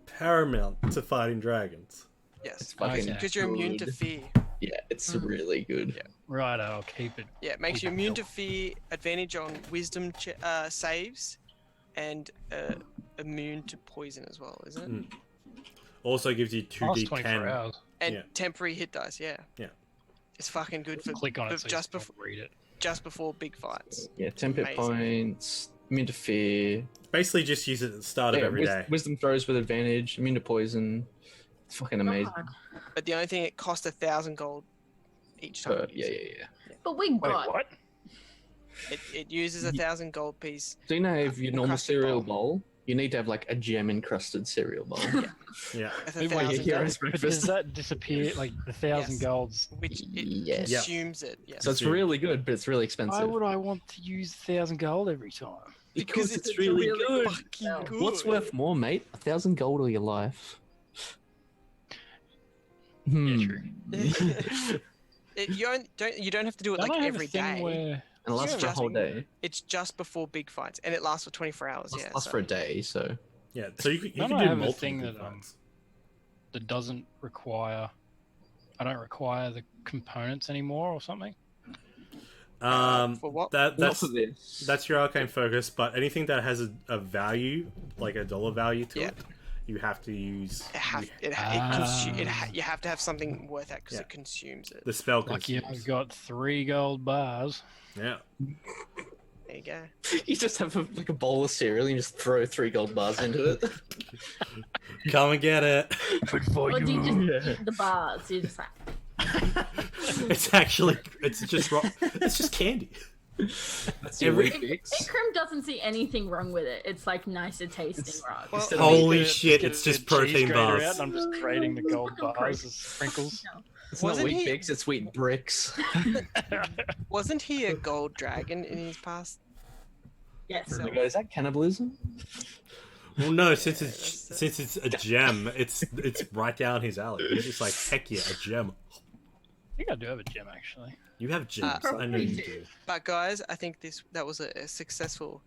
A: paramount to fighting dragons.
C: Yes,
B: It's fucking
E: Okay.
C: because you're immune to
B: good.
C: fear.
B: Yeah, it's really good.
C: Yeah.
E: Right, I'll keep it.
C: Yeah, it makes you immune to fear, advantage on wisdom saves, and immune to poison as well, isn't it?
A: Mm. Also gives you
E: Last 24
A: 2d10.
E: hours.
C: And
A: Yeah.
C: temporary hit dice. Yeah.
A: Yeah.
C: It's fucking good for
E: Click on it so
C: just
E: you
C: before
E: read it.
C: big fights.
B: Yeah, 10 hit
C: Amazing.
B: points, immune to fear.
A: Basically, just use it at the start of
B: Yeah,
A: every day.
B: wisdom throws with advantage, immune to poison. It's fucking amazing.
D: God.
C: But the only thing, it costs 1,000 gold each time. you
B: Yeah,
C: use
B: yeah,
C: it.
B: yeah.
D: But we
E: Wait,
D: got
E: what?
C: It uses 1,000 gold piece.
B: So you know, if your normal
C: Encrusted
B: cereal
C: bowl.
B: bowl, you need to have like a gem encrusted cereal bowl.
A: Yeah.
C: With
E: Wait,
C: 1,000
B: yeah,
C: gold,
B: it's
E: But does
B: breakfast.
E: that disappear? Like the 1,000
C: Yes.
E: golds?
C: which it
B: Yes.
A: Yeah.
C: consumes it. Yes.
B: So it's
A: Consume.
B: really good, but it's really expensive.
E: Why would I want to use 1,000 gold every time?
B: Because it's
D: it's
B: really
D: really
B: good.
C: fucking
D: No.
C: good.
B: What's worth more, mate? 1,000 gold or your life?
E: true.
C: You don't have to do it
E: Don't
C: like
E: I have
C: every
E: a thing
C: day.
E: where
B: And it lasts
C: Yeah,
B: for a
C: just-
B: whole day.
C: It's just before big fights, and it lasts for 24 hours.
B: It
C: Yeah.
B: lasts
C: so-
B: for a day, so.
A: Yeah. So you
E: Don't
A: can
E: I
A: do
E: have a
A: multiple
E: thing
A: big
E: that,
A: fights.
E: that doesn't require? I don't require the components anymore or something.
C: for what?
B: Not
A: That's
B: for this.
A: that's your arcane focus, but anything that has a value, like a dollar value to
C: Yeah.
A: it, you have to use
C: You have to have something worth that because
A: Yeah.
C: it consumes it.
A: the spell
E: Lucky I've
A: consumes.
E: got 3 gold bars.
A: Yeah.
C: There you go.
B: You just have like a bowl of cereal and you just throw 3 gold bars into it.
A: Come and get it.
E: Good for
D: or do you just
B: Yeah.
D: eat the bars? You just like
A: It's just candy.
B: That's your
A: Every-
B: week fix.
D: Ikram doesn't see anything wrong with it. It's like nicer tasting, right?
C: Well,
B: Instead of
A: Holy
E: Get a-
A: shit,
E: get
A: it's
E: a
A: just
E: cheese
A: protein
E: grater
A: bars.
E: out and I'm just trading the gold
D: Fucking
E: bars
D: crazy.
E: as sprinkles.
D: No.
B: It's not
C: Wasn't
B: wheat
C: he-
B: bix, it's wheat bricks.
C: Wasn't he a gold dragon in his past?
D: Yes.
C: So-
B: Oh my God, is that cannibalism?
A: Well, no, since it's a gem, it's right down his alley. He's just like, heck yeah, a gem.
E: I think I do have a gem actually.
A: You have gems.
C: Uh,
A: I know you do.
C: But guys, I think that was a successful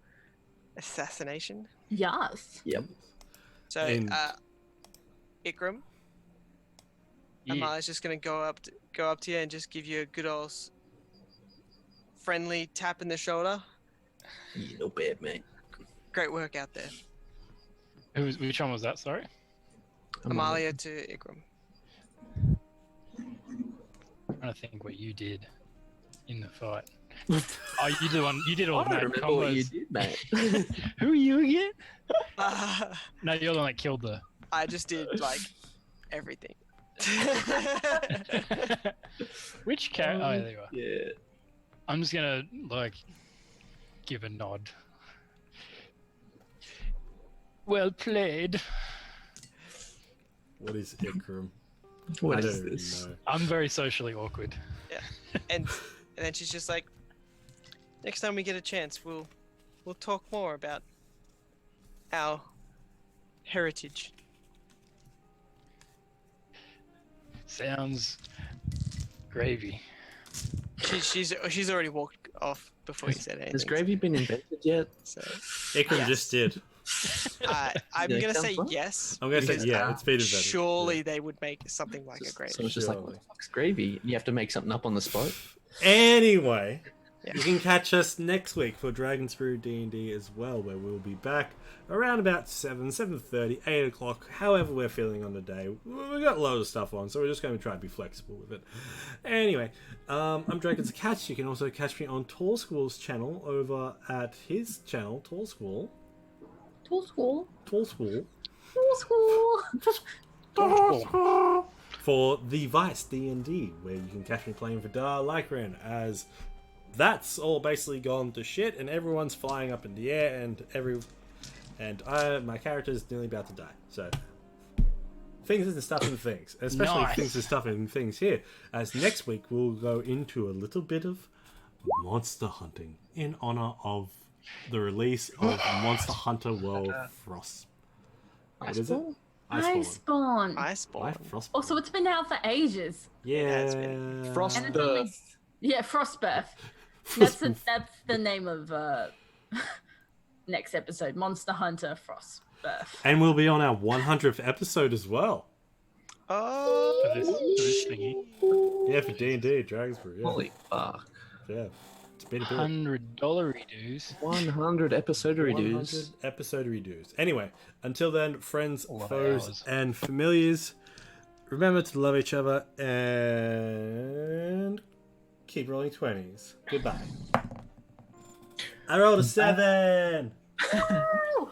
C: assassination.
D: Yes.
B: Yep.
C: So,
A: And-
C: Ikram,
E: Yeah.
C: Amalia's just gonna go up to you and just give you a good old friendly tap in the shoulder.
B: Yeah, no bad, mate.
C: Great work out there,
E: Which one was that? Sorry.
C: Amalia to Ikram.
E: I'm trying to think what you did in the fight. Oh, you did one. You did all
B: I
E: the
B: don't
E: mad
B: remember what you
E: combos.
B: did, mate.
E: Who are you again? No, you're the one that killed the.
C: I just did like everything.
E: Which character? Oh, there you are.
B: Yeah.
E: I'm just gonna like give a nod. Well played.
A: What is Ikram?
B: What
A: I
B: is
A: don't
B: this?
A: know.
E: I'm very socially awkward.
C: and then she's just like, next time we get a chance, we'll talk more about our heritage.
E: Sounds gravy.
C: She's already walked off before he said anything.
B: Has gravy been invented yet?
C: So
A: Ikram
C: Yes.
A: just did.
C: I'm
B: Yeah,
C: gonna
B: sounds
C: say
B: fun.
C: yes.
A: I'm gonna say
C: because,
A: yeah. It's been invented.
C: Surely they would make something like a gravy.
B: So it's just like, what the fuck's gravy? You have to make something up on the spot.
A: Anyway,
C: Yeah.
A: you can catch us next week for Dragon's Brew D&D as well, where we'll be back around about 7:30, 8 o'clock, however we're feeling on the day. We've got a load of stuff on, so we're just going to try to be flexible with it. Anyway, I'm Dragon's Catch. You can also catch me on Tall School's channel over at his channel, Tall School.
D: Tool school.
A: Tall School.
D: Tool school.
A: For the Vice D&D, where you can catch me playing Vidar Lycran, as that's all basically gone to shit and everyone's flying up in the air and my character's nearly about to die. So things and stuff and things, especially
E: Nice.
A: things and stuff and things here. As next week we'll go into a little bit of monster hunting in honor of the release of Monster Hunter World Frost. What is it? Iceborne.
D: Iceborne.
C: Iceborne.
A: Frostborn.
D: Also, it's been out for ages.
A: Yeah.
C: It has been.
B: Frost
D: And it's only
B: Birth.
D: yeah, Frostbirth.
A: Frostbirth.
D: That's the name of next episode, Monster Hunter Frostbirth.
A: And we'll be on our 100th episode as well.
C: Oh,
E: For this thingy.
A: Yeah, for D&D, Dragons Brew. Yeah.
B: Holy fuck.
A: Yeah. It's been a bit.
E: $100 dues.
B: 100 episode
A: 100
B: redos.
A: episode redos. Anyway, until then, friends,
E: A lot of
A: foes,
E: hours.
A: and familiars, remember to love each other and keep rolling 20s. Goodbye. I rolled a 7!
D: Woo!